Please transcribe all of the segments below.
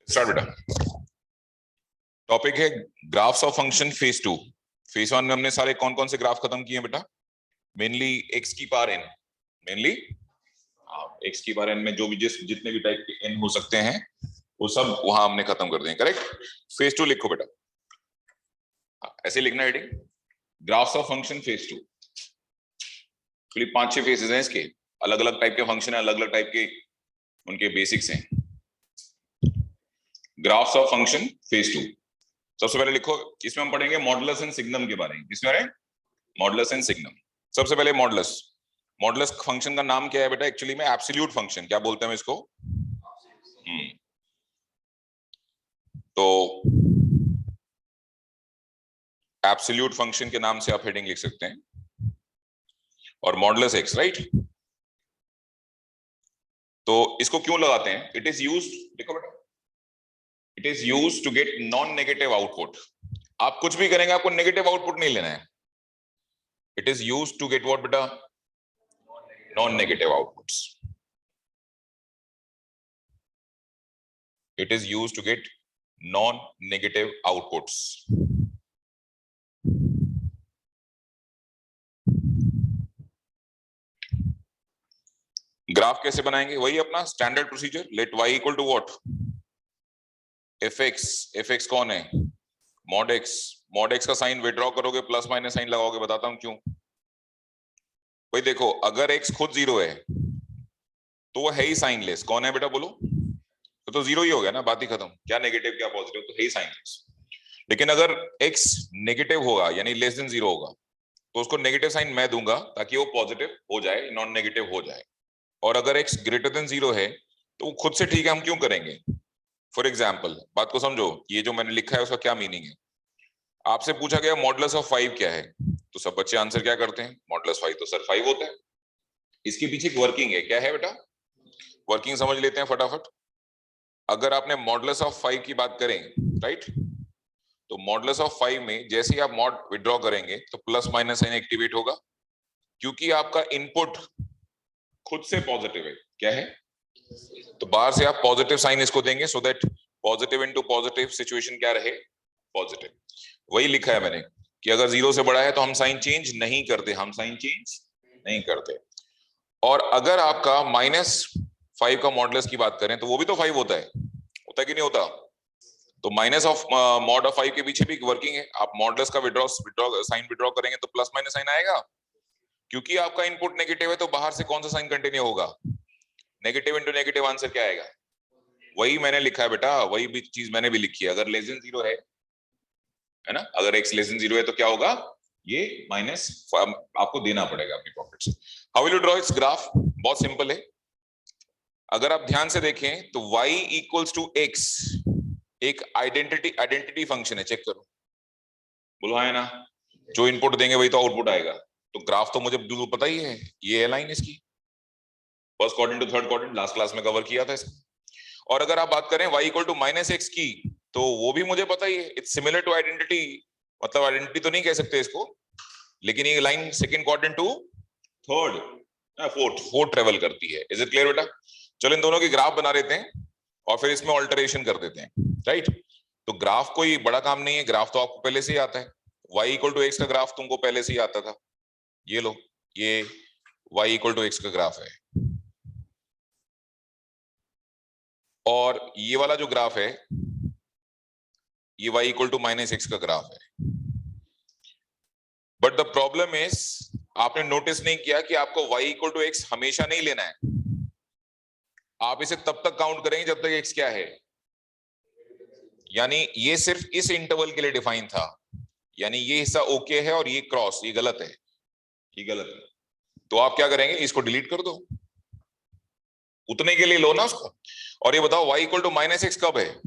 Start बेटा। Topic है graphs of function phase two. Phase one में हमने सारे कौन कौन से ग्राफ खत्म किए हैं बेटा? मेनली एक्स की पावर एन, मेनली एक्स की पावर एन में जो भी जितने भी टाइप के एन हो सकते हैं वो सब वहां हमने खत्म कर दिए। करेक्ट। फेज टू लिखो बेटा, ऐसे लिखना heading, graphs of function phase two. 5-6 phases हैं इसके, अलग अलग टाइप के फंक्शन है, अलग अलग टाइप के उनके बेसिक्स हैं। Graphs of function phase two. सबसे पहले लिखो, इसमें हम पढ़ेंगे मॉडुलस एंड सिग्नम के बारे में। इसमें मॉडुलस एंड सिग्नम। सबसे पहले मॉडुलस। मॉडुलस फंक्शन का नाम क्या है बेटा? एक्चुअली में एब्सोल्यूट फंक्शन, क्या बोलते हैं इसको? तो एब्सोल्यूट फंक्शन के नाम से आप हेडिंग लिख सकते हैं। और मॉडुलस एक्स, राइट। तो इसको क्यों लगाते हैं? इट इज यूज्ड, देखो बेटा, it is used to get non negative output. आप कुछ भी करेंगे आपको नेगेटिव आउटपुट नहीं लेना है। It is used to get what बेटा? Non negative outputs. It is used to get non-negative outputs. Graph कैसे बनाएंगे? वही अपना standard procedure. Let y equal to what? fx। fx कौन है? mod x। mod x का साइन विड्रॉ करोगे, plus minus sign लगाओगे, बताता हूं क्यों। भाई देखो, अगर x खुद जीरो है तो वो है ही साइनलेस। कौन है बेटा बोलो? तो जीरो ही हो गया ना, बात ही खत्म। क्या नेगेटिव क्या पॉजिटिव, तो है ही साइनलेस। लेकिन अगर x नेगेटिव होगा यानी लेस देन जीरो होगा तो उसको नेगेटिव साइन मैं दूंगा ताकि वो पॉजिटिव हो जाए, नॉन नेगेटिव हो जाए। और अगर x ग्रेटर देन जीरो है तो वो खुद से ठीक है, हम क्यों करेंगे? फॉर एग्जाम्पल, बात को समझो, ये जो मैंने लिखा है उसका क्या मीनिंग है। आपसे पूछा गया मॉडुलस ऑफ 5 क्या है, तो सब बच्चे आंसर क्या करते हैं? मॉडुलस 5 तो सर 5 होता है। इसके पीछे एक वर्किंग है, क्या है बेटा? वर्किंग समझ लेते हैं फटाफट। अगर आपने मॉडुलस ऑफ 5 की बात करें, राइट, तो मॉडुलस ऑफ 5 में जैसे ही आप मॉड विड्रॉ करेंगे तो प्लस माइनस साइन एक्टिवेट होगा, क्योंकि आपका इनपुट खुद से पॉजिटिव है। क्या है? तो बाहर से आप पॉजिटिव साइन इसको देंगे, so that positive into positive situation क्या रहे? पॉजिटिव। वही लिखा है मैंने कि अगर जीरो से बड़ा है तो हम साइन चेंज नहीं करते, हम साइन चेंज नहीं करते। और अगर आपका -5 का मॉडुलस की बात करें तो वो भी तो 5 होता है कि नहीं होता? तो माइनस ऑफ मॉड ऑफ 5 के पीछे भी वर्किंग है। आप मॉडुलस का साइन विड्रॉ करेंगे तो प्लस माइनस साइन आएगा, क्योंकि आपका इनपुट नेगेटिव है तो बाहर से कौन सा साइन कंटिन्यू होगा? नेगेटिव इंटू नेगेटिव, आंसर क्या आएगा? वही मैंने लिखा है बेटा, वही भी चीज मैंने भी लिखी है। अगर लेस देन जीरो है ना, अगर x लेस देन जीरो है तो क्या होगा? ये माइनस आपको देना पड़ेगा अपनी पॉकेट से। How will you draw it's graph? बहुत सिंपल है। अगर आप ध्यान से देखें तो y इक्वल्स टू x एक आइडेंटिटी फंक्शन है। चेक करो, बोलो है ना, जो इनपुट देंगे वही तो आउटपुट आएगा। तो ग्राफ तो मुझे बिल्कुल पता ही है, ये है लाइन इसकी, first quadrant to third quadrant, last class में कवर किया था इसको। और अगर आप बात करें y इक्वल टू -x की, तो वो भी मुझे पता ही है, इट्स सिमिलर टू आइडेंटिटी। मतलब आइडेंटिटी तो नहीं कह सकते इसको, लेकिन ये line second quadrant to third fourth travel करती है। इज इट क्लियर बेटा? चलो इन दोनों की ग्राफ बना लेते हैं और फिर इसमें ऑल्टरेशन कर देते हैं, राइट। तो ग्राफ कोई बड़ा काम नहीं है, ग्राफ तो आपको पहले से ही आता है। y इक्वल टू एक्स का ग्राफ तुमको पहले से ही आता था। ये लो, ये y इक्वल टू एक्स का ग्राफ है। और ये वाला जो ग्राफ है ये y इक्वल टू -x का ग्राफ है। बट द प्रॉब्लम इज, आपने नोटिस नहीं किया कि आपको y इक्वल टू एक्स हमेशा नहीं लेना है। आप इसे तब तक काउंट करेंगे जब तक x क्या है, यानी ये सिर्फ इस इंटरवल के लिए डिफाइन था। यानी ये हिस्सा ओके है और ये क्रॉस, ये गलत है, ये गलत है। तो आप क्या करेंगे? इसको डिलीट कर दो, उतने के लिए लो ना उसको। और ये बताओ y इक्वल टू -x कब है?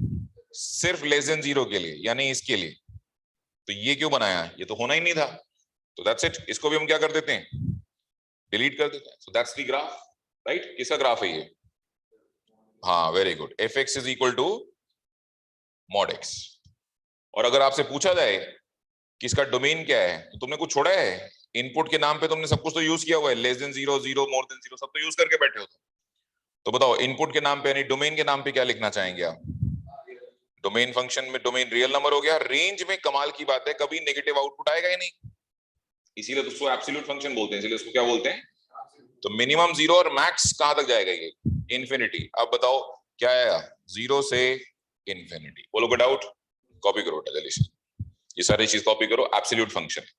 सिर्फ लेस देन जीरो के लिए, यानी इसके लिए। तो ये क्यों बनाया? ये तो होना ही नहीं था। तो दैट्स इट, इसको भी हम क्या कर देते हैं? डिलीट कर देते हैं। So that's the graph, right. किसका ग्राफ है ये? हाँ, very good. fx is equal to mod x। और अगर आपसे पूछा जाए कि इसका डोमेन क्या है, तो तुमने कुछ छोड़ा है? इनपुट के नाम पे तुमने सब कुछ तो यूज किया हुआ है, less than zero, zero, more than zero, सब तो यूज करके बैठे हो। तो बताओ इनपुट के नाम पे यानी डोमेन के नाम पे क्या लिखना चाहेंगे आप? डोमेन फंक्शन में डोमेन रियल नंबर हो गया। रेंज में कमाल की बात है, कभी नेगेटिव आउटपुट आएगा ही नहीं, इसीलिए तो उसको एब्सोल्यूट फंक्शन बोलते हैं, इसीलिए उसको क्या बोलते हैं? तो मिनिमम जीरो और मैक्स कहां तक जाएगा ये? इन्फिनिटी। अब बताओ क्या आएगा? जीरो से इन्फिनिटी। बोलो गुड आउट, कॉपी करो बेटा जल्दी से, ये सारी चीज कॉपी करो, एब्सोल्यूट फंक्शन।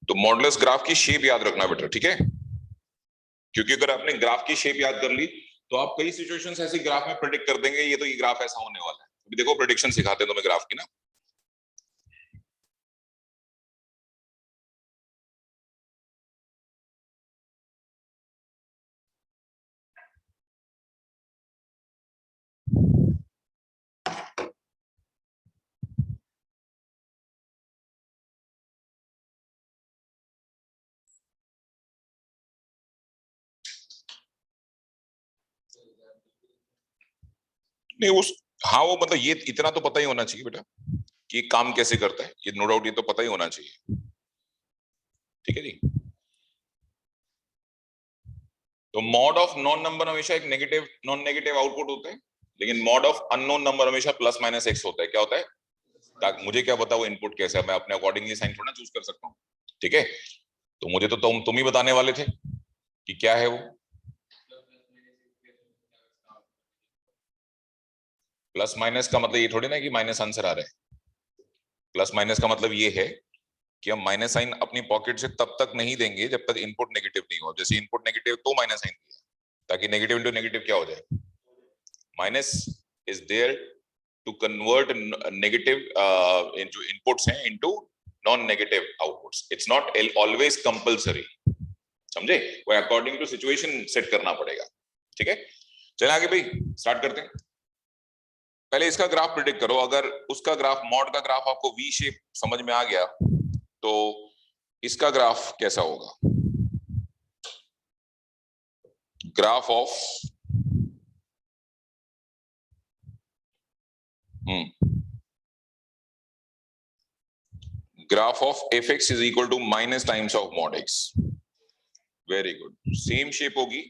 तो मॉडुलस ग्राफ की शेप याद रखना बेटा, ठीक है? क्योंकि अगर आपने ग्राफ की शेप याद कर ली तो आप कई सिचुएशंस ऐसी ग्राफ में प्रेडिक्ट कर देंगे, ये तो ये ग्राफ ऐसा होने वाला है। अभी देखो प्रेडिक्शन सिखाते हैं तुम्हें ग्राफ की ना। नहीं उस, हाँ वो मतलब ये इतना तो पता ही होना चाहिए बेटा कि काम कैसे करता है, ये नो डाउट ये तो पता ही होना चाहिए, ठीक है जी। तो मॉड ऑफ नॉन नंबर हमेशा एक नेगेटिव नॉन नेगेटिव आउटपुट होता है, लेकिन मॉड ऑफ अननोन नंबर हमेशा प्लस माइनस एक्स होता है। क्या होता है? ताकि मुझे क्या पता वो इनपुट कैसा है, मैं अपने अकॉर्डिंगली साइन थोड़ा चूज कर सकता हूँ, ठीक है? तो मुझे तो तुम ही बताने वाले थे कि क्या है वो। प्लस माइनस का मतलब ये थोड़ी ना कि माइनस आंसर आ रहा है। प्लस माइनस का मतलब ये है कि हम माइनस साइन अपनी पॉकेट से तब तक नहीं देंगे जब तक इनपुट नेगेटिव नहीं हो। जैसे इनपुट नेगेटिव तो माइनस साइन दिया, ताकि नेगेटिव इंटू नेगेटिव क्या हो जाए? Minus is there to convert negative जो इनपुट्स हैं into non negative outputs. It's not always compulsory, समझे? वो अकॉर्डिंग टू सिचुएशन सेट करना पड़ेगा, ठीक है? चलिए आगे भाई स्टार्ट करते हैं। पहले इसका ग्राफ प्रिडिक्ट करो। अगर उसका ग्राफ मॉड का ग्राफ आपको वी शेप समझ में आ गया तो इसका ग्राफ कैसा होगा? Graph of graph of F X is equal to minus times of mod X. Very good, same shape होगी।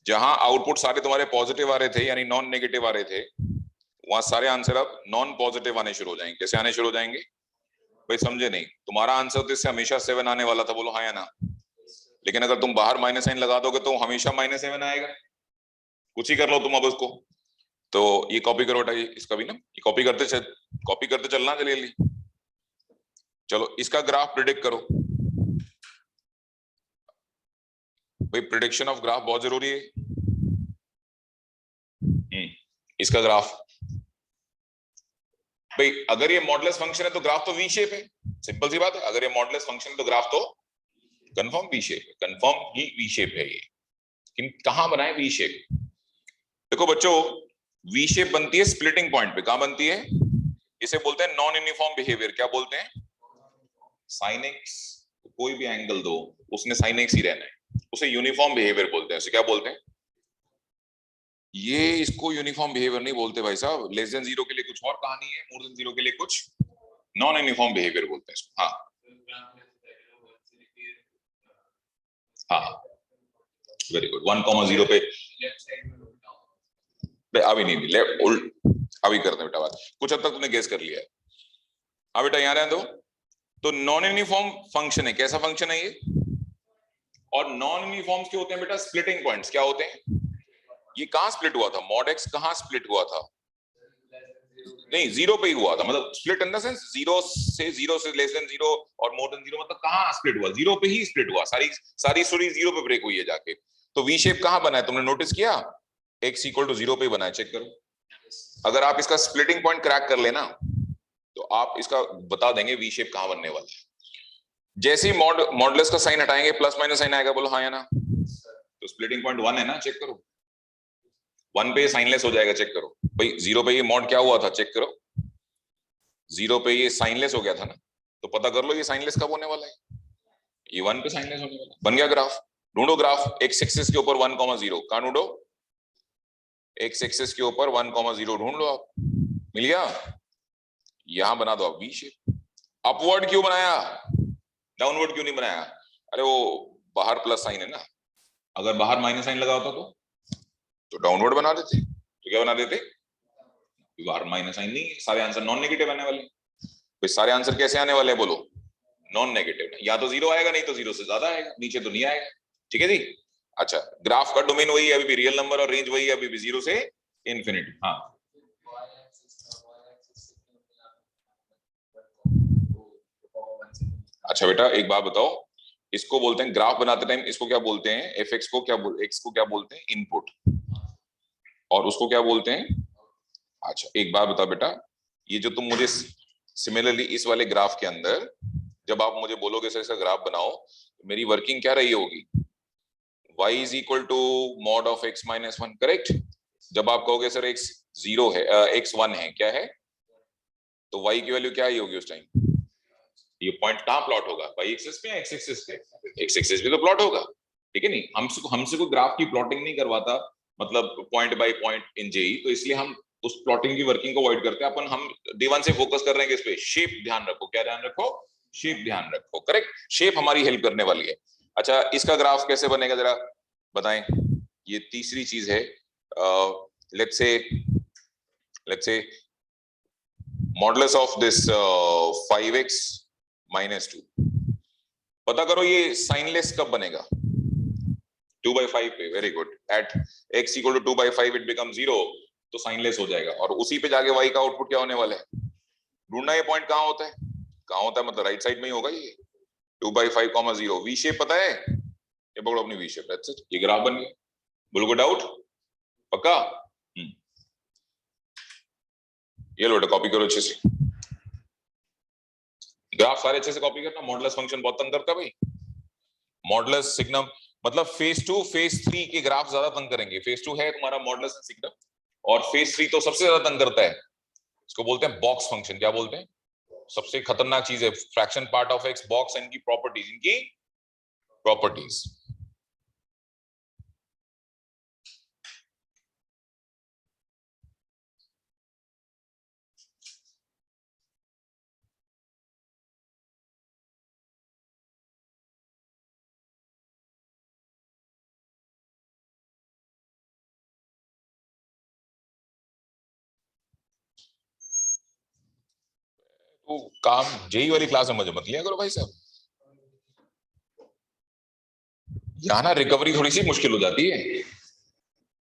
जहां आउटपुट सारे तुम्हारे पॉजिटिव आ रहे थे यानी नॉन नेगेटिव आ रहे थे, वहां सारे आंसर अब नॉन पॉजिटिव आने शुरू हो जाएंगे। कैसे आने शुरू हो जाएंगे भाई? समझे नहीं? तुम्हारा आंसर तो इससे हमेशा 7 आने वाला था, बोलो हाँ या ना? लेकिन अगर तुम बाहर माइनस साइन लगा दोगे तो हमेशा -7 आएगा। कुछ ही कर लो तुम अब उसको। तो ये कॉपी करो बेटा, इसका भी ना ये कॉपी करते चलना जल्दी। चलो इसका ग्राफ प्रिडिक्ट करो भाई, प्रिडिक्शन ऑफ ग्राफ बहुत जरूरी है। इसका ग्राफ भाई, अगर ये मॉडुलस फंक्शन है तो ग्राफ तो वी शेप है, सिंपल सी बात है। अगर ये मॉडुलस फंक्शन है तो ग्राफ तो कंफर्म वी शेप है, कंफर्म ही वी शेप है ये। लेकिन कहां बनाए वी शेप? देखो बच्चों, वी शेप बनती है स्प्लिटिंग पॉइंट पे। कहां बनती है? इसे बोलते हैं नॉन यूनिफॉर्म बिहेवियर। क्या बोलते हैं? साइन एक्स, कोई भी एंगल दो उसने साइन एक्स ही रहना है, उसे यूनिफॉर्म बिहेवियर बोलते हैं। उसे क्या बोलते हैं? ये इसको यूनिफॉर्म बिहेवियर नहीं बोलते भाई साहब। लेस देन जीरो के लिए कुछ और कहानी है, मोर देन जीरो के लिए कुछ नॉन यूनिफॉर्म बिहेवियर बोलते हैं इसको। हाँ हाँ, वेरी गुड। 1,0 पे अभी नहीं, लेफ्ट उल्ट अभी करते हैं बेटा बात। कुछ हद तक तुमने गेस कर लिया है। हाँ बेटा यहाँ रहने दो। तो नॉन यूनिफॉर्म फंक्शन है, कैसा फंक्शन है ये? और नॉन यूनिफॉर्म्स के होते हैं बेटा स्प्लिटिंग पॉइंट्स, क्या होते हैं? ये कहां स्प्लिट हुआ था? मॉड एक्स कहां स्प्लिट हुआ था? नहीं, जीरो पे ही हुआ था, मतलब split in the sense zero से लेस देन जीरो और मोर देन जीरो, मतलब कहां स्प्लिट हुआ? जीरो पे ही स्प्लिट हुआ, सारी स्टोरी जीरो पे ब्रेक हुई है जाके। तो वी शेप कहां बना है, तुमने नोटिस किया? एक्स इक्वल टू जीरो पे ही बना है, चेक करो। अगर आप इसका स्प्लिटिंग पॉइंट क्रैक कर लेना तो आप इसका बता देंगे वी शेप कहां बनने वाला है। जैसे ही मॉडुलस का साइन हटाएंगे प्लस माइनस साइन आएगा, बोलो हाँ या ना? तो स्प्लिटिंग पॉइंट 1 है ना, चेक करो। 1 पे साइनलेस हो जाएगा, चेक करो भाई। 0 पे ये मॉड क्या हुआ था, चेक करो। 0 पे ये साइनलेस हो गया था ना, तो पता कर लो ये साइनलेस कब होने वाला है। ये 1 पे साइनलेस होने वाला है। बन गया ग्राफ। ढूंढो ग्राफ एक्स एक्सिस के ऊपर 1,0। कहां ढूंढो? एक्स एक्सिस के ऊपर 1,0 ढूंढ लो आप। मिल गया? यहां बना दो आप वी शेप। अपवर्ड क्यों बनाया, डाउनवर्ड क्यों नहीं बनाया? अरे वो बाहर प्लस साइन है ना, अगर बाहर माइनस साइन लगा होता तो डाउनवर्ड बना देते। तो क्या बना देते? बाहर माइनस साइन नहीं है, सारे आंसर नॉन नेगेटिव आने वाले। तो सारे आंसर कैसे आने वाले हैं बोलो? Non negative. या तो जीरो आएगा, नहीं तो जीरो से ज्यादा आएगा, नीचे तो नहीं आएगा। ठीक है जी। अच्छा, ग्राफ का डोमेन वही है अभी भी, रियल नंबर और रेंज वही है अभी भी, जीरो से इन्फिनिटी। हाँ, अच्छा बेटा एक बात बताओ, इसको बोलते हैं ग्राफ बनाते टाइम, इसको क्या बोलते हैं? एफ एक्स को क्या एक्स को क्या बोलते हैं? इनपुट। और उसको क्या बोलते हैं? अच्छा एक बात बताओ बेटा, ये जो तुम मुझे सिमिलरली इस वाले ग्राफ के अंदर जब आप मुझे बोलोगे सर इसका ग्राफ बनाओ, तो मेरी वर्किंग क्या रही होगी? y is equal to mod of x minus 1, correct? जब आप कहोगे सर x 0 है, x 1 है, क्या है, तो y की वैल्यू क्या ही होगी उस टाइम? ये पॉइंट कहां प्लॉट होगा? y एक्सिस पे या x एक्सिस पे? x एक्सिस पे तो प्लॉट होगा। ठीक है नहीं, हमसे कोई ग्राफ की प्लॉटिंग नहीं करवाता, मतलब point by point in JEE, तो इसलिए हम उस प्लॉटिंग की वर्किंग को अवॉइड करते हैं। अपन हम D1 से फोकस कर रहे हैं इस पे, शेप ध्यान रखो। क्या ध्यान रखो? शेप ध्यान रखो, करेक्ट। शेप हमारी हेल्प करने वाली है। अच्छा, इसका ग्राफ कैसे बनेगा जरा बताएं। ये तीसरी चीज है। Let's say modulus of this 5x minus 2, पता करो ये साइनलेस कब बनेगा? 2/5 पे। Very good. At x equal to 2/5 it become 0, तो साइनलेस हो जाएगा। और उसी पे जाके y का आउटपुट क्या होने वाला है? ढूंढना, ये पॉइंट कहां होता है? कहां होता है मतलब राइट साइड में ही होगा ये। 2/5, 0। वी शेप पता है? ये पकड़ो अपनी वी शेप, दैट्स इट, ये ग्राफ बन गया। बोलो को डाउट? पक्का? ये लो कॉपी करो अच्छे से, ग्राफ सारे अच्छे से कॉपी करना। मॉडुलस फंक्शन बहुत तंग करता है भाई। मॉडुलस सिग्नम मतलब फेज 2 फेज 3 के ग्राफ ज्यादा तंग करेंगे। फेज 2 है तुम्हारा मॉडुलस सिग्नम, और फेज 3 तो सबसे ज्यादा तंग करता है। इसको बोलते हैं बॉक्स फंक्शन। क्या बोलते हैं? सबसे खतरनाक चीज है fraction part of x, box, इनकी प्रॉपर्टीज। तो काम जेई वाली क्लास में मुझे मत लिया करो भाई साहब, यहाँ ना रिकवरी थोड़ी सी मुश्किल हो जाती है।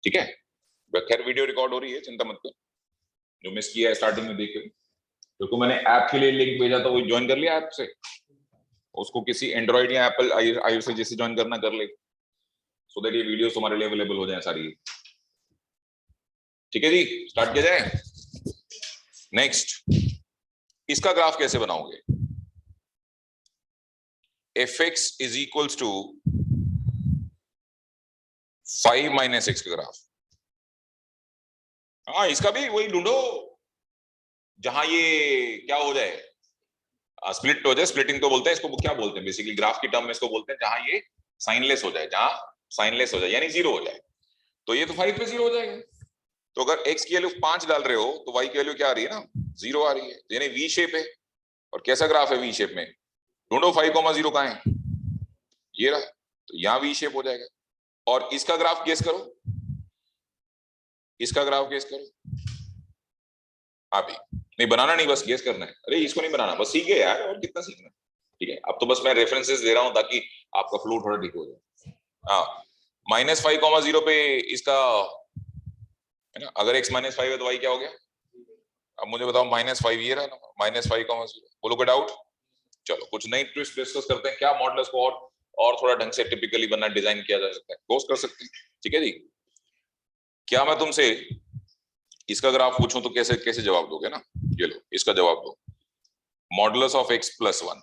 ठीक है, खैर वीडियो रिकॉर्ड हो रही है, चिंता मत कर। जो मिस किया है स्टार्टिंग में देख, क्योंकि मैंने ऐप के लिए लिंक भेजा था, वो ज्वाइन कर लिया ऐप से। उसको किसी एंड्रॉइड या एप्पल आईओएस से जैसे ज्वाइन करना कर ले, सो दैट ये वीडियो तुम्हारे लिए अवेलेबल हो जाए सारी। ठीक है जी, स्टार्ट किया जाए। नेक्स्ट, इसका ग्राफ कैसे बनाओगे? F X is equals to 5 minus X का ग्राफ। हाँ, इसका भी वही ढूंढो जहां ये क्या हो जाए, स्प्लिट हो जाए। स्प्लिटिंग तो बोलते हैं इसको, क्या बोलते हैं बेसिकली ग्राफ की टर्म में इसको बोलते हैं जहां ये साइनलेस हो जाए, जहां साइनलेस हो जाए यानी जीरो हो जाए। तो ये तो 5 पे जीरो हो जाएगा। तो अगर x की वैल्यू 5 डाल रहे हो तो y की वैल्यू क्या आ रही है ना, 0 आ रही है, यानी वी शेप है। और कैसा ग्राफ है वी शेप में? ढूंढो 5,0 कहां है, ये रहा, तो यहां वी शेप हो जाएगा। और इसका ग्राफ गेस करो, इसका ग्राफ गेस करो आप ही। नहीं बनाना नहीं, बस गेस करना है। अरे इसको नहीं बनाना, बस सीख गए यार, और कितना सीखना है। ठीक है, अब तो बस मैं रेफरेंसेस दे रहा हूं ताकि आपका फ्लो थोड़ा ठीक हो जाए। हाँ, -5,0 पे इसका है ना, अगर x -5 है तो y क्या हो गया? अब मुझे बताओ -5 ये रहा ना, -5,0, बोलो कोई डाउट? चलो कुछ नई ट्विस्ट डिस्कस करते हैं, क्या मॉडल्स को और थोड़ा ढंग से टिपिकली बनना डिजाइन किया जा सकता है, कोर्स कर सकते हैं। ठीक है जी, क्या मैं तुमसे इसका ग्राफ पूछूं तो कैसे कैसे जवाब दोगे ना? ये लो इसका जवाब दो, मॉडुलस ऑफ x + 1।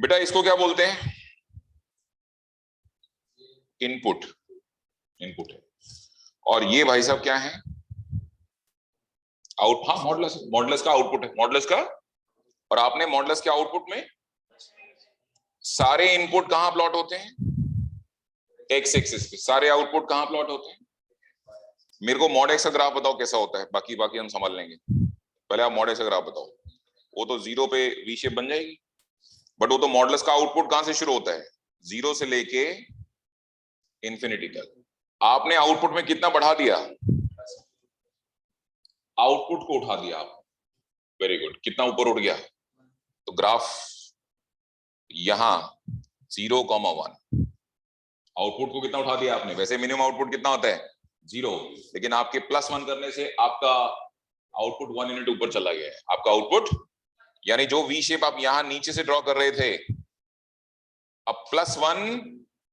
बेटा इसको क्या बोलते हैं? इनपुट, इनपुट है। और ये भाई साहब क्या है? आउट, हाँ मॉडुलस, मॉडुलस का आउटपुट है, मॉडुलस का। और आपने मॉडुलस के आउटपुट में सारे इनपुट कहां प्लॉट होते हैं? एक्स एक्सिस पे। सारे आउटपुट कहां प्लॉट होते हैं? मेरे को मॉड एक्स का ग्राफ बताओ कैसा होता है, बाकी बाकी हम संभाल लेंगे। पहले आप मॉड एक्स का ग्राफ बताओ। वो तो 0 पे वी शेप बन जाएगी, बट वो तो मॉडुलस का आउटपुट कहां से शुरू होता है? 0 से लेके इंफिनिटी तक। आपने आउटपुट में कितना बढ़ा दिया? आउटपुट को उठा दिया आप, वेरी गुड। कितना ऊपर उठ गया? तो ग्राफ यहां 0,1, आउटपुट को कितना उठा दिया आपने? वैसे मिनिमम आउटपुट कितना होता है? 0, लेकिन आपके +1 करने से आपका आउटपुट 1 यूनिट ऊपर चला गया है। आपका आउटपुट, यानी जो वी शेप आप यहां नीचे से ड्रॉ कर रहे थे, अब +1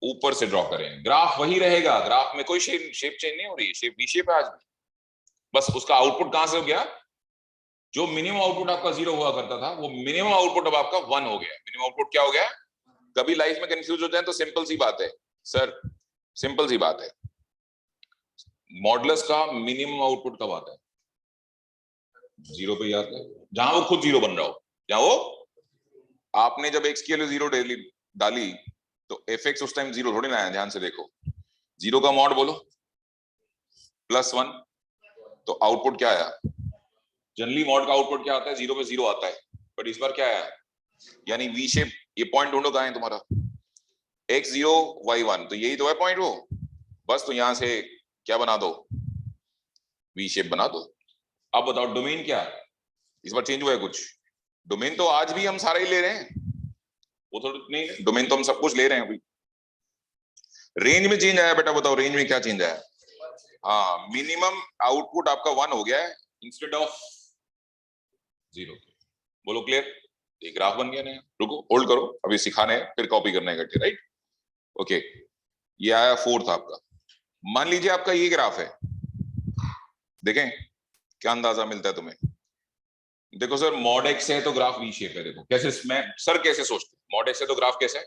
ऊपर से ड्रॉ करें, ग्राफ वही रहेगा, ग्राफ में कोई शेप चेंज नहीं हो रही है, शेप वी शेप है आज भी। बस उसका आउटपुट कहां से हो गया? जो मिनिमम आउटपुट आपका 0 हुआ करता था, वो मिनिमम आउटपुट अब आपका 1 हो गया। मिनिमम आउटपुट क्या हो गया? कभी लाइफ में कंफ्यूज हो जाए तो सिंपल सी बात है सर, सिंपल सी बात है, मॉडुलस का मिनिमम आउटपुट कब आता है? 0 पे ही आता है, जहां वो खुद 0 बन रहा हो। जहां वो, आपने जब x के लिए 0 डाली तो fx उस टाइम 0 थोड़ी ना आया, ध्यान से देखो। 0 का मॉड बोलो, +1, तो आउटपुट क्या आया? जनरली मॉड का आउटपुट क्या आता है? 0 पे 0 आता है, बट इस बार क्या आया? यानी वी शेप, ये पॉइंट ढूंढो कहां है तुम्हारा? x0 y1, तो यही तो है पॉइंट वो। बस तो यहां से क्या बना दो? वी शेप बना दो। अब बताओ डोमेन क्या है? इस बार चेंज हुआ है कुछ? डोमेन तो आज भी हम सारा ही ले रहे हैं, वो तो नहीं, डोमेन तो हम सब कुछ ले रहे हैं अभी। रेंज में चेंज आया बेटा, बताओ रेंज में क्या चेंज आया? हाँ, मिनिमम आउटपुट आपका 1 हो गया है इंस्टेड ऑफ 0। बोलो क्लियर? ये ग्राफ बन गया ना। रुको होल्ड करो, अभी सिखाने हैं फिर कॉपी करना है इकट्ठे, राइट? ओके, ये आया 4th आपका। मान लीजिए आपका ये ग्राफ है, देखें क्या अंदाजा मिलता है तुम्हें। देखो सर, मॉड एक्स है तो ग्राफ वी शेप है। देखो कैसे, मैं सर कैसे सोचते, मॉड एक्स है तो ग्राफ कैसे है?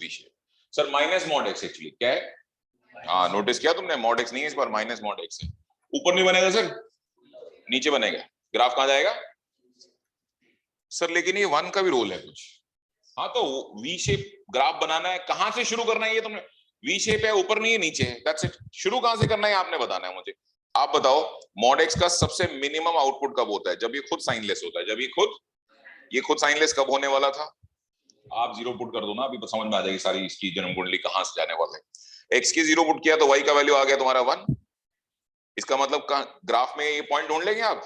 V shape. Sir minus mod x actually क्या है? हाँ, नोटिस किया तुमने, मॉड एक्स नहीं है इस बार, माइनस मॉड एक्स है। ऊपर नहीं बनेगा सर, नीचे बनेगा। ग्राफ कहां जाएगा सर? लेकिन ये 1 का भी रोल है कुछ। हाँ, तो वी शेप ग्राफ बनाना है, कहां से शुरू करना है ये तुमने? वी शेप है, ऊपर नहीं है नीचे है, दैट्स इट। शुरू कहां से करना है आपने बताना है मुझे। आप बताओ मॉड एक्स का सबसे मिनिमम आउटपुट कब होता है? जब ये खुद साइनलेस होता है। जब ये खुद साइनलेस कब होने वाला था? आप 0 पुट कर दो ना, अभी तो समझ में आ जाएगी सारी इसकी जन्म कुंडली कहां से जाने वाले। एक्स की 0 पुट किया तो वाई का वैल्यू आ गया तुम्हारा 1। इसका मतलब ग्राफ में ये पॉइंट ढूंढ लेंगे आप,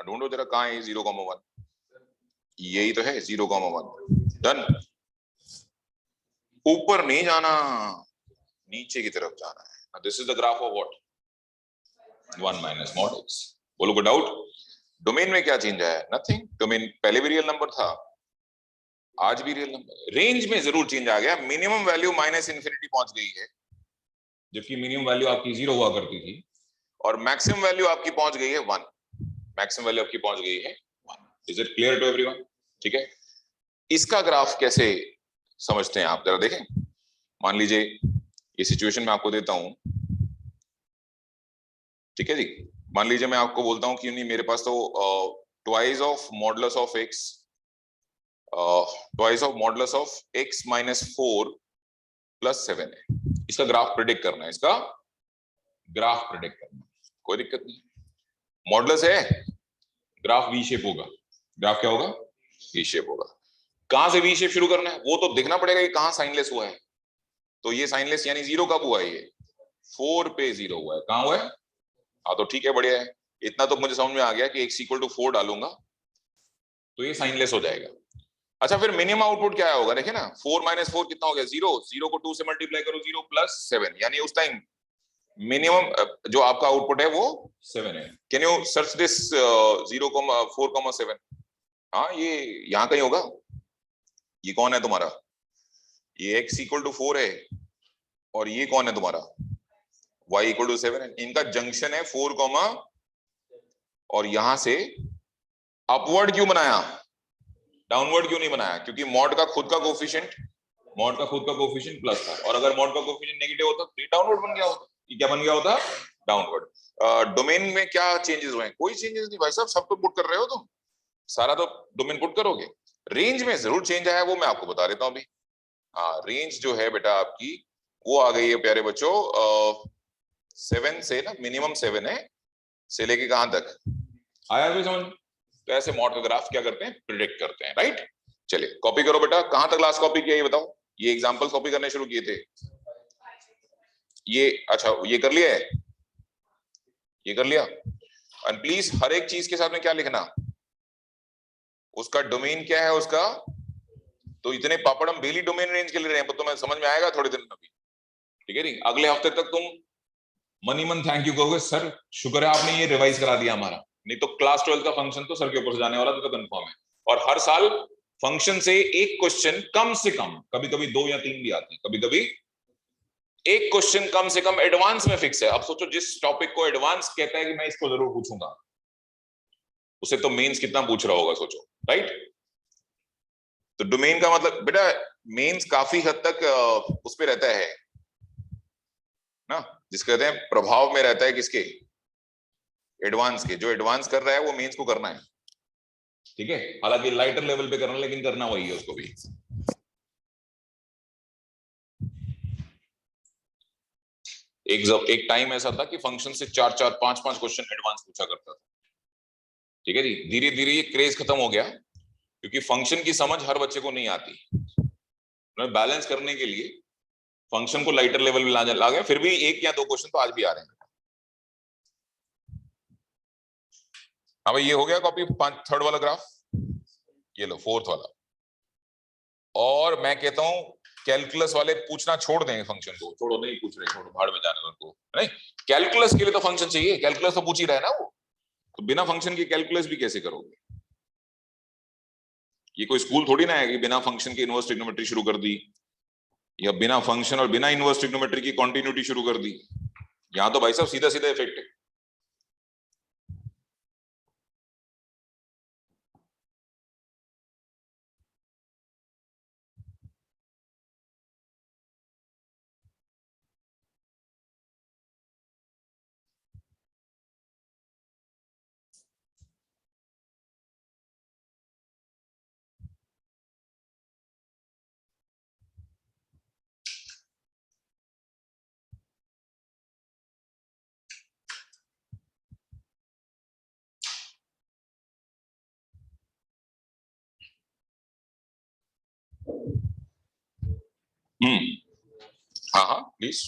ढूंढो जरा कहां है 0,1। यही तो है 0,1। डन। ऊपर नहीं जाना, नीचे की तरफ जाना है। This is the graph of what? 1 minus mod x. बोलो कोई डाउट? डोमेन में क्या चेंज आया? नथिंग। डोमेन पहले भी रियल नंबर था, आज भी रियल नंबर। रेंज में जरूर चेंज आ गया, मिनिमम वैल्यू -इंफिनिटी पहुंच गई है, जबकि मिनिमम वैल्यू आपकी 0 हुआ करती थी, और मैक्सिमम वैल्यू आपकी पहुंच गई है 1। मैक्सिमम वैल्यू आपकी पहुंच गई है 1। Is it clear to everyone? ठीक है, इसका ग्राफ कैसे समझते हैं आप, जरा देखें। मान लीजिए ये सिचुएशन मैं आपको देता हूं, ठीक है जी। मान लीजिए मैं आपको बोलता हूं कि नहीं, मेरे पास तो twice of modulus of x, twice of modulus of x -4 + 7 है। इसका ग्राफ प्रेडिक्ट करना है, इसका ग्राफ प्रेडिक्ट करना है, कोई दिक्कत नहीं। मॉडुलस है, ग्राफ वी शेप होगा। ग्राफ क्या होगा? वी शेप होगा। कहां से वी शेप शुरू करना है वो तो देखना पड़ेगा कि कहां साइनलेस हुआ है। तो ये साइनलेस यानी 0 कब हुआ है? ये 4 पे 0 हुआ है। कहां हुआ है? हाँ, तो ठीक है, बढ़िया है। इतना तो मुझे समझ में आ गया कि x = 4 डालूंगा तो ये साइनलेस हो जाएगा। अच्छा फिर मिनिमम आउटपुट क्या होगा, देखिए ना, 4 - 4 कितना हो गया, 0। 0 को 2 से मल्टीप्लाई करो, 0 + 7, यानी उस टाइम मिनिमम जो आपका आउटपुट है वो 7 है। Can you search this 0,4,7? हाँ ये यहाँ कहीं होगा। ये कौन है तुम्हारा, ये x = 4 है, और ये कौन है तुम्हारा, y = 7 है। इनका जंक्शन है 4, और यहां से अपवर्ड क्यों बनाया, डाउनवर्ड क्यों नहीं बनाया, क्योंकि मॉड का खुद का कोफिशिएंट प्लस था, और अगर मॉड का कोफिशिएंट नेगेटिव होता तो ये डाउनवर्ड बन गया होता। ये क्या बन गया होता, डाउनवर्ड। डोमेन में क्या चेंजेस हुए हैं, कोई चेंजेस नहीं भाई साहब, सब तो पुट कर रहे हो तुम, सारा तो डोमेन पुट करोगे। रेंज में जरूर चेंज आया, वो मैं आपको बता देता हूँ अभी। हाँ रेंज जो है बेटा आपकी वो आ गई है प्यारे बच्चों 7 से ना, मिनिमम 7 है, से लेके कहां तक आया भी समझ। तो ऐसे मॉड का ग्राफ क्या करते हैं, प्रिडिक्ट करते हैं, राइट। चलिए कॉपी करो बेटा, कहां तक लास्ट कॉपी किया ये बताओ, ये एग्जांपल कॉपी करने शुरू किए थे ये, अच्छा ये कर लिया है, ये कर लिया। एंड प्लीज हर एक चीज के साथ में क्या लिखना, उसका डोमेन क्या है उसका। तो इतने पापड़ हम डेली डोमेन रेंज के ले रहे हैं, पर तुम्हें समझ में आएगा थोड़े दिन में भी, ठीक है। नहीं अगले हफ्ते तक तुम मनी मन थैंक यू कहोगे, सर शुक्र है आपने ये रिवाइज करा दिया हमारा, नहीं तो क्लास 12 का फंक्शन तो सर के ऊपर से जाने वाला तो कंफर्म है। और हर साल फंक्शन से एक क्वेश्चन कम से कम, कभी कभी 2 या 3 भी आते हैं, कभी कभी एक क्वेश्चन कम से कम एडवांस में फिक्स है। अब सोचो जिस टॉपिक को एडवांस कहता है कि मैं इसको जरूर पूछूंगा, उसे तो मेंस कितना पूछ रहा होगा सोचो, राइट। तो डोमेन का मतलब बेटा मेंस काफी हद तक उस पे रहता है ना, जिसके कहते हैं प्रभाव में रहता है किसके, एडवांस के। जो एडवांस कर रहा है वो मेंस को करना है, ठीक है। हालांकि लाइटर लेवल पे करना, लेकिन करना वही है उसको भी। एक टाइम ऐसा था कि फंक्शन से 4-4, 5-5 क्वेश्चन एडवांस पूछा करता था, ठीक है जी। धीरे धीरे ये क्रेज खत्म हो गया, क्योंकि फंक्शन की समझ हर बच्चे को नहीं आती। बैलेंस करने के लिए फंक्शन को लाइटर लेवल में ला गया, फिर भी 1 या 2 क्वेश्चन तो आज भी आ रहे हैं। हाँ भाई ये हो गया कॉपी, 3rd वाला ग्राफ, ये लो 4th वाला। और मैं कहता हूं कैलकुलस वाले पूछना छोड़ देंगे, फंक्शन को छोड़ो, नहीं पूछ रहे, छोड़ो, भाड़ में जाने उनको, नहीं। कैलकुलस के लिए तो फंक्शन चाहिए, कैलकुलस तो पूछ ही रहा है ना वो, तो बिना फंक्शन के कैलकुलस भी कैसे करोगे। ये कोई स्कूल थोड़ी ना है कि बिना फंक्शन के इनवर्स ट्रिग्नोमेट्री शुरू कर दी, या बिना फंक्शन और बिना इनवर्स ट्रिग्नोमेट्री की कॉन्टिन्यूटी शुरू कर दी। यहां तो भाई साहब सीधा सीधा इफेक्ट है। हाँ हाँ प्लीज।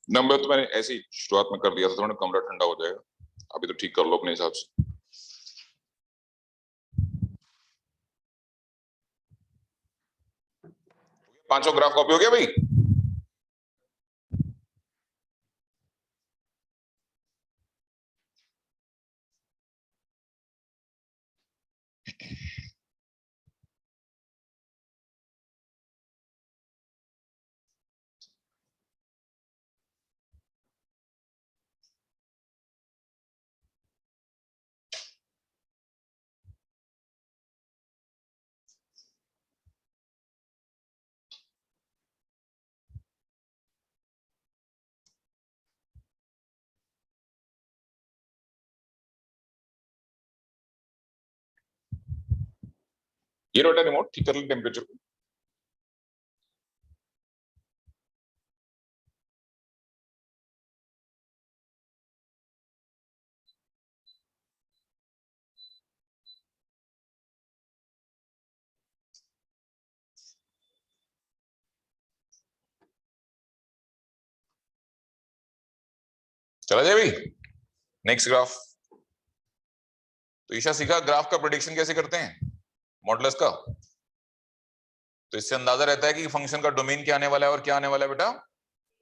नंबर तो मैंने ऐसे ही शुरुआत में कर दिया था, थोड़ा कमरा ठंडा हो जाएगा, अभी तो ठीक कर लो अपने हिसाब से। पांचों ग्राफ कॉपी हो गया भाई। ये रोटा रिमोट ठीक कर लो टेम्परेचर को। चला जाए भाई, नेक्स्ट ग्राफ। तो ईशा सीखा ग्राफ का प्रेडिक्शन कैसे करते हैं मॉडुलस का। तो इससे अंदाजा रहता है कि फंक्शन का डोमेन क्या आने वाला है और क्या आने वाला है बेटा,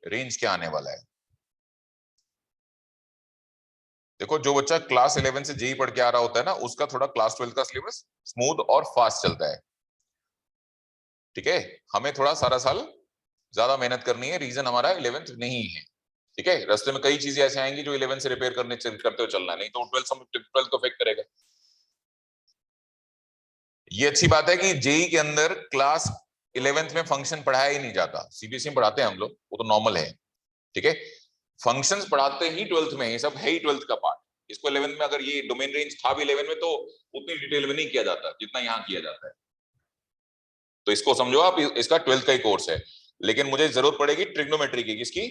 रेंज क्या आने वाला है। देखो जो बच्चा क्लास 11 से जेई पढ़ के आ रहा होता है ना, उसका थोड़ा क्लास 12 का सिलेबस स्मूथ और फास्ट चलता है। ठीक है, हमें थोड़ा सारा साल ज्यादा मेहनत करनी है, रीजन हमारा 11th नहीं है। ठीक है, रास्ते में कई चीजें ऐसे आएंगी जो 11 से रिपेयर करते हुए चलना, नहीं तो 12 को अफेक्ट करेगा। ये अच्छी बात है कि जेई के अंदर क्लास 11th में फंक्शन पढ़ाया ही नहीं जाता, सीबीएसई में पढ़ाते हैं हम लोग, वो तो नॉर्मल है। ठीक है, फंक्शंस पढ़ाते ही 12th में, ये सब है ही 12th का पार्ट। इसको 11th में, अगर ये डोमेन रेंज था भी 11 में, तो उतनी डिटेल में नहीं किया जाता जितना यहाँ किया जाता है। तो इसको समझो आप, इसका 12th का ही कोर्स है। लेकिन मुझे जरूरत पड़ेगी ट्रिग्नोमेट्री की, किसकी?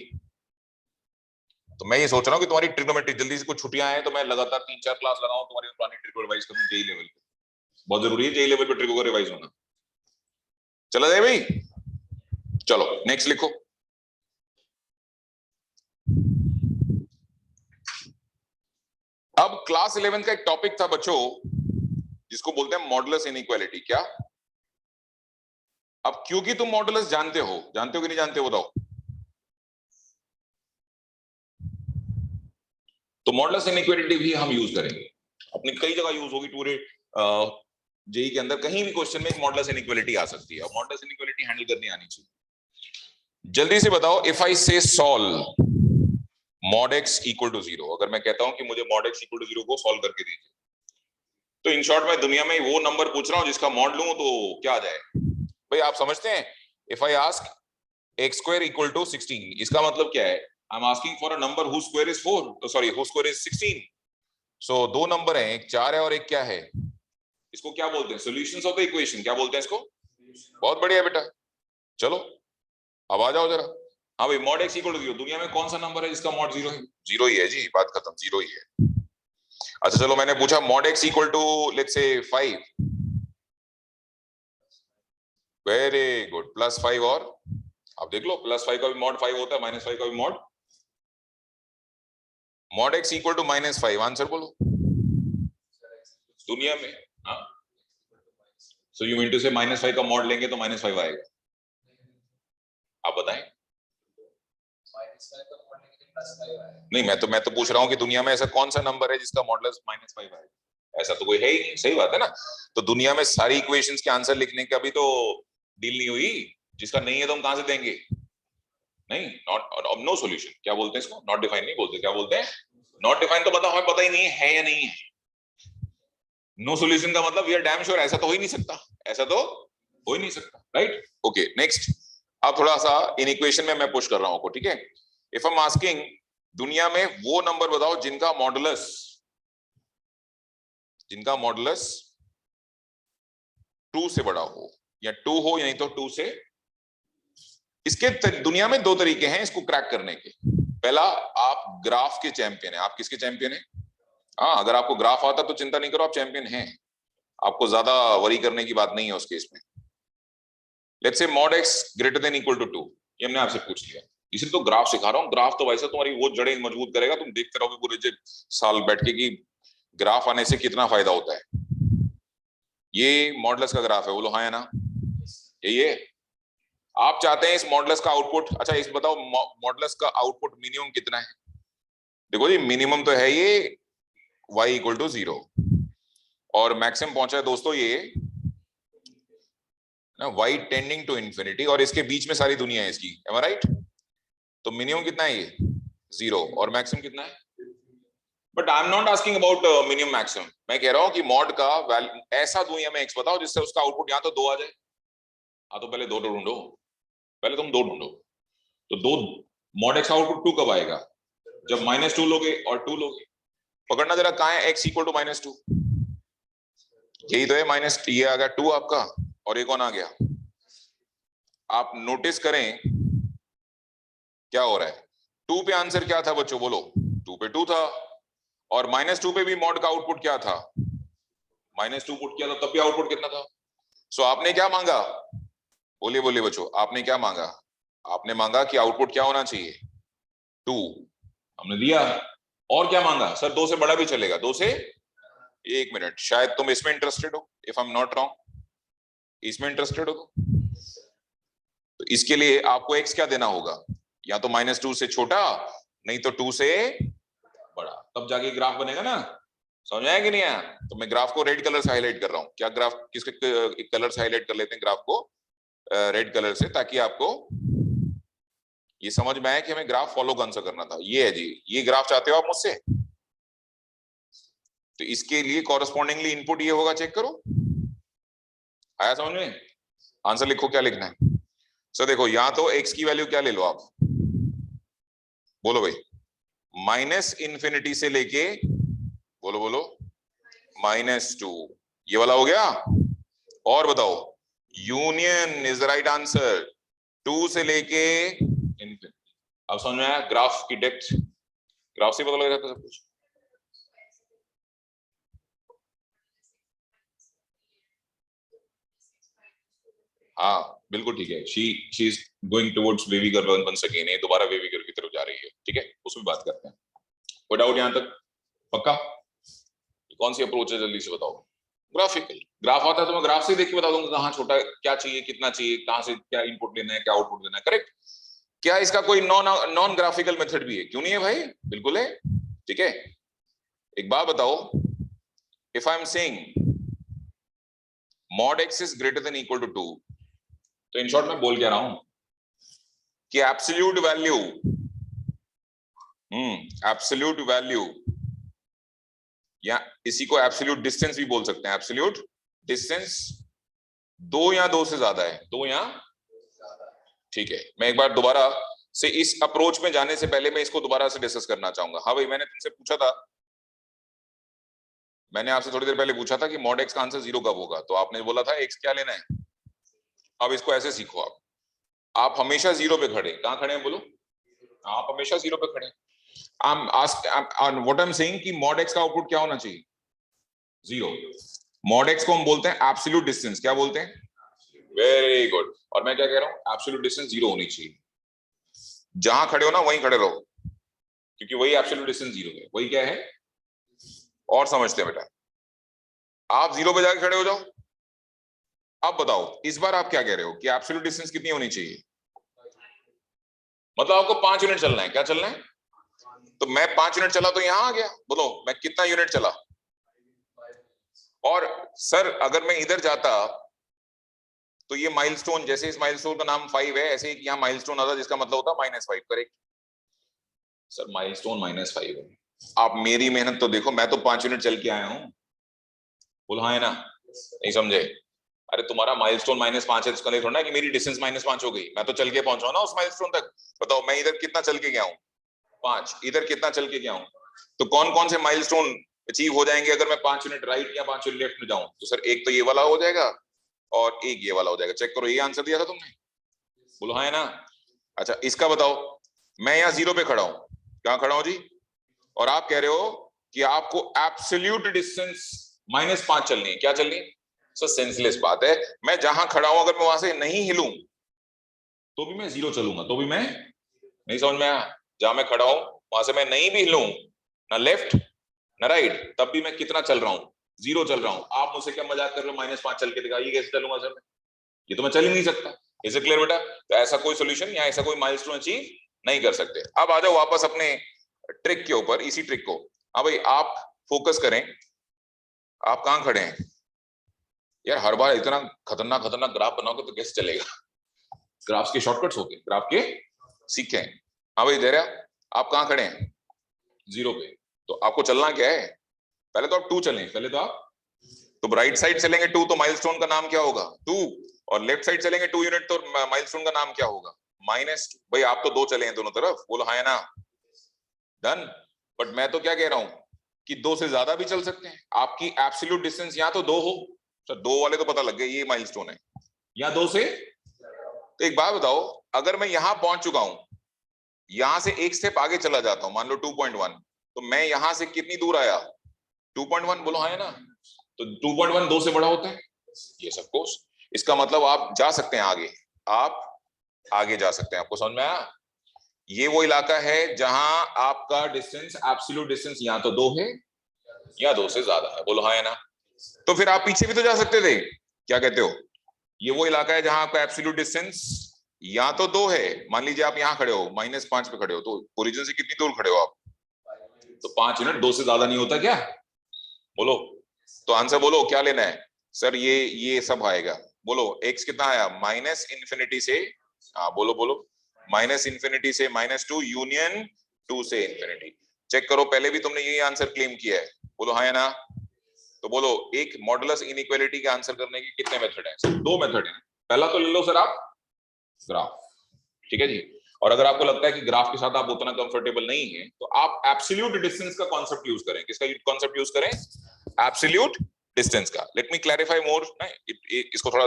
तो मैं ये सोच रहा हूँ कि तुम्हारी ट्रिग्नोमेट्री जल्दी से कुछ छुट्टियां आए तो मैं लगातार 3-4 क्लास लगाऊं, तुम्हारी पुरानी ट्रिक को रिवाइज करूं जेई लेवल पे। बहुत जरूरी है जेई लेवल पे ट्रिको का रिवाइज होना। चला जाए भाई, चलो नेक्स्ट लिखो। अब क्लास 11 का एक टॉपिक था बच्चों जिसको बोलते हैं मॉडुलस इनइक्वालिटी। क्या? अब क्योंकि तुम मॉडुलस जानते हो कि नहीं जानते हो बताओ। तो मॉडुलस इनइक्वालिटी भी हम यूज करेंगे, अपनी कई जगह यूज होगी, पूरे जेई के अंदर कहीं भी क्वेश्चन में एक मॉडुलस इनइक्वालिटी आ सकती है, और मॉडुलस इनइक्वालिटी हैंडल करनी आनी चाहिए। जल्दी से बताओ, if I say solve mod x equal to 0, अगर मैं कहता हूं कि मुझे mod x इक्वल टू 0 को सॉल्व करके दीजिए, तो इन शॉर्ट मैं दुनिया में वो नंबर पूछ रहा हूं जिसका मॉड लूं तो क्या आ जाए भाई, आप समझते हैं? If I ask x square equal to 16, इसका मतलब क्या है? I am asking for a number whose square is 4, sorry whose square is 16। So दो नंबर हैं, एक 4 है और एक क्या है, इसको क्या बोलते हैं? Solutions of the equation. क्या बोलते हैं इसको? बहुत बढ़िया बेटा, चलो अब आ जाओ जरा। हाँ भाई, मॉड x इक्वल टू 0, दुनिया में कौन सा नंबर है जिसका मॉड 0 है? 0 ही है जी, बात खत्म, 0 ही है। अच्छा चलो, मैंने पूछा mod x equal to let's say 5, very good, +5, और अब देख लो +5 का भी मॉड 5 होता है, -5 का भी mod. mod x equal to -5, answer बोलो दुनिया में। हाँ, सो यू मीन टू से -5 का मॉड लेंगे तो -5 आएगा? आप बताएं। नहीं, मैं तो पूछ रहा हूँ कि दुनिया में ऐसा कौन सा नंबर है जिसका मॉडुलस -5 आएगा? ऐसा तो कोई है ही नहीं, सही बात है ना। तो दुनिया में सारी इक्वेशंस के आंसर लिखने का भी तो डील नहीं हुई, जिसका नहीं है तो हम कहां से देंगे? नहीं, नॉट नो सॉल्यूशन, क्या बोलते हैं इसको? नॉट डिफाइन नहीं बोलते, क्या बोलते हैं? Not define. तो मतलब हमें पता ही नहीं है या नहीं है। नो सॉल्यूशन का मतलब वी आर डैम श्योर, ऐसा तो हो ही नहीं सकता, ऐसा तो हो ही नहीं सकता, राइट? Okay next. अब थोड़ा सा इन इक्वेशन में मैं पुश कर रहा हूं, ठीक है। इफ आई एम आस्किंग, दुनिया में वो नंबर बताओ जिनका मॉडुलस 2 से बड़ा हो, या 2 हो या नहीं तो 2 से। इसके दुनिया में दो तरीके हैं इसको क्रैक करने के। पहला, आप ग्राफ के चैंपियन है। आप किसके चैंपियन है? हाँ, अगर आपको ग्राफ आता तो चिंता नहीं करो, आप चैंपियन हैं, आपको ज्यादा वरी करने की बात नहीं है उस केस में। Let's say mod x greater than equal to 2, ये हमने आपसे पूछ लिया, इसलिए तो ग्राफ सिखा रहा हूँ। ग्राफ तो वैसे तुम्हारी वो जड़ें मजबूत करेगा, तुम देखते रहोगे पूरे साल बैठ के कि ग्राफ आने से कितना फायदा होता है। ये मॉडुलस का ग्राफ है, बोलो हाँ या ना? ये आप चाहते हैं इस मॉडुलस का आउटपुट। अच्छा इस बताओ, मॉडुलस का आउटपुट मिनिमम कितना है? देखो जी, मिनिमम तो है ये y इक्वल टू 0, और मैक्सिमम पहुंचा है दोस्तों ये ना y टेंडिंग टू इंफिनिटी, और इसके बीच में सारी दुनिया है इसकी, एम आई राइट? तो मिनिमम कितना है ये? 0, और मैक्सिमम कितना है? But I am not asking about minimum maximum, मैं कह रहा हूं कि मॉड का वैल्यू ऐसा दुनिया में x बताओ जिससे उसका आउटपुट यहां तो 2 आ जाए। हाँ तो पहले 2 ढूंढो, पहले तुम 2 ढूंढो। तो 2 मॉड x आउटपुट 2 कब आएगा? जब -2 लोगे और 2 लोगे। पकड़ना जरा, कहां है x इक्वल टू -2? यही तो है, माइनस, ये आ गया 2 आपका, और ये कौन आ गया? आप नोटिस करें क्या हो रहा है। 2 पे आंसर क्या था बच्चों, बोलो? 2 पे 2 था, और -2 पे भी मॉड का आउटपुट क्या था? -2 पुट किया था, तब भी आउटपुट कितना था? सो आपने क्या मांगा? बोलिए बोलिए बच्चों, आपने क्या मांगा? आपने मांगा कि आउटपुट क्या होना चाहिए? 2। हमने दिया। और क्या मांगा सर? 2 से बड़ा भी चलेगा, 2 से। 1 मिनट, शायद तुम इसमें इंटरेस्टेड हो, if I am not wrong, इसमें इंटरेस्टेड हो तो इसके लिए आपको x क्या देना होगा? या तो -2 से छोटा, नहीं तो 2 से बड़ा, तब जाके ग्राफ बनेगा ना। समझ आया कि नहीं आया? तो मैं ग्राफ को रेड कलर से हाईलाइट कर रहा हूं। क्या ग्राफ किसके कलर से हाईलाइट कर लेते हैं ग्राफ को? रेड कलर से, ताकि आपको ये समझ में आए कि हमें ग्राफ फॉलो कौन सा करना था। ये है जी, ये ग्राफ चाहते हो आप मुझसे, तो इसके लिए कॉरेस्पॉन्डिंगली इनपुट ये होगा, चेक करो। आया समझ में? आंसर लिखो, क्या लिखना है सर? देखो, या तो x की वैल्यू क्या ले लो आप, बोलो भाई, -∞ से लेके, बोलो बोलो, -2, ये वाला हो गया। और बताओ, union is the right answer, 2 से लेके इनफिनिटी। अब समझ में आया ग्राफ की डेप्थ? ग्राफ से पता लग जाता है सब कुछ। हाँ बिल्कुल ठीक है। She is going towards baby girl once again, ये दोबारा बेबी गर्ल की तरफ जा रही है, ठीक है, उसमें बात करते हैं। कोई डाउट यहां तक? पक्का? कौन सी अप्रोच है, जल्दी से बताओ। ग्राफिकल, ग्राफ आता है तो मैं ग्राफ से देख के बता दूंगा कहाँ छोटा, क्या चाहिए, कितना चाहिए, कहाँ से क्या इनपुट लेना है, क्या आउटपुट देना है, करेक्ट। क्या इसका कोई नॉन ग्राफिकल मेथड भी है? क्यों नहीं है भाई, बिल्कुल है, ठीक है। एक बात बताओ, if I am saying mod x is greater than equal to 2, तो इन शॉर्ट में बोल क्या रहा हूं कि एब्सोल्यूट वैल्यू, एब्सोल्यूट वैल्यू, या इसी को एब्सोल्यूट डिस्टेंस भी बोल सकते हैं, एब्सोल्यूट डिस्टेंस 2 या 2 से ज्यादा है, 2 या, ठीक है। मैं एक बार दोबारा से इस अप्रोच में जाने से पहले मैं इसको दोबारा से डिस्कस करना चाहूंगा। हाँ भाई, मैंने तुमसे पूछा था, मैंने आपसे थोड़ी देर पहले पूछा था कि mod x का आंसर 0 कब होगा, तो आपने बोला था x क्या लेना है। अब इसको ऐसे सीखो, आप हमेशा 0 पे खड़े, कहां खड़े हैं बोलो, आप हमेशा 0 पे खड़े। व्हाट आई एम सेइंग कि mod x का आउटपुट क्या होना चाहिए? 0। mod x को हम बोलते हैं एब्सोल्यूट डिस्टेंस, क्या बोलते हैं? Very good. और मैं क्या कह रहा हूं, एब्सोल्यूट डिस्टेंस 0 होनी चाहिए। जहां खड़े हो ना वहीं खड़े रहो, क्योंकि वही एब्सोल्यूट डिस्टेंस 0 है। वही क्या है और समझते हैं बेटा, आप 0 पे जाके खड़े हो जाओ। अब बताओ इस बार आप क्या कह रहे हो कि एब्सोल्यूट डिस्टेंस कितनी होनी चाहिए? मतलब आपको 5 यूनिट चलना है, क्या चलना है? तो मैं 5 यूनिट चला तो यहां आ गया, बोलो मैं कितना यूनिट चला? और सर अगर मैं इधर जाता तो ये माइलस्टोन, जैसे इस माइलस्टोन का नाम 5 है, ऐसे ही यहाँ माइलस्टोन आता जिसका मतलब होता -5, करेक्ट। सर माइलस्टोन -5 है, आप मेरी मेहनत तो देखो, मैं तो 5 यूनिट चल के आया हूँ, बोलो हाँ है ना? नहीं समझे? अरे तुम्हारा माइलस्टोन -5 है, इसका नहीं थोड़ा ना कि मेरी डिस्टेंस -5 हो गई, मैं तो चल के पहुंचा ना उस माइलस्टोन तक। बताओ मैं इधर कितना चल के गया हूँ? 5। इधर कितना चल के गया हूँ? तो कौन कौन से माइलस्टोन अचीव हो जाएंगे अगर मैं 5 यूनिट राइट या 5 यूनिट लेफ्ट में जाऊं? तो सर एक तो ये वाला हो जाएगा और एक ये वाला हो जाएगा। चेक करो, ये आंसर दिया था तुमने, बोलो हाँ है ना? अच्छा इसका बताओ, मैं यहाँ 0 पे खड़ा हूं, कहां खड़ा हूं जी, और आप कह रहे हो कि आपको एब्सोल्यूट डिस्टेंस -5 चलनी है, क्या चलनी है? सर सेंसलेस बात है, मैं जहां खड़ा हूं अगर मैं वहां से नहीं हिलूं तो भी मैं 0 चलूंगा, तो भी मैं, नहीं समझ में आया? जहां मैं खड़ा हूं वहां से मैं नहीं भी हिलूं, ना लेफ्ट ना राइट, तब भी मैं कितना चल रहा हूं? 0 चल रहा हूं। आप मुझसे क्या मजाक कर रहे हो, -5 चल के दिखा, ये कैसे चलूंगा सर मैं? ये तो मैं चल ही नहीं सकता। इज इट क्लियर बेटा? तो ऐसा कोई सोल्यूशन या ऐसा कोई माइलस्टोन अचीव नहीं कर सकते। अब आ जाओ वापस अपने ट्रिक के ऊपर, इसी ट्रिक को। हाँ भाई आप फोकस करें, आप कहां खड़े हैं यार? हर बार इतना खतरनाक खतरनाक ग्राफ बनाओगे तो कैसे चलेगा? ग्राफ्स के शॉर्टकट्स होते हैं, ग्राफ के सीखे। हाँ भाई धैर्य, आप कहां खड़े हैं? 0 पे। तो आपको चलना क्या है? पहले तो आप 2 चलें, पहले तो आप, तो राइट साइड चलेंगे 2 तो माइलस्टोन का नाम क्या होगा? 2। और लेफ्ट साइड चलेंगे 2 यूनिट तो माइलस्टोन का नाम क्या होगा? -2। भाई आप तो 2 चले हैं दोनों तरफ, बोलो हाँ है ना? डन। बट मैं तो क्या कह रहा हूं कि 2 से ज्यादा भी चल सकते हैं। आपकी एब्सोल्यूट डिस्टेंस या तो 2 हो, सर 2 वाले तो पता लग गए ये माइलस्टोन है, या 2 से, तो एक बात बताओ, अगर मैं यहां पहुंच चुका हूं, यहां से एक स्टेप आगे चला जाता हूं, मान लो 2.1, तो मैं यहां से कितनी दूर आया? 2.1, बोलो हाँ है ना? तो 2.1 2 से बड़ा होता है, ये सब कोर्स। इसका मतलब आप जा सकते हैं आगे, आप आगे जा सकते हैं। आपको समझ में आया? ये वो इलाका है जहां आपका डिस्टेंस, एब्सोल्यूट डिस्टेंस या तो 2 है या 2 से ज्यादा है। बोलो हाँ या ना। तो फिर आप पीछे भी तो जा सकते थे, क्या कहते हो? ये वो इलाका है जहां आपका एब्सोल्यूट डिस्टेंस या तो 2 है, मान लीजिए आप यहाँ खड़े हो -5 पे खड़े हो, तो ओरिजिन से कितनी दूर खड़े हो आप? तो 5 यूनिट, 2 से ज्यादा नहीं होता क्या? बोलो, तो आंसर बोलो क्या लेना है? सर ये सब आएगा। बोलो x कितना आया? -इन्फिनिटी से, हाँ बोलो बोलो, -इन्फिनिटी से -2 यूनियन 2 से इन्फिनिटी। चेक करो, पहले भी तुमने यही आंसर क्लेम किया है। बोलो हाँ या ना। तो बोलो, एक मॉडुलस इनइक्वालिटी के आंसर करने के कितने मेथड हैं? सिर्फ 2 मेथड हैं। पहला तो ले लो सर आप ग्राफ, ठीक है जी। और अगर आपको लगता है कि ग्राफ के साथ आप उतना कंफर्टेबल नहीं है, तो आप एब्सोल्यूट डिस्टेंस का कॉन्सेप्ट यूज करें। किसका कॉन्सेप्ट यूज करें? एब्सोल्यूट डिस्टेंस का। लेट मी क्लैरिफाई मोर, इसको थोड़ा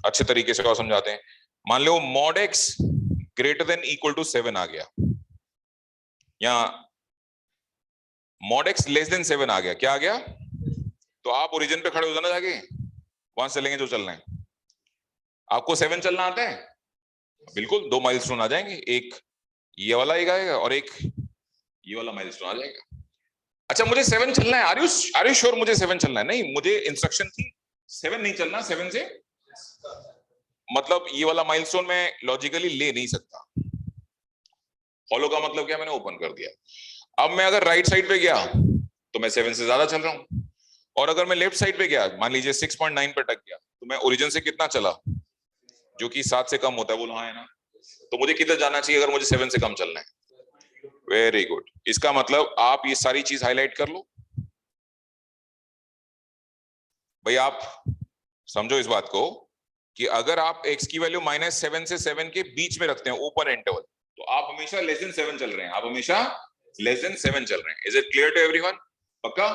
अच्छे तरीके से और समझाते हैं। मान लो mod x greater than equal to 7 आ गया, या मॉड x लेस देन 7 आ गया, क्या आ गया? तो आप ओरिजिन पे खड़े हो जाना, जाके वहां चलेंगे जो चलना है। आपको 7 चलना आता है? बिल्कुल, 2 माइलस्टोन आ जाएंगे, एक ये वाला एक आएगा और एक ये वाला माइलस्टोन आ जाएगा। अच्छा, मुझे 7 चलना है, आर यू श्योर मुझे 7 चलना है? नहीं, मुझे इंस्ट्रक्शन थी 7 नहीं चलना, 7 से मतलब ये वाला माइलस्टोन मैं लॉजिकली ले नहीं सकता। फॉलो का मतलब क्या? मैंने ओपन कर दिया। अब मैं अगर राइट साइड पे गया तो मैं 7 से ज्यादा चल रहा हूं, और अगर मैं लेफ्ट साइड पे गया, मान लीजिए 6.9 पे टक गया, तो मैं ओरिजिन से कितना चला? जो कि 7 से कम होता है। बोलो हाँ है ना। तो मुझे किधर जाना चाहिए अगर मुझे 7 से कम चलना है? Very good. इसका मतलब आप ये सारी चीज हाईलाइट कर लो भाई। आप समझो इस बात को कि अगर आप x की वैल्यू -7 से 7 के बीच में रखते हैं, ओपन इंटरवल, तो आप हमेशा लेस देन 7 चल रहे हैं। आप हमेशा लेस देन 7 चल रहे हैं। Is it clear to everyone? पक्का?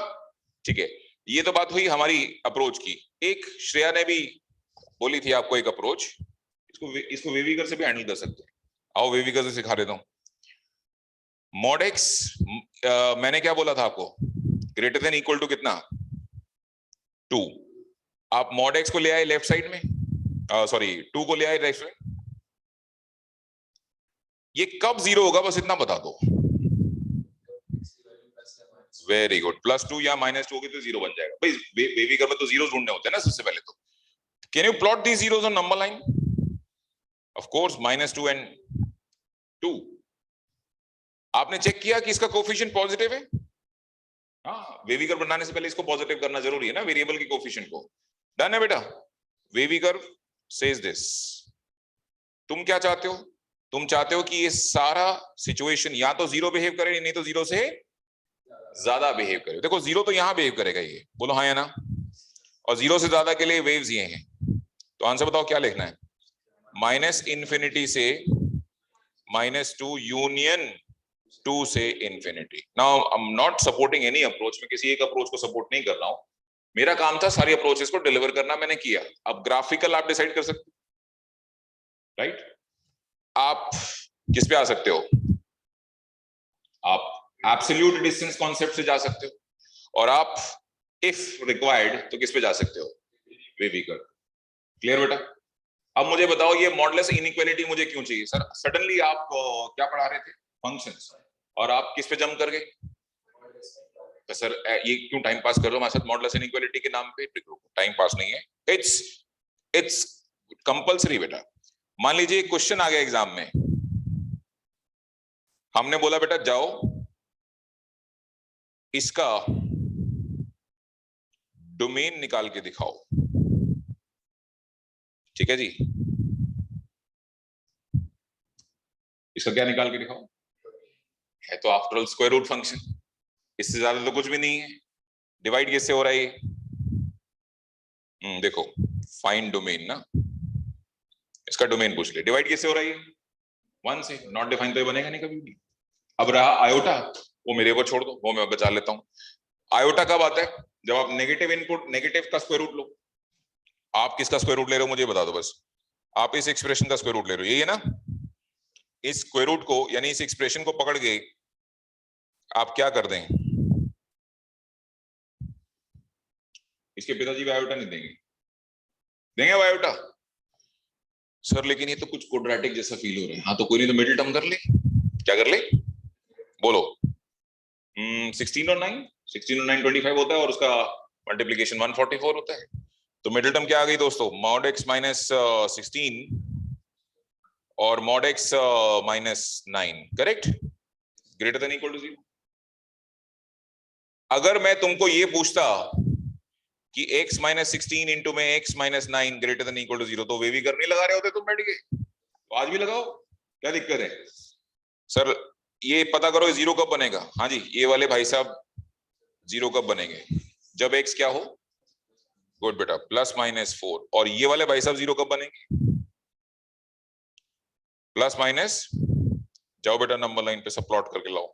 ठीक है, ये तो बात हुई हमारी अप्रोच की। एक श्रेया ने भी बोली थी आपको एक अप्रोच, इसको वेवीकर से भी हैंडल कर सकते हैं। आओ वेवीकर से सिखा देता हूं। मॉड एक्स, मैंने क्या बोला था आपको? ग्रेटर देन इक्वल टू कितना? 2। आप मॉड एक्स को ले आए लेफ्ट साइड में, सॉरी 2 को ले आए राइट में। ये कब 0 होगा बस इतना बता दो। वेरी गुड, +2 या -2 होगी तो 0 बन जाएगा भाई। वेवीकर में तो जीरोस ढूंढने होते हैं ना सबसे पहले तो। Can you plot the zeros on number line? Of course, -2 and 2। आपने चेक किया कि इसका कोफिशिएंट पॉजिटिव है? हाँ, वेवीकर बनाने से पहले इसको पॉजिटिव करना जरूरी है ना, वेरिएबल की कोफिशिएंट को। डन है बेटा? वेवीकर सेज दिस। तुम क्या चाहते हो? तुम चाहते हो कि ये सारा सिचुएशन या तो 0 बिहेव करे, नहीं तो 0 से ज्यादा बिहेव करे। देखो 0 तो यहां बिहेव करेगा ये, बोलो हाँ या ना। और 0 से ज्यादा के लिए वेव्स ये हैं। तो आंसर बताओ क्या लिखना है? -इन्फिनिटी से -2 यूनियन 2 से infinity. Now I am not supporting any approach, मैं किसी एक अप्रोच को सपोर्ट नहीं कर रहा हूं। मेरा काम था सारी अप्रोचेस को डिलीवर करना, मैंने किया। अब ग्राफिकल आप डिसाइड कर सकते हो, राइट? आप किस पे आ सकते हो? आप एब्सोल्यूट डिस्टेंस कॉन्सेप्ट से जा सकते हो, और आप इफ रिक्वायर्ड तो किस पे जा सकते हो? वेवीकर। क्लियर बेटा? अब मुझे बताओ, ये मॉडलेस इनइक्वालिटी मुझे क्यों चाहिए? सर सडनली आप क्या पढ़ा रहे थे? फंक्शंस, और आप किस पे जंप कर गए? तो सर ये क्यों टाइम पास कर रहे हो हमारे साथ मॉडलेस इनइक्वालिटी के नाम पे? टाइम पास नहीं है, इट्स कंपल्सरी बेटा। मान लीजिए क्वेश्चन आ गया एग्जाम में, हमने बोला बेटा जाओ इसका डोमेन निकाल के दिखाओ। ठीक है जी, इसका क्या निकाल के दिखाओ? है तो after all square root function, इससे ज्यादा तो कुछ भी नहीं है। डिवाइड किससे हो रहा है ये? देखो, फाइंड डोमेन ना, इसका डोमेन पूछ ले। डिवाइड किससे हो रहा है ये? 1 से। नॉट डिफाइन तो ये बनेगा नहीं कभी भी। अब रहा आयोटा, वो मेरे को छोड़ दो, वो मैं बचा लेता हूं। आयोटा कब आता है? जब आप नेगेटिव इनपुट, नेगेटिव का स्क्वायर रूट लो। आप किसका स्क्वायर रूट ले रहे हो मुझे बता दो बस। आप इस एक्सप्रेशन का स्क्वायर रूट ले रहे हो, यही है ना? इस स्क्वायर रूट को, यानी इस एक्सप्रेशन को पकड़ के आप क्या कर दें? इसके पिताजी बायोटा नहीं देंगे? देंगे बायोटा? सर लेकिन ये तो कुछ क्वाड्रेटिक जैसा फील हो रहा है। हाँ तो कोई नहीं, तो मिडिल टर्म कर ले। क्या कर ले, बोलो। 16 और 9, 25 होता है और उसका मल्टीप्लीकेशन 144 होता है। तो मिडिल टर्म क्या आ गई दोस्तों, मॉड एक्स माइनस 16 और mod X minus 9, correct, greater than equal to 0। अगर मैं तुमको ये पूछता कि x माइनस 16 इंटू में x minus 9 greater than equal to 0, तो वे भी करने लगा रहे होते तुम बैठ के, तो आज भी लगाओ, क्या दिक्कत है सर। ये पता करो जीरो कब बनेगा। हाँ जी, ये वाले भाई साहब जीरो कब बनेंगे, जब x क्या हो, गुड बेटा, प्लस माइनस 4। और ये वाले भाई साहब जीरो कब बनेंगे, प्लस माइनस, जाओ बेटा नंबर लाइन पे सब प्लॉट करके लाओ।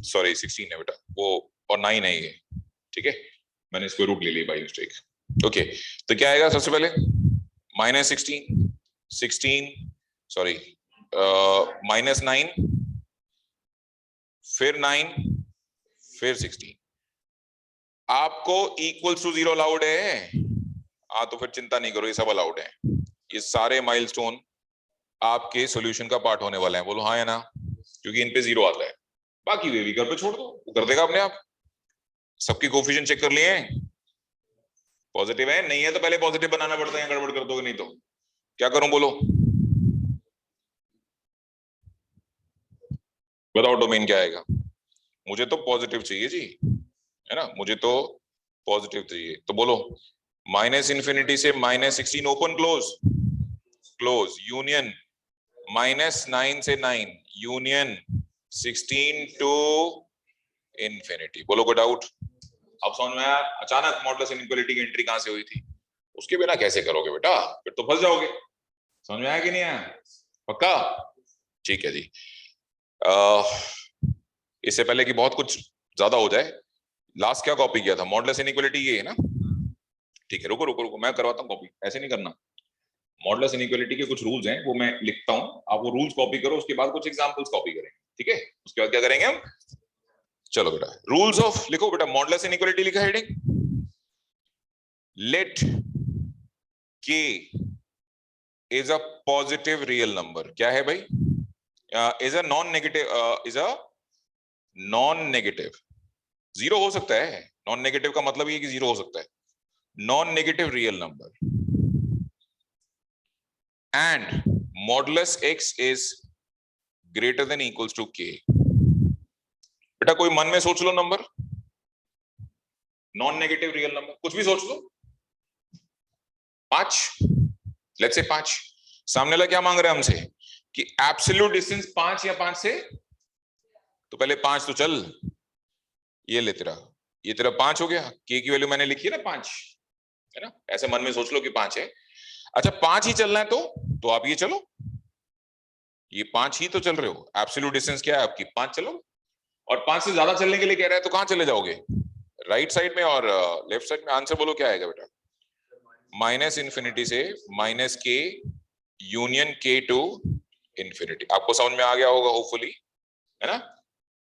सॉरी 16 है बेटा वो, और 9 है ये, ठीक है, मैंने इसको रूट ले ली बाई मिस्टेक। ओके, तो क्या आएगा सबसे पहले, माइनस 16 सॉरी माइनस 9, फिर 9, फिर 16। आपको इक्वल्स टू 0 अलाउड है, हाँ तो फिर चिंता नहीं करो, ये सब अलाउड है। ये सारे माइलस्टोन आपके सॉल्यूशन का पार्ट होने वाले हैं, बोलो हाँ या ना, क्योंकि इन पे 0 आता है। बाकी वे भी कर पे छोड़ दो, वो कर देगा अपने आप। सबकी कोफिशिएंट चेक कर लिए हैं, पॉजिटिव है, नहीं है तो पहले पॉजिटिव बनाना पड़ता है, गड़बड़ कर दोगे नहीं तो क्या करूं, बोलो बताओ डोमेन क्या आएगा। मुझे तो पॉजिटिव चाहिए जी, है ना, मुझे तो पॉजिटिव चाहिए, तो बोलो माइनस इन्फिनिटी से minus 16 open close, close union minus 9 से 9 यूनियन 16 टू इन्फिनिटी। बोलो कोई डाउट, अब समझ में आया अचानक मॉडुलस इनइक्वालिटी की एंट्री कहां से हुई थी, उसके बिना कैसे करोगे बेटा, फिर तो फंस जाओगे। समझ में आया कि नहीं आया, पक्का, ठीक है जी। इससे पहले कि बहुत कुछ ज्यादा हो जाए, लास्ट क्या कॉपी किया था, मॉडुलस इनइक्वालिटी ये है ना, ठीक है, रुको रुको रुको मैं करवाता हूँ कॉपी, ऐसे नहीं करना। मॉडुलस इनइक्वालिटी के कुछ रूल्स हैं, वो मैं लिखता हूँ, आप वो रूल्स कॉपी करो, उसके बाद कुछ एग्जांपल्स कॉपी करेंगे, ठीक है, उसके बाद क्या करेंगे हम, चलो बेटा रूल्स ऑफ लिखो बेटा, मॉडुलस इनइक्वालिटी लिखा heading, let k is a positive real number, क्या है भाई, is a non negative, zero हो सकता है, नॉन नेगेटिव का मतलब ये कि जीरो हो सकता है, non negative real number, and modulus x is greater than equals to k। बेटा कोई मन में सोच लो number, non negative real number, कुछ भी सोच लो, 5, लेट्स से 5, सामने वाला क्या मांग रहा है हमसे कि एब्सोल्यूट डिस्टेंस 5 या 5 से, तो पहले 5 तो चल, ये ले तेरा, ये तेरा 5 हो गया, k की वैल्यू मैंने लिखी है ना 5, है ना, ऐसे मन में सोच लो कि 5 है। अच्छा 5 ही चलना है तो आप ये चलो, ये 5 ही तो चल रहे हो, एब्सोल्यूट डिस्टेंस क्या है आपकी 5 चलो, और 5 से ज्यादा चलने के लिए कह रहा है तो कहां चले जाओगे, राइट साइड में और लेफ्ट साइड में। आंसर बोलो क्या आएगा बेटा, माइनस इन्फिनिटी से माइनस के यूनियन के टू इन्फिनिटी। आपको समझ में आ गया होगा होपफुली, है ना।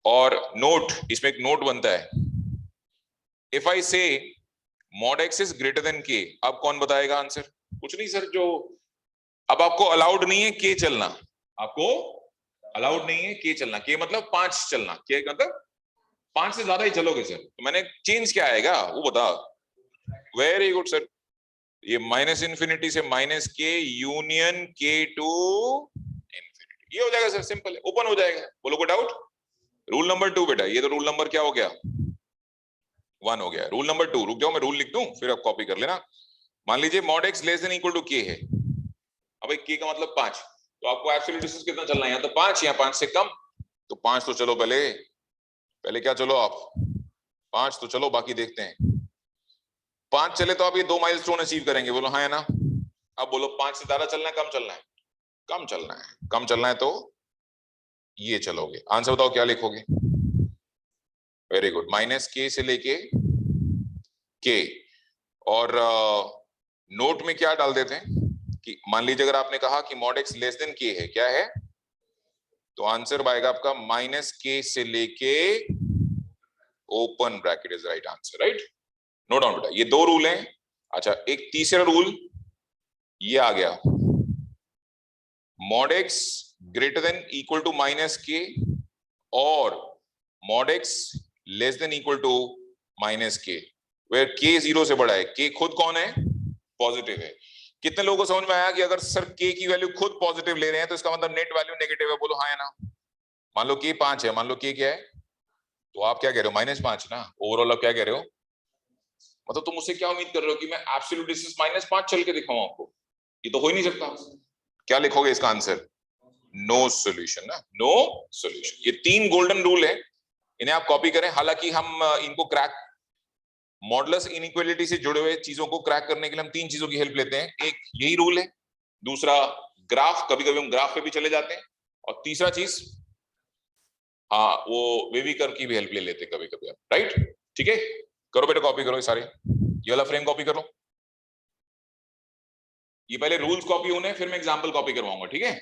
और नोट, इसमें एक नोट बनता है, इफ आई से mod x is greater than के, अब कौन बताएगा आंसर, कुछ नहीं सर, जो अब आपको अलाउड नहीं है के चलना, आपको अलाउड नहीं है के चलना, के मतलब 5 चलना, के मतलब 5 से ज्यादा ही चलोगे सर, तो मैंने चेंज क्या आएगा वो बता। वेरी गुड सर, ये माइनस इन्फिनिटी से माइनस के यूनियन के टू इन्फिनिटी, ये हो जाएगा सर, सिंपल है, ओपन हो जाएगा, बोलो कोई डाउट। रूल नंबर 2 बेटा, ये तो रूल नंबर क्या हो गया 1 हो गया, रूल नंबर 2, रुक जाओ मैं रूल लिख दूं फिर आप कॉपी कर लेना। मान लीजिए mod X less than equal to K है, अब के का मतलब 5, तो आपको एब्सोल्यूट डिस्टेंस कितना चलना है, या तो 5 या 5 से कम, तो 5 तो चलो पहले, पहले क्या चलो आप 5 तो चलो, बाकी देखते हैं। 5 चले तो आप ये 2 माइलस्टोन अचीव करेंगे, बोलो हाँ या ना। अब बोलो 5 से ज्यादा चलना है कम चलना है, कम चलना है, कम चलना है तो ये चलोगे। आंसर बताओ क्या लिखोगे, वेरी गुड, माइनस के से लेके के, और नोट में क्या डाल देते हैं कि मान लीजिए अगर आपने कहा कि मॉड एक्स लेस देन के है, क्या है, तो आंसर आएगा आपका माइनस के से लेके open bracket is right answer, right, no doubt बेटा, ये 2 रूल हैं। अच्छा एक तीसरा रूल ये आ गया, mod x greater than equal to minus k और mod x less than equal to minus k where k 0 से बड़ा है। k खुद कौन है? पॉजिटिव है। कितने लोगों को समझ में आया कि अगर सर k की वैल्यू खुद पॉजिटिव ले रहे हैं तो इसका मतलब नेट वैल्यू नेगेटिव है? बोलो हाँ या ना। मान लो k 5 है, मान लो k क्या है, तो आप क्या कह रहे हो? -5 ना। ओवरऑल आप क्या कह रहे हो? मतलब तुम मुझसे क्या उम्मीद कर रहे हो कि मैं एब्सोल्यूट डिस्टेंस -5 चल के दिखाऊं आपको? ये तो हो ही नहीं सकता। क्या लिखोगे इसका आंसर? नो सॉल्यूशन ना, नो सॉल्यूशन। ये 3 गोल्डन रूल है, इन्हें आप कॉपी करें। हालांकि हम इनको क्रैक मॉडुलस इनइक्वालिटी से जुड़े हुए चीजों को क्रैक करने के लिए हम 3 चीजों की हेल्प लेते हैं। एक यही रूल है, दूसरा ग्राफ, कभी कभी हम ग्राफ पे भी चले जाते हैं, और तीसरा चीज हाँ वो वेवी कर्व की भी हेल्प ले लेते हैं कभी कभी आप, राइट? ठीक है, करो बेटा, कॉपी करो ये सारे, ये वाला फ्रेम कॉपी करो। ये पहले रूल्स कॉपी होने, फिर मैं एग्जांपल कॉपी करवाऊंगा, ठीक है?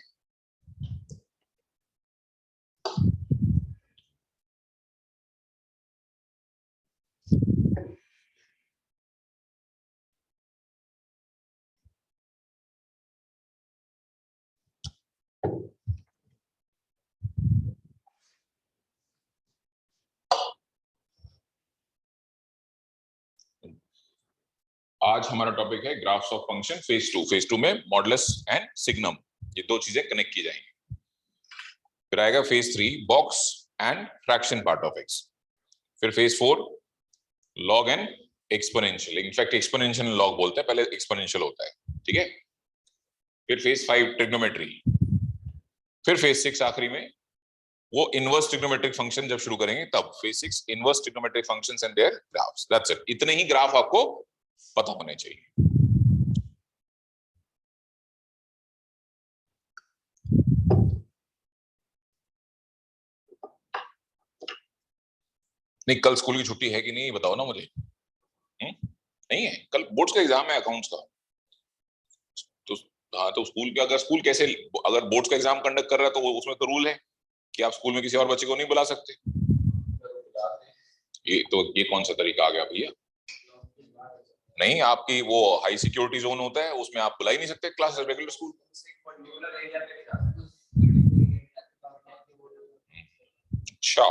आज हमारा टॉपिक है graphs of function phase 2। Phase 2 में मॉडुलस एंड सिग्नम, ये 2 चीजें कनेक्ट की जाएंगी। फिर आएगा phase 3 box and fraction part of x. फिर phase 4 log and exponential, in fact exponential log बोलते हैं, पहले एक्सपोनेंशियल होता है, ठीक है? फिर फेज 5 ट्रिग्नोमेट्री। फिर फेज 6 आखिरी में वो इनवर्स ट्रिग्नोमेट्रिक फंक्शन जब शुरू करेंगे तब, phase 6 inverse trigonometric functions and their graphs. That's it. इतने ही ग्राफ आपको पता होने चाहिए। नहीं, कल स्कूल की छुट्टी है कि नहीं बताओ ना मुझे। नहीं है, कल बोर्ड्स का एग्जाम है अकाउंट्स का। तो हाँ, तो स्कूल का, अगर स्कूल कैसे, अगर बोर्ड्स का एग्जाम कंडक्ट कर रहा है तो उसमें तो रूल है कि आप स्कूल में किसी और बच्चे को नहीं बुला सकते। ये कौन सा तरीका आ गया भैया? नहीं, आपकी वो हाई सिक्योरिटी जोन होता है, उसमें आप बुला ही नहीं सकते क्लास रेगुलर स्कूल। अच्छा,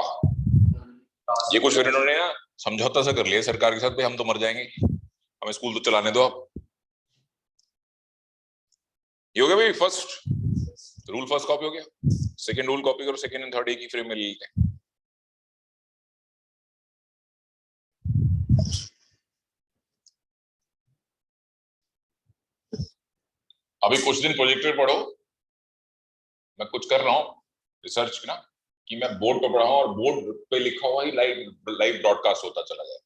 ये कुछ इन्होंने ना समझौता सा कर लिया सरकार के साथ, भाई हम तो मर जाएंगे, हमें स्कूल तो चलाने दो आप। ये हो गया भाई, फर्स्ट रूल फर्स्ट कॉपी हो गया। सेकंड रूल कॉपी करो, सेकंड एंड थर्ड एक ही फ्रेम में ले लेते हैं। अभी कुछ दिन प्रोजेक्टर पढ़ो, मैं कुछ कर रहा हूँ रिसर्च ना, कि मैं बोर्ड पे पढ़ा हूँ और बोर्ड पे लिखा हुआ ही लाइव ब्रॉडकास्ट होता चला गया।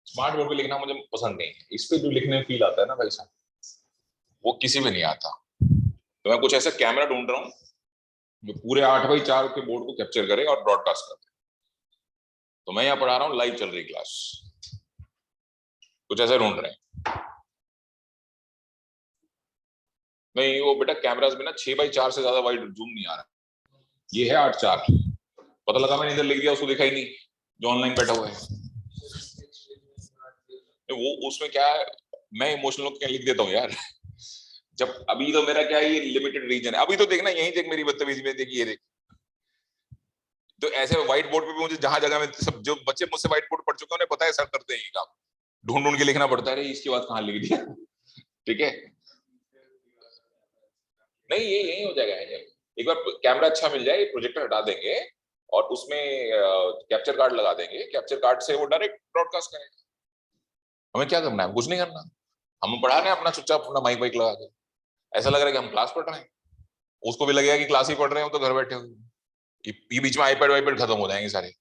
स्मार्ट बोर्ड पे लिखना मुझे पसंद नहीं है, इस पे जो लिखने में फील आता है ना भाई साहब, वो किसी में नहीं आता। तो मैं कुछ ऐसा कैमरा ढूंढ रहा हूँ जो पूरे 8x4 के बोर्ड को कैप्चर करे और ब्रॉडकास्ट करे। तो मैं यहाँ पढ़ा रहा हूँ, लाइव चल रही क्लास, कुछ ऐसा ढूंढ रहे हैं। नहीं, वो बेटा कैमरास में ना 6x4 से ज्यादा वाइड जूम नहीं आ रहा। ये है 8:4, पता लगा मैंने इधर लिख दिया, उसको दिखाई नहीं जो ऑनलाइन बैठा हुआ है। वो उसमें क्या है, मैं इमोशनल होकर क्या लिख देता हूँ यार। जब अभी तो मेरा क्या है, ये लिमिटेड रीजन है। अभी तो देखना, यही देख मेरी बदतमीजी में, देख ये देख। तो ऐसे व्हाइट बोर्ड पे भी मुझे जहां जगह में, सब जो बच्चे मुझसे व्हाइट बोर्ड पढ़ चुके हैं उन्हें पता है, सर करते हैं ये काम, ढूंढ ढूंढ के लिखना पड़ता है, इसके बाद कहाँ लिख दिया। ठीक है, नहीं ये यही हो जाएगा। एक बार कैमरा अच्छा मिल जाए, प्रोजेक्टर हटा देंगे और उसमें कैप्चर कार्ड लगा देंगे, कैप्चर कार्ड से वो डायरेक्ट ब्रॉडकास्ट करेगा। हमें क्या करना है? कुछ नहीं करना, हम पढ़ा रहे हैं अपना चुपचाप, अपना माइक वाइक लगा के। ऐसा लग रहा है कि हम क्लास पढ़ रहे हैं, उसको भी लगेगा कि क्लास ही पढ़ रहे हो, तो घर बैठे हो। ये बीच में आईपैड वाईपैड खत्म हो जाएंगे सारे।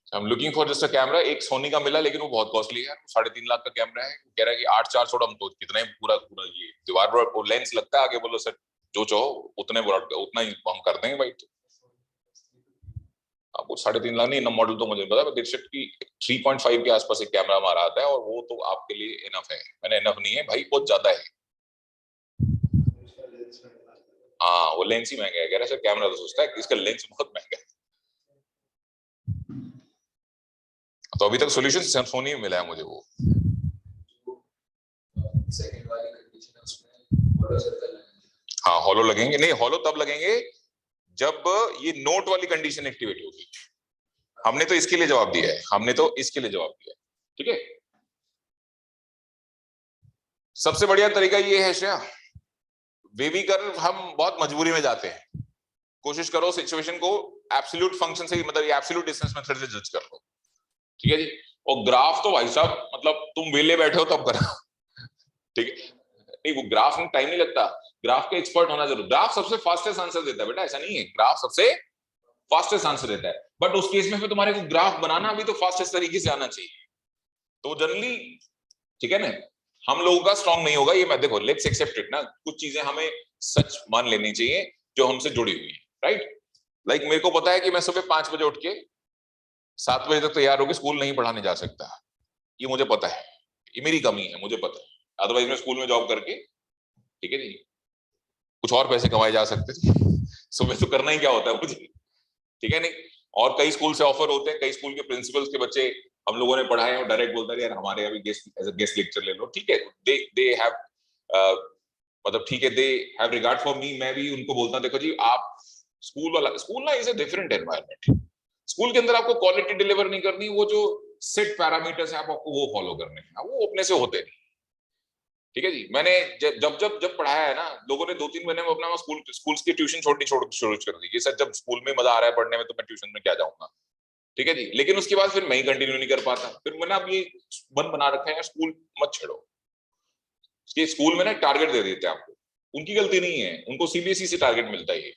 I am looking for just a camera. एक सोनी का मिला, लेकिन वो बहुत कॉस्टली है, 3.5 लाख का कैमरा है। कह रहा है कि 8:4 छोड़ो, हम तो कितना ही पूरा पूरा ये दीवार पर लेंस लगता है, आगे बोलो सर जो चाहो उतने उतना ही हम कर देंगे भाई। तो आपको 3.5 लाख नहीं, ना मॉडल तो मुझे पता है, दिलशट की 3.5 के आसपास एक कैमरा हमारा आता है, और वो तो आपके लिए इनफ है। मैंने इनफ नहीं है भाई, बहुत ज्यादा है। हाँ, वो लेंस ही महंगा है। कह रहा है सर कैमरा तो सस्ता है, इसका लेंस बहुत महंगा है। तो अभी तक सोल्यूशन सोनी में मिला है मुझे वो। सेकंड वाली कंडीशन है उसमें हाँ हॉलो लगेंगे, नहीं हॉलो तब लगेंगे जब ये नोट वाली कंडीशन एक्टिवेट होगी। हमने तो इसके लिए जवाब दिया है, हमने तो इसके लिए जवाब दिया है, ठीक है। सबसे बढ़िया तरीका ये है श्रेया, वेवी कर हम बहुत मजबूरी में जाते हैं, कोशिश करो सिचुएशन को एब्सोल्यूट फंक्शन से, मतलब ये एब्सोल्यूट डिस्टेंस मेथड से जज कर लो, ठीक है जी। और ग्राफ तो भाई साहब मतलब तुम वेले बैठे हो तब करा, ठीक है। नहीं वो ग्राफ में टाइम नहीं लगता, ग्राफ के एक्सपर्ट होना जरूर, ग्राफ सबसे फास्टेस्ट आंसर देता है बेटा, ऐसा नहीं है, ग्राफ सबसे फास्टेस्ट आंसर देता है, बट उस केस में फिर तुम्हारे को ग्राफ बनाना भी तो फास्टेस्ट तरीके से आना चाहिए, तो जनरली, ठीक है ना, हम लोगों का स्ट्रांग नहीं होगा ये, मैं देखो लेट्स एक्सेप्ट इट ना, कुछ चीजें हमें सच मान लेनी चाहिए जो हमसे जुड़ी हुई है, राइट। लाइक मेरे को पता है कि मैं सुबह 5 बजे उठ के 7 बजे तक तैयार होकर स्कूल नहीं पढ़ाने जा सकता, ये मुझे पता है, ये मेरी कमी है, मुझे पता है, अदरवाइज मैं स्कूल में जॉब करके, ठीक है जी, कुछ और पैसे कमाए जा सकते थे, सुबह तो करना ही क्या होता है मुझे, ठीक है नहीं। और कई स्कूल से ऑफर होते हैं, कई स्कूल के प्रिंसिपल्स के बच्चे हम लोगों ने पढ़ाए और डायरेक्ट बोलता है यार हमारे अभी guest as a guest lecture ले लो, ठीक है, दे हैव मतलब ठीक है, they have regard for me, मैं भी उनको बोलता हूं देखो जी आप स्कूल वाला, स्कूल ना is a different environment, school के अंदर आपको क्वालिटी डिलीवर नहीं करनी, वो जो सेट पैरामीटर्स है आपको वो फॉलो करने हैं, वो अपने से होते नहीं, ठीक है जी। मैंने जब पढ़ाया है ना, लोगों ने 2-3 महीने में अपना स्कूल की ट्यूशन छोड़नी शुरू कर दी, ये सर जब स्कूल में मजा आ रहा है पढ़ने में तो मैं ट्यूशन में क्या जाऊंगा, ठीक है जी। लेकिन उसके बाद फिर मैं ही कंटिन्यू नहीं कर पाता, फिर मैंने अब ये मन बना रखा है स्कूल मत छेड़ो, ये स्कूल में ना टारगेट दे देते हैं आपको, उनकी गलती नहीं है, उनको सीबीएसई से टारगेट मिलता है,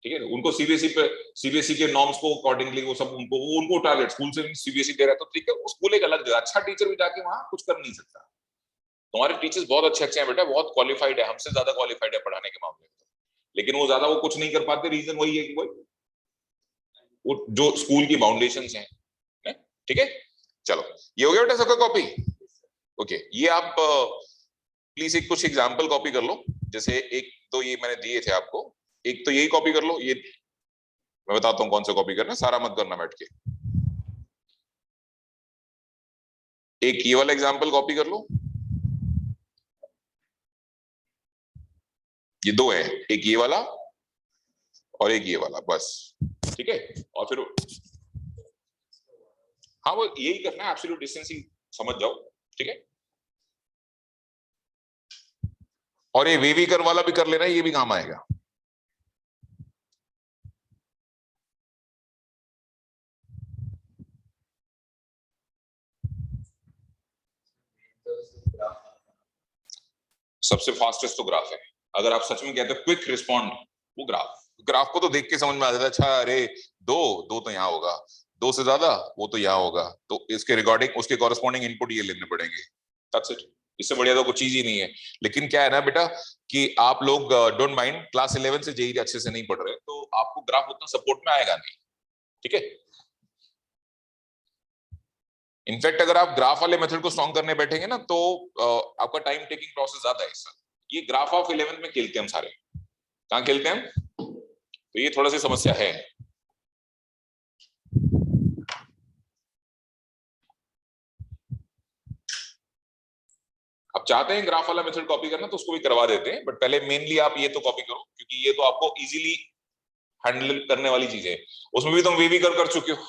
ठीक है, उनको सीबीएसई पे, सीबीएसई के नॉर्म्स को अकॉर्डिंगली वो सब उनको टारगेट स्कूल से सीबीएसई दे रहा है, तो ठीक है वो स्कूल एक अलग जगह, अच्छा टीचर भी जाके वहां कुछ कर नहीं सकता, तुम्हारे टीचर्स बहुत अच्छे अच्छे हैं बेटा, बहुत क्वालिफाइड है, हमसे ज्यादा क्वालिफाइड है पढ़ाने के मामले में, लेकिन वो ज्यादा वो कुछ नहीं कर पाते, रीजन वही है कि वो जो स्कूल की फाउंडेशन है, ठीक है। चलो ये हो गया बेटा सबका कॉपी, ओके। ये आप प्लीज एक कुछ एग्जाम्पल कॉपी कर लो, जैसे एक तो ये मैंने दिए थे आपको, एक तो यही कॉपी कर लो, ये मैं बताता हूँ कौन सा कॉपी करना, सारा मत करना बैठ के, एक ये वाला एग्जाम्पल कॉपी कर लो, ये दो है, एक ये वाला और एक ये वाला, बस, ठीक है। और फिर हाँ वो यही करना है, एब्सोल्यूट डिस्टेंस ही समझ जाओ, ठीक है। और ये वेवी कर वाला भी कर लेना, ये भी काम आएगा। सबसे फास्टेस्ट तो ग्राफ है, अगर आप सच में कहते हो क्विक रिस्पॉन्ड, वो ग्राफ, ग्राफ को तो देख के समझ में आ जाता है, अच्छा अरे दो दो तो यहाँ होगा, दो से ज्यादा वो तो यहाँ होगा, तो इसके रिगार्डिंग उसके कॉरेस्पॉन्डिंग इनपुट ये लेने पड़ेंगे, दैट्स इट, इससे बढ़िया तो कुछ चीज ही नहीं है। लेकिन क्या है ना बेटा कि आप लोग डोंट माइंड क्लास 11 से जेई अच्छे से नहीं पढ़ रहे, तो आपको ग्राफ उतना सपोर्ट में आएगा नहीं, ठीक है। इनफैक्ट अगर आप ग्राफ वाले मेथड को स्ट्रॉन्ग करने बैठेंगे ना तो आपका टाइम टेकिंग प्रोसेस ज्यादा है इससे, ये ग्राफ ऑफ 11 में खेलते हैं हम सारे, कहाँ खेलते हैं हम, तो ये थोड़ा सी समस्या है। आप चाहते हैं ग्राफ वाला मेथड कॉपी करना तो उसको भी करवा देते हैं, बट पहले मेनली आप ये तो कॉपी करो, क्योंकि ये तो आपको इजीली हैंडल करने वाली चीज है, उसमें भी तुम वे भी कर चुके हो,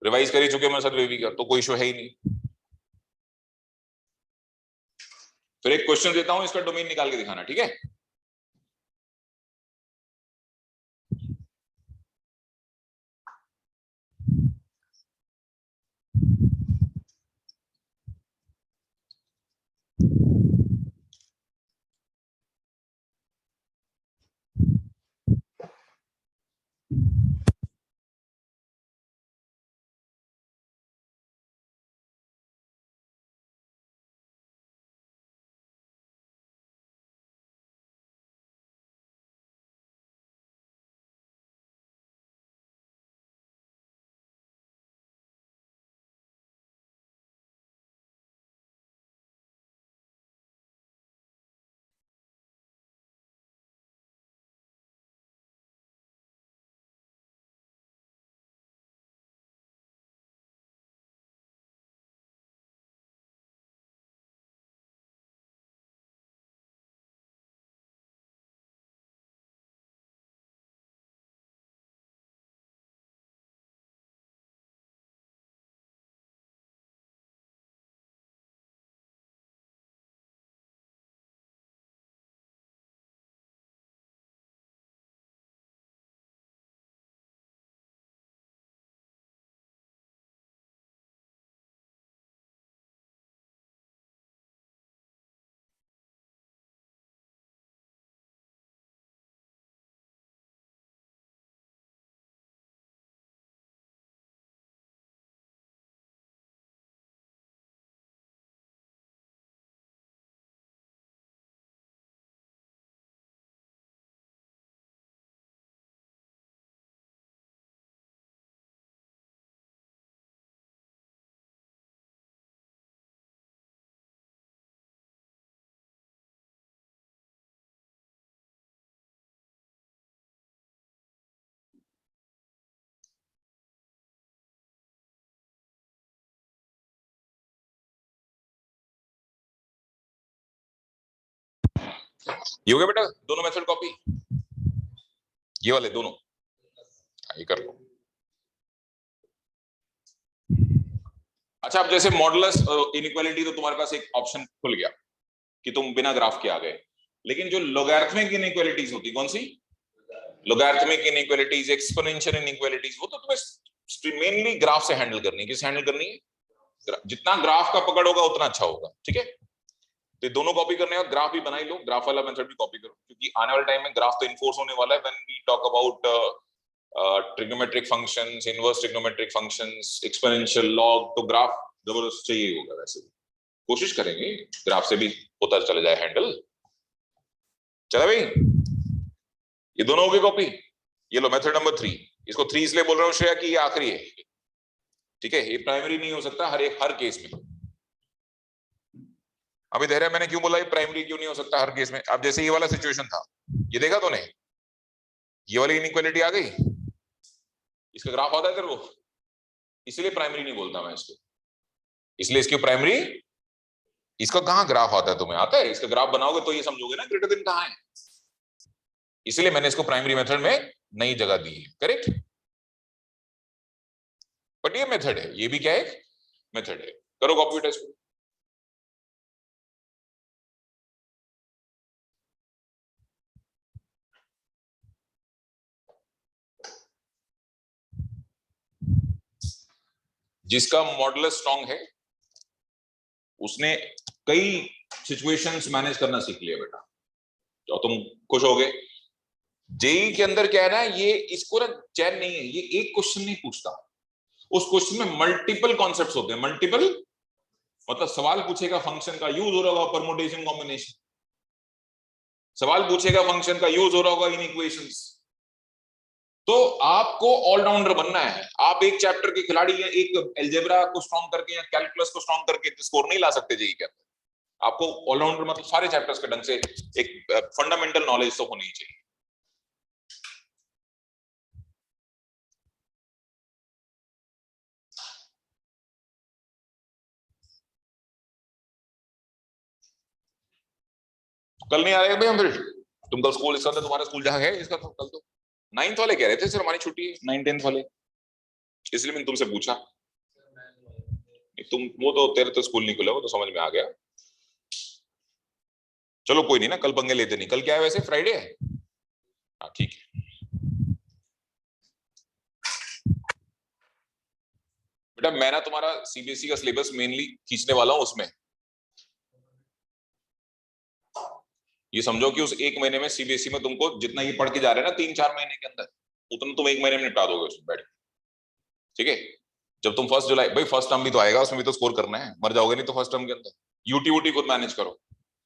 रिवाइज कर ही चुके हो मेरे साथ वे भी कर, तो कोई इशू है ही नहीं। फिर एक क्वेश्चन देता हूं, इसका डोमेन निकाल के दिखाना, ठीक है। ये हो गया बेटा दोनों मेथड कॉपी, ये वाले दोनों, ये कर लो। अच्छा अब जैसे मॉडुलस इनइक्वालिटी तो तुम्हारे पास एक ऑप्शन खुल गया कि तुम बिना ग्राफ के आ गए, लेकिन जो लोगैरिथमिक इनइक्वालिटीज होती कौन सी, लोगैरिथमिक इनइक्वालिटीज, एक्सपोनेंशियल इनइक्वालिटीज, वो तो तुम्हें मेनली ग्राफ से हैंडल करनी है। किस हैंडल करनी है? जितना ग्राफ का पकड़ होगा उतना अच्छा होगा, ठीक है। तो ये दोनों कॉपी करने का ग्राफ भी बना ही लो, ग्राफ वाला मेथड भी कॉपी करो, क्योंकि आने वाले टाइम में ग्राफ तो इन्फोर्स होने वाला है when we talk about trigonometric functions, inverse trigonometric functions, exponential, log, तो ग्राफ जबरदस्त चाहिए होगा। वैसे कोशिश करेंगे ग्राफ से भी होता चला जाए हैंडल। चला भाई, ये दोनों हो गए कॉपी। ये लो मेथड नंबर 3, इसको 3 इसलिए बोल रहा हूं श्रेया कि ये आखिरी है, ठीक है। ये प्राइमरी नहीं हो सकता हर केस में। अभी धैर्य मैंने क्यों बोला ये प्राइमरी क्यों नहीं हो सकता हर केस में? अब जैसे ये वाला सिचुएशन था, ये देखा तूने, ये वाली इनइक्वालिटी आ गई, इसका ग्राफ आता है तेरे को, इसलिए प्राइमरी नहीं बोलता मैं इसको, इसलिए इसकी प्राइमरी, इसका कहां ग्राफ आता है? तुम्हें आता है? इसका ग्राफ बनाओगे तो ये समझोगे ना ग्रेटर देन कहां है, इसलिए मैंने इसको प्राइमरी मेथड में नई जगह दी है, करेक्ट। बट ये मेथड है, ये भी क्या है, मेथड है। करो कॉपी टेस्ट। जिसका मॉडुलस स्ट्रांग है उसने कई सिचुएशंस मैनेज करना सीख लिया बेटा, तो तुम खुश हो गए। जेई के अंदर क्या है ना, ये इसको ना चैन नहीं है, ये एक क्वेश्चन नहीं पूछता, उस क्वेश्चन में मल्टीपल कॉन्सेप्ट्स होते हैं। मल्टीपल मतलब सवाल पूछेगा फंक्शन का यूज हो रहा होगा परमुटेशन कॉम्बिनेशन, सवाल पूछेगा फंक्शन का यूज हो रहा होगा इन इक्वेशंस। तो आपको ऑलराउंडर बनना है। आप एक चैप्टर के खिलाड़ी या एक एल्जेब्रा को स्ट्रॉन्ग करके या कैलकुलस को स्ट्रॉन्ग करके स्कोर नहीं ला सकते जेई के अंदर। आपको ऑलराउंडर मतलब सारे चैप्टर्स के ढंग से एक फंडामेंटल नॉलेज तो होनी चाहिए। कल नहीं आ रहे भाई हम फिर? तुम कल स्कूल, इसका तुम्हारा स्कूल जहाँ है इसका तो कल तो 9th वाले कह रहे थे सर हमारी छुट्टी है, 9 10th वाले, इसलिए मैंने तुमसे पूछा। तुम वो तो तेरे तो स्कूल नहीं खुला, वो तो समझ में आ गया। चलो कोई नहीं ना, कल पंगे लेते नहीं। कल क्या है वैसे, फ्राइडे है? हाँ ठीक है बेटा, मैं ना तुम्हारा सीबीएसई का सिलेबस मेनली खींचने वाला हूं उसमें। ये समझो कि उस एक महीने में सीबीएसई में तुमको जितना ये पढ़ के जा रहे हैं ना 3-4 महीने के अंदर, उतना तुम एक महीने में निपटा दोगे उसमें बैठ के, ठीक है। जब तुम 1 जुलाई, भाई फर्स्ट टर्म भी तो आएगा, उसमें भी तो स्कोर करना है, मर जाओगे नहीं तो फर्स्ट टर्म के अंदर। यूटी खुद मैनेज करो,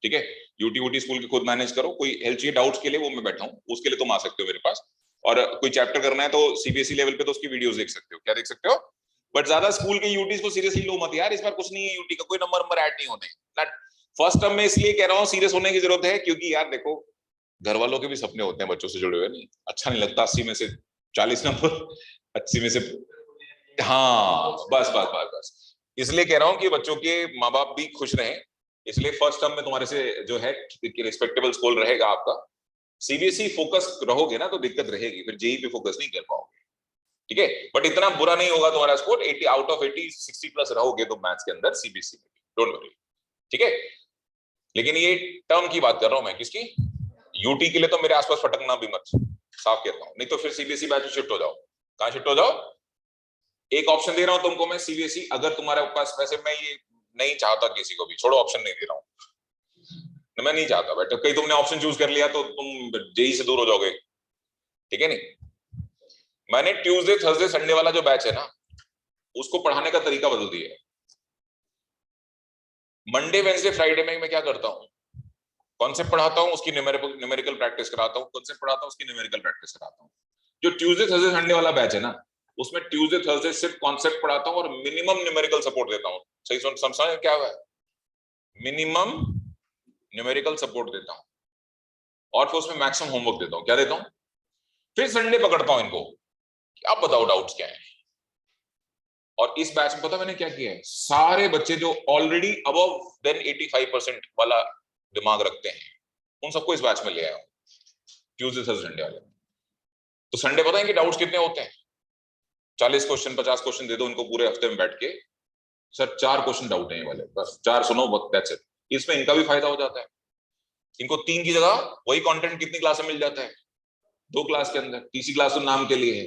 ठीक है। यूटी स्कूल के खुद मैनेज करो। कोई हेल्प चाहिए डाउट्स के लिए, वो मैं बैठा हूँ, उसके लिए तुम आ सकते हो मेरे पास। और कोई चैप्टर करना है तो सीबीएसई लेवल पे तो उसकी वीडियोस देख सकते हो। क्या देख सकते हो? बट ज्यादा स्कूल के यूटीज को सीरियसली लो मत यार, इस बार कुछ नहीं है, यूटी का कोई नंबर ऐड नहीं होने। फर्स्ट टर्म में इसलिए कह रहा हूँ सीरियस होने की जरूरत है, क्योंकि यार देखो घर वालों के भी सपने होते हैं बच्चों से जुड़े हुए, नहीं अच्छा नहीं लगता 80 में से 40 नंबर, 80 में से, हाँ बस बस बस बस, इसलिए कह रहा हूँ कि बच्चों के माँ बाप भी खुश रहें। इसलिए फर्स्ट टर्म में तुम्हारे से जो है रिस्पेक्टेबल स्कोर रहेगा आपका। सीबीएसई फोकस रहोगे ना तो दिक्कत रहेगी, फिर जेई पे फोकस नहीं कर पाओगे, ठीक है। बट इतना बुरा नहीं होगा तुम्हारा स्कोर, 80 आउट ऑफ 80 60 प्लस रहोगे तो मैथ्स के अंदर सीबीएसई में, डोंट वरी, ठीक है। लेकिन ये टर्म की बात कर रहा हूं मैं, किसकी? यूटी के लिए तो मेरे आसपास फटकना भी मत, साफ कहता हूं, नहीं तो फिर सीबीएसई बैच शिफ्ट हो जाओ। कहां शिफ्ट हो जाओ? एक ऑप्शन दे रहा हूं तुमको मैं, सीबीएसई अगर तुम्हारे पास, वैसे मैं ये नहीं चाहता किसी को भी, छोड़ो ऑप्शन नहीं दे रहा हूं, मैं नहीं चाहता बेटा, कहीं तुमने ऑप्शन चूज कर लिया तो तुम जेई से दूर हो जाओगे, ठीक है। नहीं, मैंने ट्यूसडे थर्सडे संडे वाला जो बैच है ना, उसको पढ़ाने का तरीका बदल दिया है। मंडे वेंसडे फ्राइडे में मैं क्या करता हूँ, कॉन्सेप्ट पढ़ाता हूँ, उसकी न्यूमेरिकल प्रैक्टिस कराता हूँ, कॉन्सेप्ट पढ़ाता हूँ, उसकी न्यूमेरिकल प्रैक्टिस कराता हूँ। जो ट्यूसडे थर्सडे संडे वाला बैच है ना, उसमें ट्यूसडे थर्सडे सिर्फ कॉन्सेप्ट पढ़ाता हूँ और मिनिमम न्यूमेरिकल सपोर्ट देता हूँ। सही समझ क्या हुआ है? मिनिमम न्यूमेरिकल सपोर्ट देता हूँ और फिर उसमें मैक्सिमम होमवर्क देता हूँ। क्या देता हूँ? फिर संडे पकड़ता हूँ इनको, अब बताओ डाउट्स क्या है। और इस बैच में पता मैंने क्या किया है, सारे बच्चे जो ऑलरेडी अबव देन 85% वाला दिमाग रखते हैं, उन सबको इस बैच में ले आया हूं, ट्यूसडे थर्सडे संडे वाले। तो संडे पता है कि डाउट्स कितने होते हैं? 40 क्वेश्चन 50 क्वेश्चन दे दो इनको पूरे हफ्ते में बैठ के, सर 4 क्वेश्चन डाउट है ये वाले, बस 4 सुनो, दैट्स इट। इसमें इनका भी फायदा हो जाता है, इनको 3 की जगह वही कंटेंट कितनी क्लास में मिल जाता है, 2 क्लास के अंदर। तीसरी क्लास तो नाम के लिए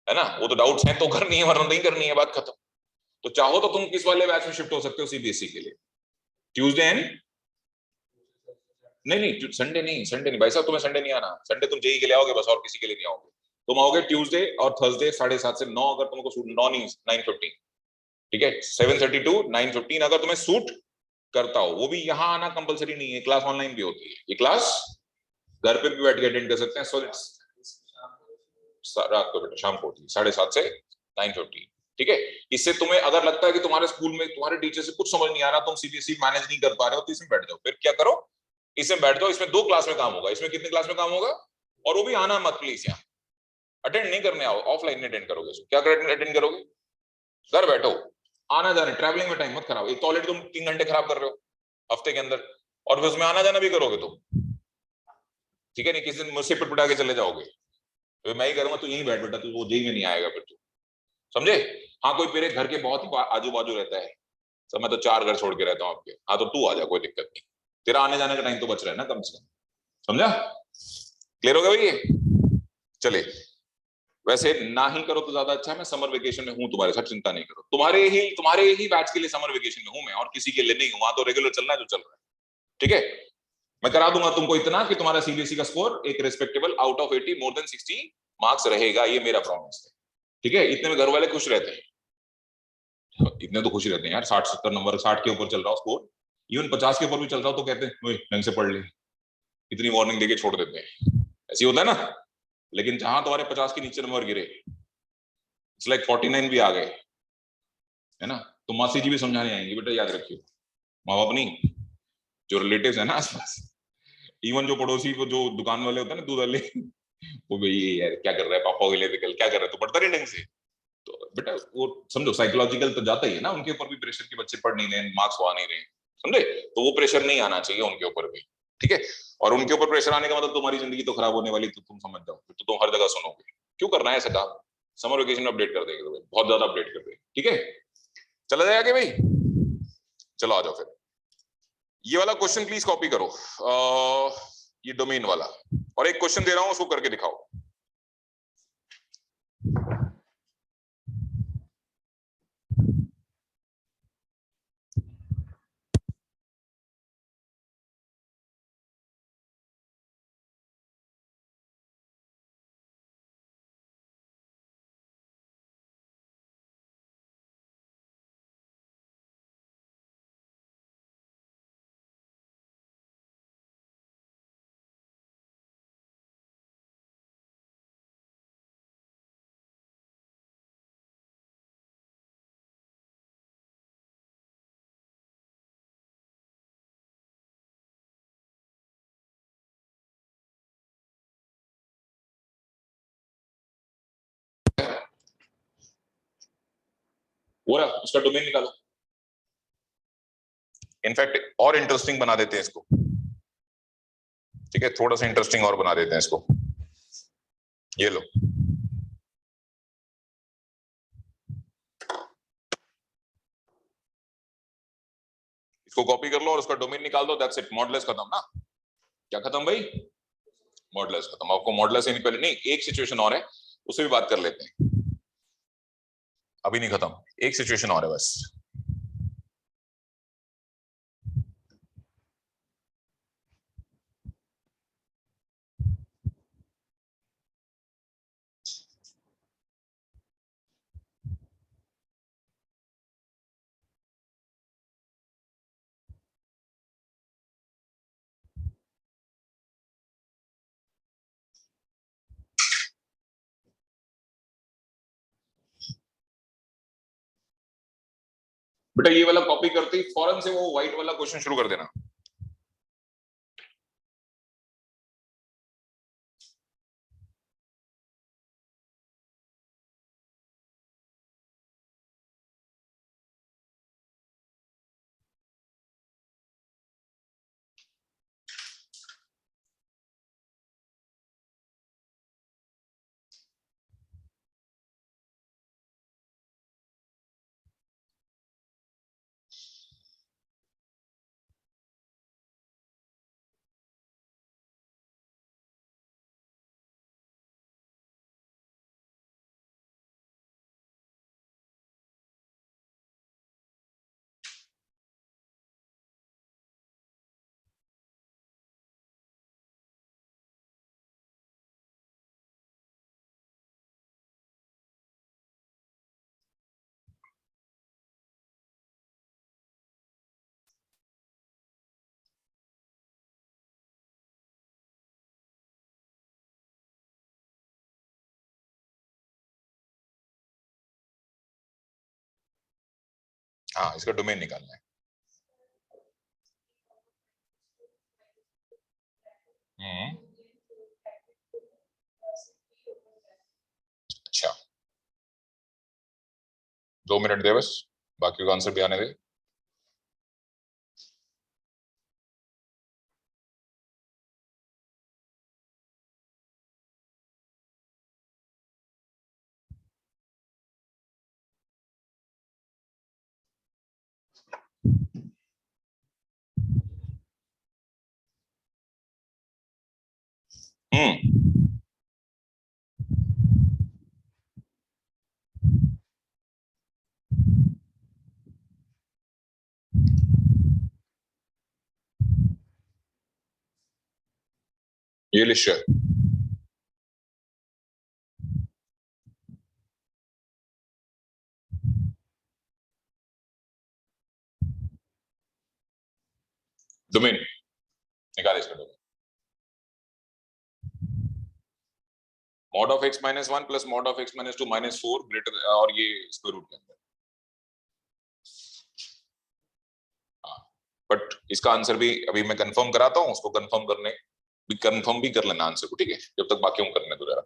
है ना, वो तो डाउट्स हैं तो करनी है वरना नहीं करनी है, बात खत्म। तो चाहो तो तुम किस वाले बैच में शिफ्ट हो सकते हो, सीबीएसई के लिए। ट्यूसडे एंड नहीं संडे नहीं, संडे नहीं भाई साहब, तुम्हें संडे नहीं आना, संडे तुम जेई के लिए आओगे बस, और किसी के लिए नहीं आओगे। तुम आओगे ट्यूसडे और थर्सडे 7:30 से 9, अगर तुमको सूट 9 नहीं 9:15, ठीक है, 7:30 टू 9:15 अगर तुम्हें सूट करता हो। वो भी यहाँ आना कंपलसरी नहीं है, क्लास ऑनलाइन भी होती है, ये क्लास घर पे भी बैठ के अटेंड कर सकते हैं। सो रात को बेटा, शाम को होती है 7:30 से 9:15, ठीक है। इससे तुम्हें अगर लगता है कि तुम्हारे स्कूल में तुम्हारे टीचर से कुछ समझ नहीं आ रहा, तुम सीबीएसई मैनेज नहीं कर पा रहे हो, तो इसमें बैठ जाओ। फिर क्या करो, इसमें बैठ जाओ, इसमें 2 क्लास में काम होगा। इसमें कितने क्लास में काम होगा? और वो भी आना मत प्लीज, यहाँ अटेंड नहीं करने आओ, ऑफलाइन अटेंड करोगे। क्या अटेंड करोगे? घर बैठो, आना जाना, ट्रैवलिंग में टाइम मत खराब। एक तो ऑलरेडी तुम 3 घंटे खराब कर रहे हो हफ्ते के अंदर, और फिर उसमें आना जाना भी करोगे तुम, ठीक है। नहीं किसी दिन मुझसे पिटपिटा के चले जाओगे, तो मैं ही करूंगा, तू यहीं बैठ बेटा, तू वो जेई में नहीं आएगा फिर तू, समझे। हाँ कोई मेरे घर के बहुत ही आजू बाजू रहता है, सर मैं तो 4 घर छोड़ के रहता हूँ आपके, हाँ तो तू आ जा, कोई दिक्कत नहीं, तेरा आने जाने का टाइम तो बच रहा है ना कम से कम, समझा। क्लियर हो गया भाई ये? चले, वैसे ना ही करो तो ज्यादा अच्छा है। मैं समर वेकेशन में हूं तुम्हारे साथ, चिंता नहीं करो, तुम्हारे ही बैच के लिए समर वेकेशन में हूं मैं, और किसी के लिए नहीं हूं। वहां तो रेगुलर चल रहा है जो चल रहा है, ठीक है। मैं करा दूंगा तुमको इतना कि तुम्हारा सीबीएसई का स्कोर एक respectable out of 80 more than 60 marks रहेगा, ये मेरा प्रॉमिस है, ठीक है। इतने में घर वाले खुश रहते हैं, इतने तो खुश रहते हैं यार। 60-70 नंबर, 60 के ऊपर चल रहा हो स्कोर, इवन 50 के ऊपर भी चल रहा हो, तो कहते हैं ढंग से पढ़ ले, इतनी वार्निंग देके छोड़ देते हैं, ऐसे होता है ना। लेकिन जहां तुम्हारे 50 के नीचे नंबर गिरे, इट्स लाइक 49 भी आ गए, है ना, तो मासी जी भी समझाने आएंगे, बेटा याद रखियो, माँ बाप नहीं, जो रिलेटिव्स है ना आसपास, इवन जो पड़ोसी, वो जो दुकान वाले होते हैं ना, दूध वाले, वो भाई ये यार क्या कर रहा है पापा के लिए, कल क्या कर रहा है, तो पढ़ता नहीं ढंग से। तो बेटा वो समझो साइकोलॉजिकल तो जाता ही है ना उनके ऊपर भी प्रेशर, के बच्चे पढ़ नहीं रहे, मार्क्स आ नहीं रहे, समझे। तो वो प्रेशर नहीं आना चाहिए उनके ऊपर भी, ठीक है। और उनके ऊपर प्रेशर आने का मतलब तुम्हारी जिंदगी तो खराब होने वाली, तो तुम समझ जाओ, तो तुम हर जगह सुनोगे, क्यों करना है ऐसा काम। समर वेकेशन में अपडेट कर देंगे तुम्हें, बहुत ज्यादा अपडेट कर देंगे, ठीक है। चला जाएगा भाई, चलो आ जाओ फिर। ये वाला क्वेश्चन प्लीज कॉपी करो, ये डोमेन वाला, और एक क्वेश्चन दे रहा हूं उसको करके दिखाओ। वो रहा, उसका डोमेन निकालो। इनफैक्ट और इंटरेस्टिंग बना देते हैं इसको, ठीक है, थोड़ा सा इंटरेस्टिंग और बना देते हैं इसको। ये लो, इसको कॉपी कर लो और उसका डोमेन निकाल दो, दैट्स इट, मॉडलेस खत्म ना। क्या खत्म भाई? मॉडलेस खत्म। आपको मॉडलेस ही नहीं, पहले नहीं, एक सिचुएशन और है, उससे भी बात कर लेते हैं, अभी नहीं खत्म, एक सिचुएशन और है बस। बेटा ये वाला कॉपी करते ही फौरन से वो व्हाइट वाला क्वेश्चन शुरू कर देना। हाँ, इसका डोमेन निकालना है। अच्छा, 2 मिनट दे बस, बाकी का आंसर भी आने दे। हम्म ये लिस्ट है। डोमेन निकाल इसका domain. Mod of x minus 1 plus mod of x minus 2 minus 4 greater, और ये स्क्वायर रूट के अंदर। हाँ, बट इसका आंसर भी अभी मैं कंफर्म कराता हूँ, उसको कंफर्म भी कर लेना आंसर को, ठीक है, जब तक बाकी हम करने दो जरा।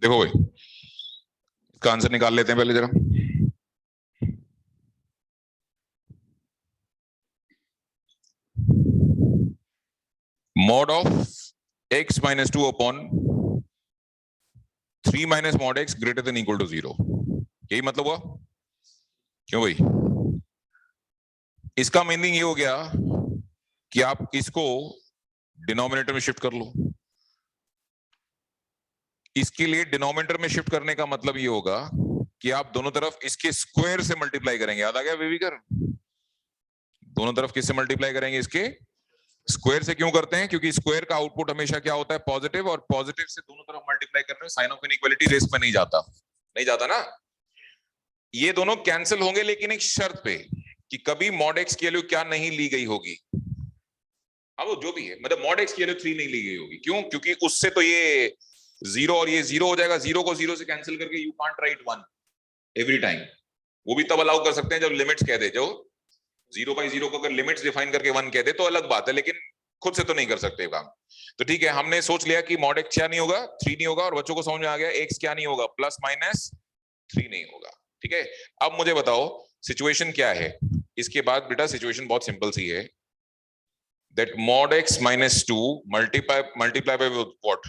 देखो भाई, इसका आंसर निकाल लेते हैं पहले जरा। Mod of x minus 2 upon 3 minus mod x greater than equal to 0, यही मतलब हुआ। क्यों भाई? इसका मीनिंग ये हो गया कि आप इसको डिनोमिनेटर में शिफ्ट कर लो। इसके लिए डिनोमिनेटर में शिफ्ट करने का मतलब ये होगा कि आप दोनों तरफ इसके स्क्वायर से मल्टीप्लाई करेंगे। याद आ गया बेबीकर? दोनों तरफ किससे मल्टीप्लाई करेंगे? इसके स्क्वायर से। क्यों करते हैं? क्योंकि स्क्वायर का आउटपुट हमेशा क्या होता है? पॉजिटिव, और पॉजिटिव से दोनों तरफ मल्टीप्लाई करने में साइन ऑफ इनइक्वालिटी रिस्क में नहीं जाता। नहीं जाता ना? ये दोनों कैंसिल होंगे, लेकिन एक शर्त पे कि कभी मॉड एक्स की वैल्यू क्या नहीं ली गई होगी। अब वो जो भी है, मतलब मॉड एक्स की वैल्यू 3 नहीं ली गई होगी। क्यों? क्योंकि उससे तो ये 0 और ये 0 हो जाएगा। 0 को 0 से कैंसिल करके you can't right 1 every time. वो भी तब अलाउ कर सकते हैं जब लिमिट्स कह दे। जो 0/0 को अगर लिमिट्स डिफाइन करके 1 कह दे तो अलग बात है, लेकिन खुद से तो नहीं कर सकते काम। तो ठीक है, हमने सोच लिया कि मॉड एक्स क्या नहीं होगा? 3 नहीं होगा। और बच्चों को समझ में आ गया एक्स क्या नहीं होगा? प्लस माइनस 3 नहीं होगा। ठीक है, अब मुझे बताओ सिचुएशन क्या है। इसके बाद बेटा सिचुएशन बहुत सिंपल सी है, that mod x minus 2 multiply by what?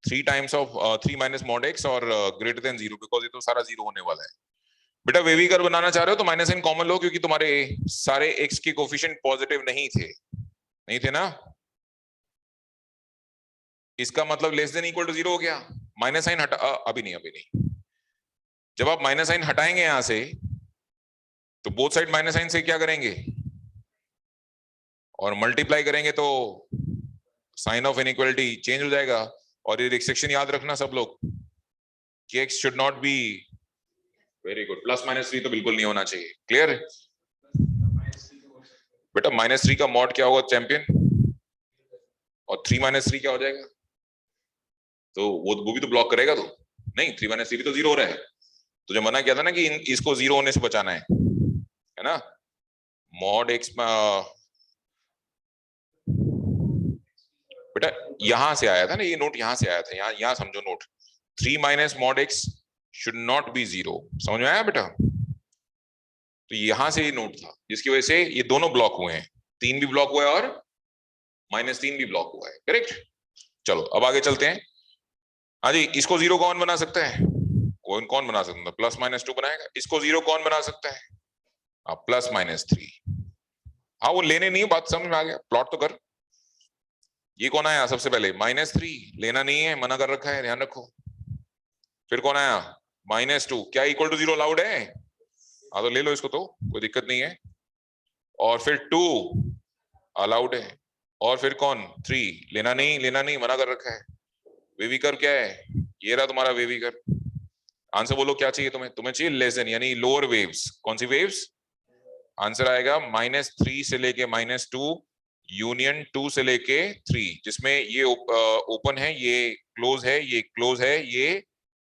3 times of 3 minus mod x or greater than 0, because ये तो सारा 0 होने वाला है। बेटा वेविकर बनाना चाह रहे हो तो माइनस साइन कॉमन लो, क्योंकि तुम्हारे सारे x के कोफिशिएंट पॉजिटिव नहीं थे ना। इसका मतलब लेस देन इक्वल टू 0 हो गया। माइनस साइन हटा, अभी नहीं। जब आप माइनस साइन हटाएंगे यहां से तो बोथ साइड माइनस साइन से क्या करेंगे? और मल्टीप्लाई करेंगे तो साइन ऑफ इनइक्वालिटी चेंज हो जाएगा। और ये रिस्ट्रिक्शन याद रखना सब लोग कि x should not B, very good, plus minus 3 तो बिल्कुल नहीं होना चाहिए। क्लियर? बेटा -3 का मॉड क्या होगा चैंपियन? और 3 - 3 क्या हो जाएगा? तो वो भी तो ब्लॉक करेगा। तो नहीं, 3 - 3 तो 0 हो रहा है। तो जो मना किया था ना कि इसको 0 होने से बचाना है ना? मॉड x बेटा यहां से आया था ना, ये नोट यहां से आया था। यहां समझो note, 3 minus mod x should not be 0। समझ में आया बेटा? तो यहां से ये नोट था जिसकी वजह से ये दोनों ब्लॉक हुए हैं। 3 भी ब्लॉक हुआ है और -3 भी ब्लॉक हुआ है। करेक्ट? चलो अब आगे चलते हैं। हाँ जी, इसको 0 कौन बना सकता है? वो कौन बना सकता है? प्लस माइनस 2 बनाएगा। इसको 0 कौन बना सकता है? अब प्लस माइनस 3। हाँ वो लेने नहीं, बात समझ में आ गया, प्लॉट तो कर। ये कौन आया सबसे पहले? -3, लेना नहीं है, मना कर रखा है, ध्यान रखो। फिर कौन आया? -2। क्या इक्वल टू 0 अलाउड है? हाँ तो ले लो इसको, तो कोई दिक्कत नहीं है। और फिर 2 अलाउड है। और फिर कौन? 3, लेना नहीं, लेना नहीं, मना कर रखा है। वेवी कर्व क्या है? ये रहा तुम्हारा वेवी कर्व। आंसर बोलो क्या चाहिए तुम्हें? तुम्हें चाहिए लेस देन, यानी लोअर वेव्स। कौन सी वेव्स? आंसर आएगा -3 से लेके -2 यूनियन 2 से लेके 3, जिसमें ये ओपन है, ये क्लोज है, ये क्लोज है, ये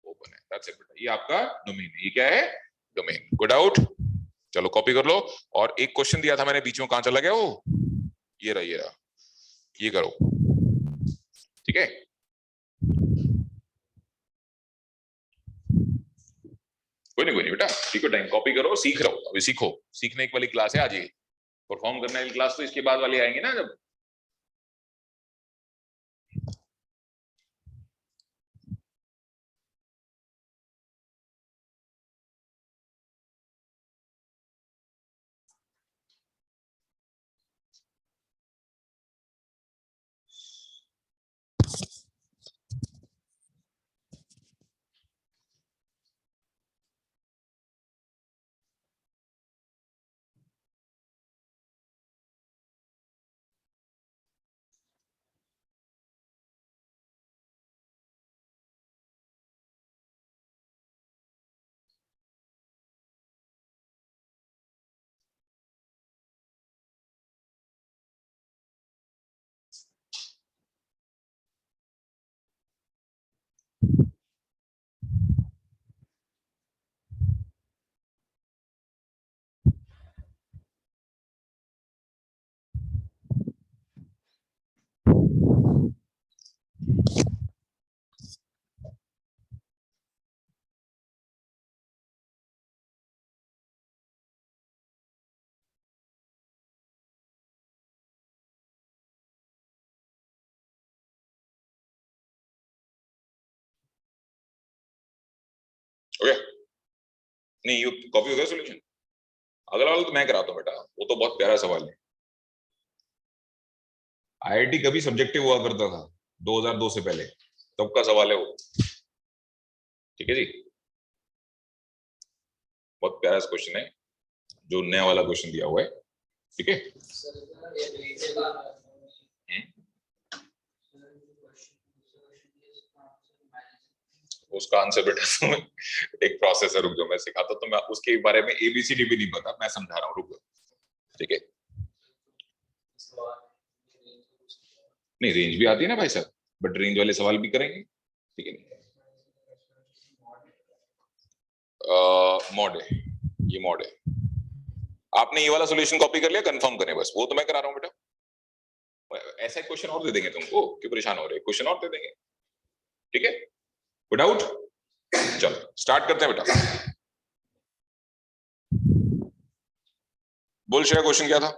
ओपन है। That's it. ये आपका डोमेन है। ये क्या है? डोमेन। Good out. चलो कॉपी कर लो। और एक क्वेश्चन दिया था मैंने बीच में, कहां चला गया वो? ये रहा, ये रहा, ये करो, ठीक है। कोई नहीं बेटा, ठीक है, टाइम कॉपी करो, सीख रहो, अभी सीखो। सीखने की वाली क्लास है आज ये। परफॉर्म करने वाली क्लास तो इसके बाद वाली आएंगे ना जब। ओके, नहीं यू कॉपी हो गया सॉल्यूशन। अगला वाला तो मैं कराता हूँ बेटा, वो तो बहुत प्यारा सवाल है। आईआईटी कभी सब्जेक्टिव हुआ करता था 2002 से पहले, तब का सवाल है वो, ठीक है जी। बहुत प्यारा क्वेश्चन है जो नया वाला क्वेश्चन दिया हुआ है, ठीक है। उसका आंसर बेटा एक प्रोसेस है, रुक जाओ मैं सिखाता हूं। तो मैं उसके बारे में एबीसीडी भी नहीं पता, मैं समझा रहा हूँ, रुक जाओ, ठीक है। नहीं रेंज भी आती है ना भाई साहब, बट रेंज वाले सवाल भी करेंगे, ठीक है। मॉड है, ये मॉड है। आपने ये वाला सॉल्यूशन कॉपी कर लिया, कंफर्म करें बस, वो तो मैं करा रहा हूँ बेटा। ऐसा क्वेश्चन और दे देंगे तुमको, क्यों परेशान हो रहे? क्वेश्चन और दे देंगे, ठीक है। Good out. चलो स्टार्ट करते हैं बेटा। बोल शेयर, क्वेश्चन क्या था?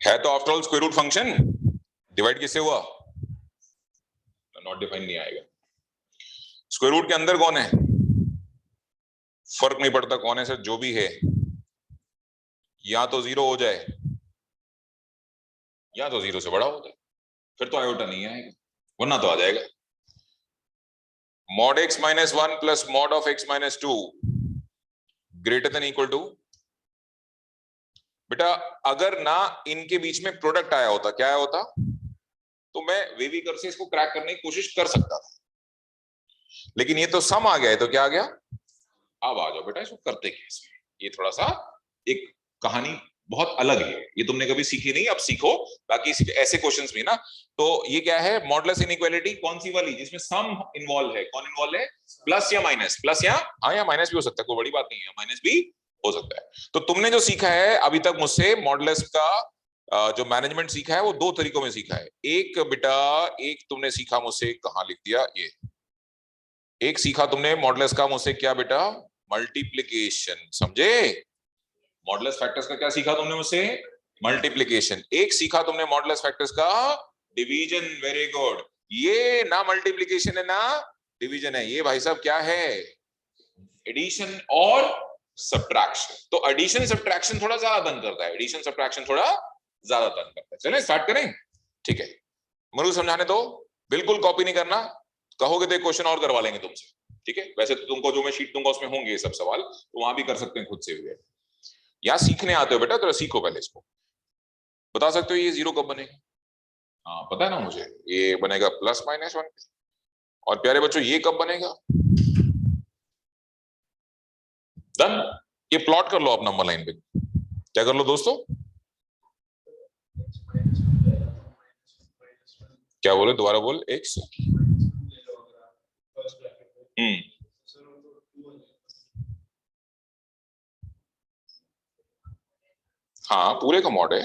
है तो after all square root function, divide किससे हुआ? नॉट डिफाइन नहीं आएगा। स्क्वायर रूट के अंदर कौन है? फर्क नहीं पड़ता कौन है सर, जो भी है, या तो 0 हो जाए या तो 0 से बड़ा हो जाए, फिर तो आयोटा नहीं आएगा, वरना तो आ जाएगा। Mod x minus 1 plus mod of x minus 2 greater than equal to. बेटा अगर ना इनके बीच में प्रोडक्ट आया होता, क्या आया होता, तो मैं वेवी कर्व से इसको क्रैक करने की कोशिश कर सकता था, लेकिन ये तो सम आ गया है, तो क्या आ गया? अब आ जाओ बेटा इसको करते कैसे। ये थोड़ा सा एक कहानी बहुत अलग है, ये तुमने कभी सीखी नहीं, अब सीखो। बाकी ऐसे क्वेश्चंस भी ना, तो ये क्या है? मॉडुलस इनइक्वालिटी कौन सी वाली, जिसमें सम इन्वॉल्व है? कौन इन्वॉल्व है? प्लस या माइनस? प्लस या हाँ, या माइनस भी हो सकता है, कोई बड़ी बात नहीं है, माइनस भी हो सकता है। तो तुमने जो सीखा है अभी तक मुझसे मॉडुलस का जो मैनेजमेंट सीखा है, वो 2 तरीकों में सीखा है। एक बेटा, एक तुमने सीखा मुझसे, कहां लिख दिया ये, एक सीखा तुमने मॉडुलस का मुझसे क्या बेटा? मल्टीप्लिकेशन, समझे? मॉडुलस फैक्टर्स का क्या सीखा तुमने मुझसे? मल्टीप्लिकेशन। एक सीखा तुमने मॉडुलस फैक्टर्स का डिवीजन। Very good. ये ना मल्टीप्लिकेशन है ना डिवीजन है, ये भाई साहब क्या है? एडिशन और सब्ट्रैक्शन। तो एडिशन सब्ट्रैक्शन थोड़ा ज्यादा तंग करता है, एडिशन सब्ट्रैक्शन थोड़ा ज्यादा तंग करता है। चलें स्टार्ट करें? ठीक है, मनु समझाने दो, बिल्कुल कॉपी नहीं करना, कहोगे तो क्वेश्चन और करवा लेंगे तुमसे। ठीक है, वैसे तो तुमको जो मैं शीट दूंगा उसमें होंगे ये सब सवाल, तो वहां भी कर सकते हैं खुद से हुए। या सीखने आते हो बेटा तो सीखो पहले इसको। बता सकते हो ये जीरो कब बनेगा? हाँ पता है ना मुझे, ये बनेगा +-1। और प्यारे बच्चों ये कब बनेगा? डन। ये प्लॉट कर लो आप नंबर लाइन पे। क्या कर लो दोस्तों? क्या बोले, दोबारा बोल। x हाँ पूरे का मॉड है।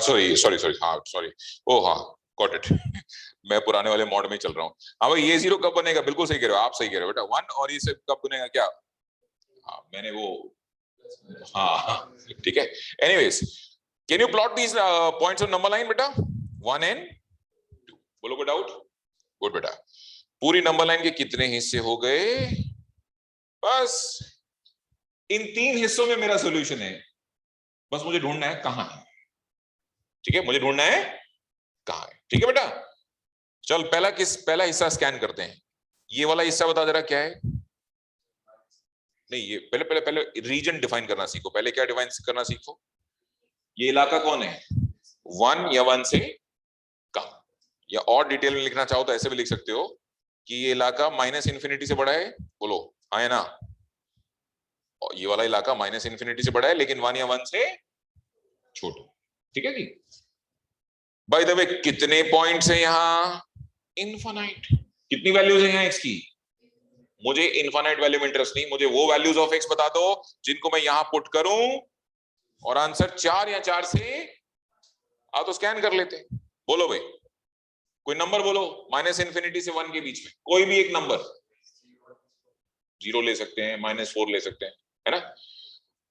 सॉरी सॉरी सॉरी, हाँ सॉरी, ओ हाँ गॉट इट। मैं पुराने वाले मॉड में चल रहा हूँ। हाँ भाई ये जीरो कब बनेगा? बिल्कुल सही कह रहे हो आप, सही कह रहे हो बेटा 1। और ये सब कब बनेगा क्या? हाँ मैंने वो, हाँ ठीक है। Anyways, can you plot these points on number line बेटा? 1 and 2। बोलो कोई डाउट? गुड बेटा। पूरी नंबर लाइन के कितने हिस्से हो गए? बस इन 3 हिस्सों में मेरा सॉल्यूशन है, बस मुझे ढूंढना है कहां है। ठीक है, मुझे ढूंढना है कहां है। ठीक है बेटा, चल पहला हिस्सा स्कैन करते हैं। ये वाला हिस्सा बता दे रहा क्या है? नहीं, ये पहले पहले पहले रीजन डिफाइन करना सीखो। पहले क्या डिफाइन करना सीखो? ये इलाका कौन है? 1 या 1 से कम। या और डिटेल में लिखना चाहो तो ऐसे भी लिख सकते हो कि ये इलाका -∞ से बड़ा है। बोलो हाँ या ना? और ये वाला इलाका -∞ से बड़ा है लेकिन 1 या 1 से छोटा। ठीक है जी। बाय द वे कितने पॉइंट्स हैं यहां? इनफाइनाइट। कितनी वैल्यूज हैं यहां एक्स की? मुझे इनफाइनाइट वैल्यू में इंटरेस्ट नहीं, मुझे वो वैल्यूज ऑफ एक्स बता दो जिनको मैं यहां पुट करूं और आंसर 4 या 4 से आ तो स्कैन कर लेते। बोलो भाई कोई नंबर बोलो, -∞ से 1 के बीच में कोई भी एक नंबर। 0 ले सकते हैं, -4 ले सकते हैं, है ना?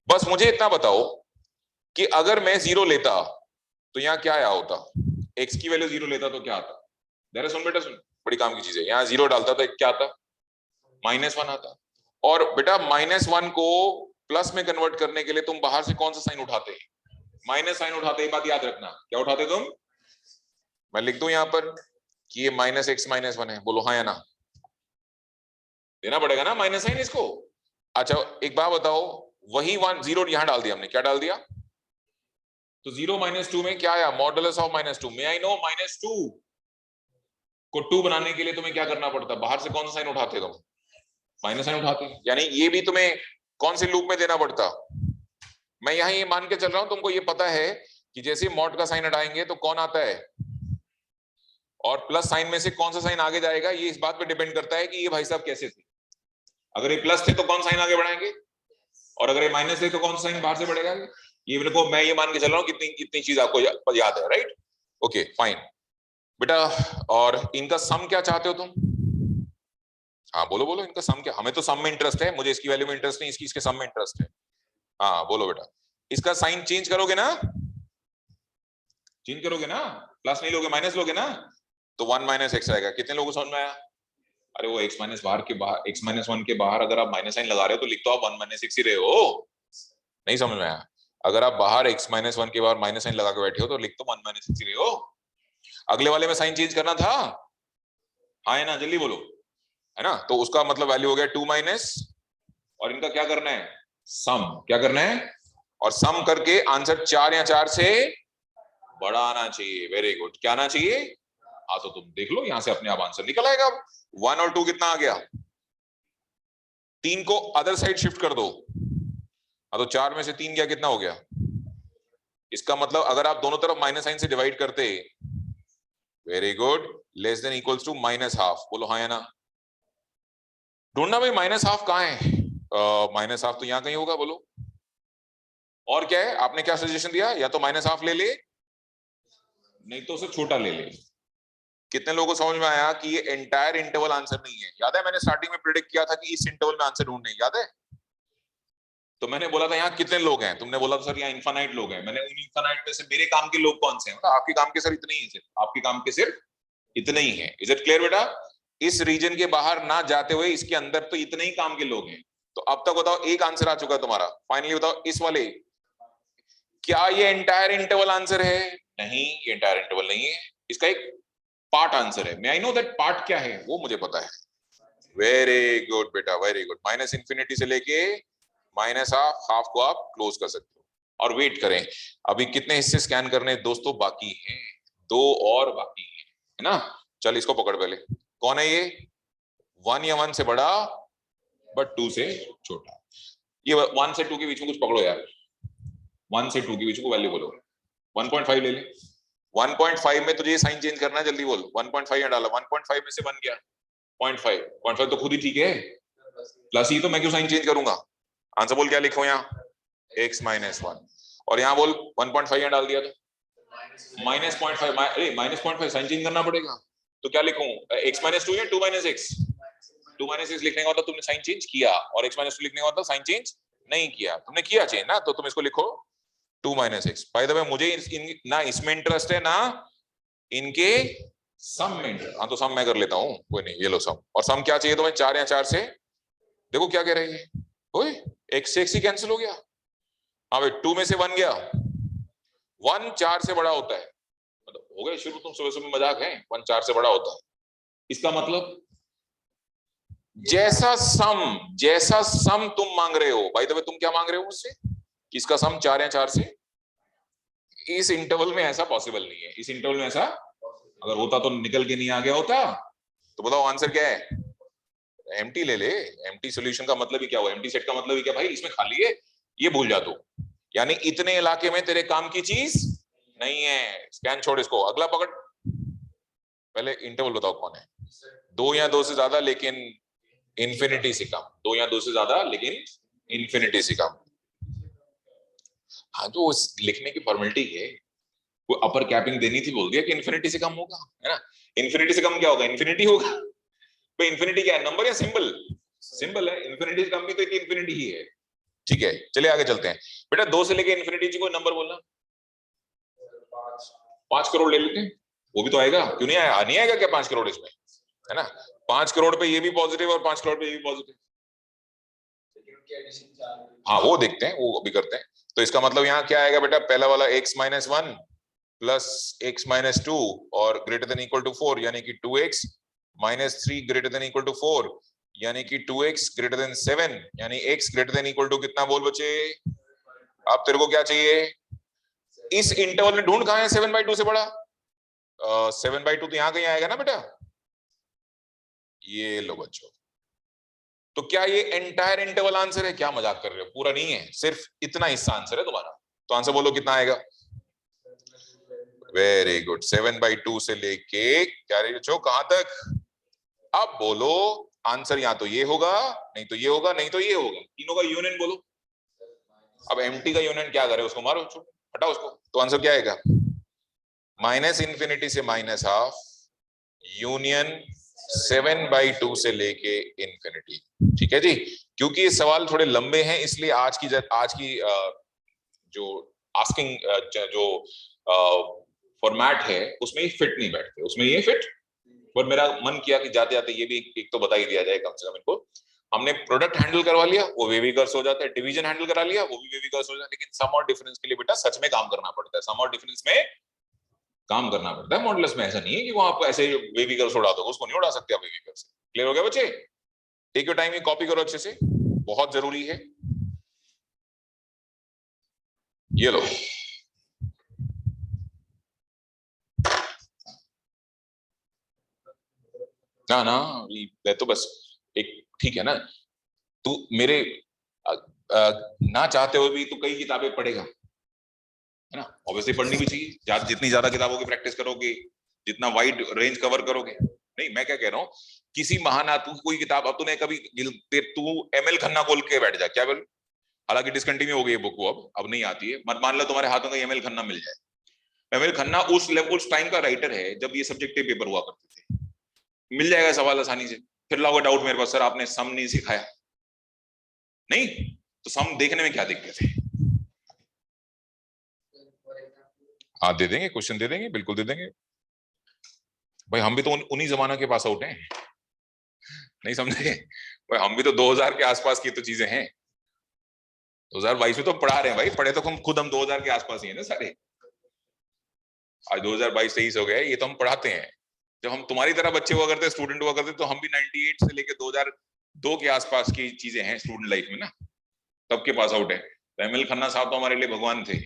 बस मुझे इतना बताओ कि अगर मैं 0 लेता तो यहाँ क्या आया होता? एक्स की वैल्यू 0 लेता तो क्या आता? जरा सुन बेटा सुन, बड़ी काम की चीज है। यहाँ 0 डालता तो क्या आता? -1 आता। और बेटा -1 को प्लस में कन्वर्ट करने के लिए तुम बाहर से कौन सा साइन उठाते? माइनस साइन उठाते। बात याद रखना, क्या उठाते तुम? मैं लिख दूं यहां पर कि ये -x-1 है। बोलो हाँ या ना? देना पड़ेगा ना माइनस साइन इसको। अच्छा एक बात बताओ, वही 1 0 यहां डाल दिया हमने, क्या डाल दिया? तो 0 -2 में क्या आया? Modulus of -2। May I know -2 को 2 बनाने के लिए तुम्हें क्या करना पड़ता? बाहर से कौन सा साइन उठाते तुम? माइनस साइन उठाते। यानी ये भी तुम्हें कौन से लूप में देना पड़ता? मैं यहां ये मान के चल रहा हूं तुमको ये पता है कि जैसे मॉड का साइन हटाएंगे तो कौन आता है, और प्लस साइन में से कौन सा साइन आगे जाएगा, ये इस बात पे डिपेंड करता है कि ये भाई साहब कैसे थे। अगर ये प्लस थे तो कौन साइन आगे बढ़ाएंगे, और अगर ये माइनस थे तो कौन सा साइन बाहर से बढ़ेगा। ये मेरे को, मैं ये मान के चल रहा हूँ कितनी कितनी चीज आपको याद है, राइट? ओके फाइन बेटा। और इनका सम क्या चाहते हो तुम? हाँ बोलो बोलो, इनका सम क्या? हमें तो सम में इंटरेस्ट है, मुझे इसकी वैल्यू में इंटरेस्ट नहीं, इसकी इसके सम में इंटरेस्ट है। हाँ बोलो बेटा, इसका साइन चेंज करोगे ना? चेंज करोगे ना? प्लस नहीं लोगे, माइनस लोगे ना? तो 1 - x आएगा। कितने लोगों को समझ में आया? अरे वो x माइनस बाहर के बाहर, x-1 के बाहर अगर आप माइनस साइन लगा रहे हो तो लिख तो आप 1 - x ही रहे हो। नहीं समझ में आया? अगर आप बाहर x-1 के बाहर माइनस साइन लगा के बैठे हो तो लिख तो 1 - x ही रहे हो। अगले वाले में साइन चेंज करना था, हाँ है ना? जल्दी बोलो, है ना? तो उसका मतलब वैल्यू हो गया 2 माइनस, और इनका क्या करना है? सम। क्या करना है? और सम करके आंसर 4 या 4 से बड़ा आना चाहिए। Very good. क्या आना चाहिए? हाँ तो तुम देख लो यहां से अपने आप आंसर निकल आएगा। 1 और 2 कितना आ गया? 3 को अदर साइड शिफ्ट कर दो, हाँ तो 4 में से 3 गया, कितना हो गया? इसका मतलब अगर आप दोनों तरफ माइनस साइन से डिवाइड करते, very good, less than equals to -½ बोलो हाँ या ना? ढूंढना भाई -½ कहां है? -½ तो यहां कहीं होगा। बोलो और क्या है? आपने क्या सजेशन दिया? या तो -½ ले ले, नहीं तो उसे छोटा ले ले। कितने लोगों को समझ में आया कि ये एंटायर इंटरवल आंसर नहीं है? याद है मैंने स्टार्टिंग में प्रेडिक्ट किया था कि इस इंटरवल में आंसर ढूंढने, याद है? तो मैंने बोला था यहाँ कितने लोग हैं, तुमने बोला था सर यहाँ इन्फानाइट लोग हैं। मैंने उन इन्फानाइट में से मेरे काम के लोग कौन से हैं? आपके काम के सर इतने ही है, सिर्फ आपके काम के सिर्फ इतने ही है। इज इट क्लियर बेटा? इस रीजन के बाहर ना जाते हुए इसके अंदर तो इतने ही काम के लोग हैं। तो अब तक बताओ एक आंसर आ चुका है तुम्हारा। फाइनली बताओ इस वाले, क्या ये एंटायर इंटरवल आंसर है? नहीं, ये एंटायर इंटरवल नहीं है, इसका एक पार्ट आंसर है। मैं आई नो दैट पार्ट क्या है, वो मुझे पता है। वेरी गुड बेटा, वेरी गुड। माइनस इंफिनिटी से लेके माइनस हाफ, हाफ को आप क्लोज कर सकते हो। और वेट करें, अभी कितने हिस्से स्कैन करने दोस्तों बाकी हैं? 2 और बाकी है ना? चल इसको पकड़ पहले। कौन है ये? 1 या 1 से बड़ा बट 2 से छोटा। ये 1 से 2 के बीच में कुछ पकड़ो यार। 1 से 2 के बीच को वैल्यू बोलो। 1.5 ले ले। 1.5 में तुझे साइन चेंज करना है, जल्दी बोल। 1.5 डाला, 1.5 में से बन गया 0.5 तो खुद ही ठीक है, प्लस ही तो, मैं क्यों साइन चेंज करूंगा? आंसर बोल क्या लिखो यहाँ? x minus 1। और यहाँ बोल 1.5 यहाँ डाल दिया तो माइनस 0.5, अरे माइनस 0.5 साइन चेंज करना पड़ेगा। तो क्या लिखूं? x माइनस 2 या 2 माइनस x? 2 माइनस x लिखने का मतलब तुमने साइन चेंज किया, और x माइनस 2 लिखने का मतलब साइन चेंज नहीं किया। तुमने किया चेंज ना, तो तुम इसको लिखो 2 minus x। By the way मुझे ना इसमें इंटरेस्ट है ना इनके सम में। हाँ तो सम मैं कर लेता हूँ, कोई नहीं, ये लो सम। और सम क्या चाहिए तुम्हें? 4 या 4 से, देखो क्या कह रही है, ओए x से x ही कैंसिल हो गया। हाँ भाई 2 में से 1 गया, 1 4 से बड़ा होता है, मतलब हो गए शुरू। तुम सुबह सुबह मजाक है, 1 4 से बड़ा होता है। इसका मतलब जैसा सम तुम मांग रहे हो, भाई तुम क्या मांग रहे हो मुझसे? किसका सम 4 या 4 से? इस इंटरवल में ऐसा पॉसिबल नहीं है। इस इंटरवल में ऐसा अगर होता तो निकल के नहीं आ गया होता। तो बताओ आंसर क्या है? एम्प्टी ले ले। एम्प्टी सॉल्यूशन का मतलब ही क्या हुआ? एम्प्टी सेट का मतलब ही क्या भाई? इसमें खाली है, ये भूल जा तू। यानी इतने इलाके में तेरे काम की चीज नहीं है। स्कैन छोड़ इसको, अगला पकड़। पहले इंटरवल बताओ कौन है? 2 या 2 से ज्यादा लेकिन इंफिनिटी से कम। 2 या 2 से ज्यादा लेकिन इंफिनिटी से कम। हाँ तो लिखने की फॉर्मेलिटी है, वो अपर कैपिंग देनी थी, बोल दिया कि इंफिनिटी से कम होगा, है ना? इंफिनिटी से कम क्या होगा? इंफिनिटी होगा। तो इंफिनिटी क्या है? नंबर या सिंबल? सिंबल है। इंफिनिटी से कम भी तो एक इंफिनिटी ही है। ठीक है चलिए आगे चलते हैं। बेटा 2 से लेके इंफिनिटी कोई नंबर बोलना। 5 करोड़ ले लेते हैं, वो भी तो आएगा। क्यों नहीं आया? नहीं आएगा क्या 5 करोड़ इसमें, है ना? 5 करोड़ पे ये भी पॉजिटिव और 5 करोड़ पे ये भी पॉजिटिव। हाँ वो देखते हैं, वो अभी करते हैं। तो इसका मतलब यहाँ क्या आएगा बेटा? पहला वाला x minus 1 plus x minus 2 और ग्रेटर देन इक्वल टू 4, यानी कि 2x minus 3 greater than equal to 4, यानी कि 2x ग्रेटर देन 7, यानी x greater than equal to कितना बोल बचे? अब तेरे को क्या चाहिए? इस इंटरवल में ढूंढ, कहां है 7/2 से बड़ा? 7/2 तो यहां कहीं आएगा ना बेटा, ये लो बच्चों। तो क्या ये एंटायर इंटरवल आंसर है? क्या मजाक कर रहे हो? पूरा नहीं है, सिर्फ इतना हिस्सा आंसर है तुम्हारा। तो आंसर बोलो कितना आएगा? वेरी गुड, 7/2 से लेके क्या रही बच्चों, कहां तक? अब बोलो आंसर, या तो ये होगा, नहीं तो ये होगा, नहीं तो ये होगा। तीनों का यूनियन बोलो। अब एम्प्टी का यूनियन क्या करे? उसको मारो, हटाओ उसको। तो आंसर क्या आएगा? माइनस इंफिनिटी से माइनस हाफ यूनियन 7/2 से लेके इंफिनिटी। ठीक है जी। क्योंकि ये सवाल थोड़े लंबे हैं, इसलिए आज की जो आस्किंग जो फॉर्मेट है उसमें ये फिट नहीं बैठते, उसमें ये फिट। पर मेरा मन किया कि जाते जाते ये भी एक तो बता ही दिया जाए कम से कम इनको। हमने प्रोडक्ट हैंडल करवा लिया, वो वेविकर्स हो जाता है। डिवीजन हैंडल करा लिया, वो भी वेविकर्स हो जाता है। लेकिन सम और डिफरेंस के लिए बेटा सच में काम करना पड़ता है। सम और डिफरेंस में काम करना पड़ता है। मॉडुलस में ऐसा नहीं है कि वो आपको ऐसे वेविकर्स उड़ा दो, उसको नहीं उड़ा सकते आप वेविकर से। क्लियर हो गया बच्चे? टेक योर टाइम, ये कॉपी करो अच्छे से, बहुत जरूरी है। ये लो, ना ना ये तो बस एक, ठीक है ना? तू मेरे ना चाहते हुए भी तू कई किताबें पढ़ेगा, है ना? ऑब्वियसली पढ़नी भी चाहिए। जितनी ज्यादा किताबों की प्रैक्टिस करोगे, जितना वाइड रेंज कवर करोगे। नहीं मैं क्या कह रहा हूँ, किसी महानातु कोई किताब, अब तूने कभी तू एमएल खन्ना खोल के बैठ जा, क्या बोल? हालांकि डिसकंटिन्यू हो गई है बुक, वो अब नहीं आती है। मत मान लो तुम्हारे हाथों का एमएल खन्ना मिल जाए, एमएल खन्ना उस लेवल उस टाइम का राइटर है जब ये सब्जेक्टिव पेपर हुआ करते थे। मिल जाएगा सवाल आसानी से। फिर लाओगे डाउट मेरे पास, सर आपने सम नहीं सिखाया। नहीं तो सम देखने में क्या दिक्कत है? हाँ दे देंगे, क्वेश्चन दे देंगे, बिल्कुल दे देंगे भाई। हम भी तो उन्हीं जमाना के पास आउट हैं, नहीं समझे भाई? हम भी तो 2000 के आसपास की तो चीजें हैं। 2022 में तो पढ़ा रहे हैं भाई, पढ़े तो हम खुद, हम 2000 के आसपास ही है ना सारे। आज 2022-23 हो गए, ये तो हम पढ़ाते हैं। जब हम तुम्हारी तरह बच्चे हुआ करते, स्टूडेंट हुआ करते, तो हम भी 98 से लेकर 2002 के आसपास की चीजें हैं स्टूडेंट लाइफ में ना, तब के पास आउट है। तो एमएल खन्ना साहब तो हमारे लिए भगवान थे।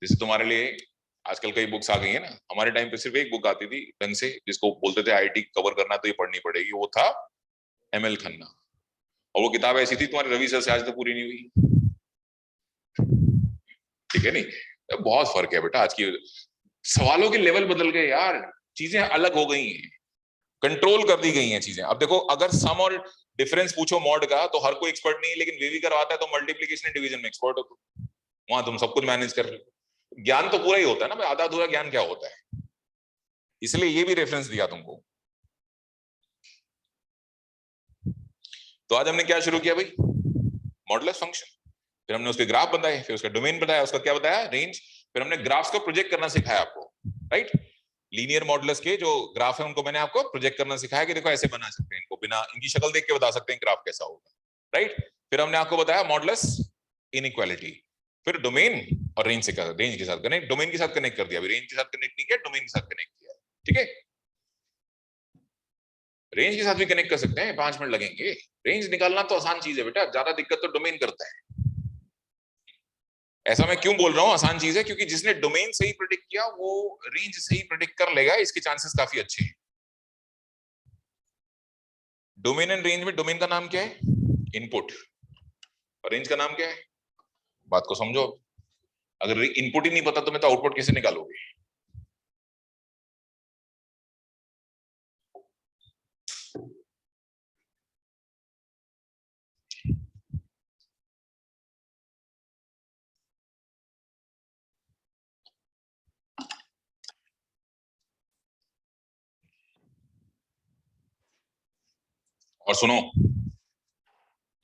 जैसे तुम्हारे लिए आजकल कई बुक्स आ गई है ना, हमारे टाइम पे सिर्फ एक बुक आती थी ढंग से, जिसको बोलते थे आईआईटी कवर करना तो ये पढ़नी पड़ेगी, वो था एमएल खन्ना। और वो किताब ऐसी थी, तुम्हारे रवि सर से आज तक पूरी नहीं हुई। ठीक है नहीं? तो बहुत फर्क है बेटा, आज की सवालों के लेवल बदल गए यार, चीजें अलग हो गई हैं, कंट्रोल कर दी गई हैं चीजें। अब देखो, अगर सम और डिफरेंस पूछो मॉड का तो हर कोई एक्सपर्ट नहीं है, लेकिन वीवी करवाता है तो मल्टीप्लीकेशन एंड डिवीजन में एक्सपर्ट हो, वहां तुम सब कुछ मैनेज कर रहे हो। ज्ञान तो पूरा ही होता है ना भाई, आधा अधूरा ज्ञान क्या होता है? इसलिए ये भी रेफरेंस दिया तुमको। तो आज हमने क्या शुरू किया भाई? Modulus function. फिर हमने उसके ग्राफ बताए, फिर उसका डोमेन बताया, उसका क्या बताया? रेंज। फिर हमने ग्राफ्स को प्रोजेक्ट करना सिखाया आपको, राइट? लीनियर मॉडुलस के जो ग्राफ है उनको मैंने आपको प्रोजेक्ट करना सिखाया कि देखो ऐसे बना सकते हैं इनको, बिना इनकी शक्ल देख के बता सकते हैं ग्राफ कैसा होगा, राइट? फिर हमने आपको बताया मॉडुलस इनइक्वालिटी। फिर डोमेन और रेंज से रेंज के साथ कनेक्ट, डोमेन के साथ कनेक्ट कर दिया, अभी रेंज के साथ कनेक्ट नहीं किया, डोमेन के साथ कनेक्ट किया। ठीक है? रेंज के साथ भी कनेक्ट कर सकते हैं, 5 मिनट लगेंगे। रेंज निकालना तो आसान चीज है बेटा, ज्यादा दिक्कत तो डोमेन करता है। ऐसा मैं क्यों बोल रहा हूं आसान चीज है? क्योंकि जिसने डोमेन सही प्रेडिक्ट किया वो रेंज सही प्रेडिक्ट कर लेगा, इसके चांसेस काफी अच्छे हैं। डोमेन एंड रेंज में डोमेन का नाम क्या है? इनपुट। और रेंज का नाम क्या है? बात को समझो। अगर इनपुट ही नहीं पता तो मैं तो आउटपुट कैसे निकालोगे? और सुनो,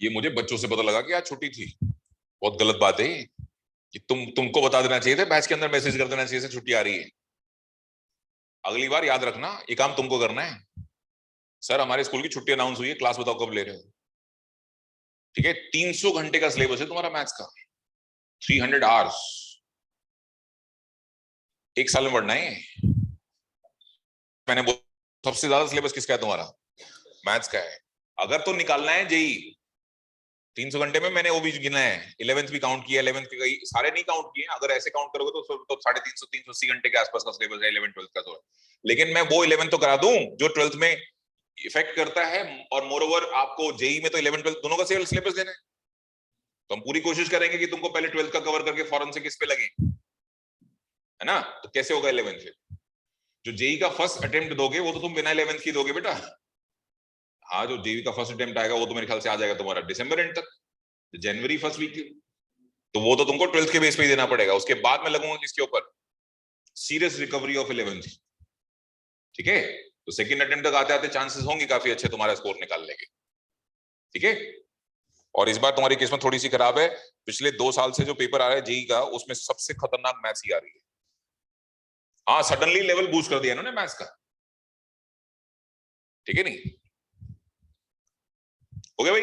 ये मुझे बच्चों से पता लगा कि आज छुट्टी थी। बहुत गलत बात है कि तुमको बता देना चाहिए था, बैच के अंदर मैसेज कर देना चाहिए था छुट्टी आ रही है। अगली बार याद रखना, ये काम तुमको करना है। सर हमारे स्कूल की छुट्टी अनाउंस हुई है, क्लास बताओ कब ले रहे हो? ठीक है? 300 घंटे का सिलेबस है तुम्हारा मैथ्स का, 300 आवर्स, एक साल में पढ़ना है। मैंने बोला सबसे ज्यादा सिलेबस किसका है तुम्हारा? मैथ्स का है। अगर तो निकालना है जेई 300 घंटे में, मैंने वो भी गिना है, 11th भी काउंट किया, 11th के सारे नहीं काउंट किए। अगर ऐसे काउंट करोगे तो 350 380 घंटे के आसपास का सिलेबस है 11th 12th का। तो लेकिन मैं वो 11th तो करा दूं जो 12th में इफेक्ट करता है, और मोर ओवर आपको जेई में तो 11 12 दोनों का सिलेबस देना है। तो हम पूरी कोशिश करेंगे कि तुमको पहले 12th का कवर करके फौरन से किस पे लगे, है ना? तो कैसे होगा 11th फिर? जो जेई का फर्स्ट अटेम्प्ट दोगे वो तो तुम बिना 11th की दोगे बेटा। हाँ, जो जेई का फर्स्ट अटेम्प्ट आएगा वो तो मेरे ख्याल से आ जाएगा तुम्हारा दिसंबर एंड तक, जनवरी फर्स्ट वीक। तो वो तो तुमको 12th के बेस पे ही देना पड़ेगा। उसके बाद मैं लगूंगा किसके ऊपर? Serious recovery of 11th। ठीक है? तो सेकंड अटेम्प्ट तक आते आते चांसेस होंगे काफी अच्छे तुम्हारा स्कोर निकालने के। ठीक है? और इस बार तुम्हारी किस्मत थोड़ी सी खराब है, पिछले 2 साल से जो पेपर आ रहा है जेई का, उसमें सबसे खतरनाक मैथ्स ही आ रही है। हाँ, सडनली लेवल बूस्ट कर दिया इन्होंने मैथ्स का। ठीक है नहीं? हो गया भाई?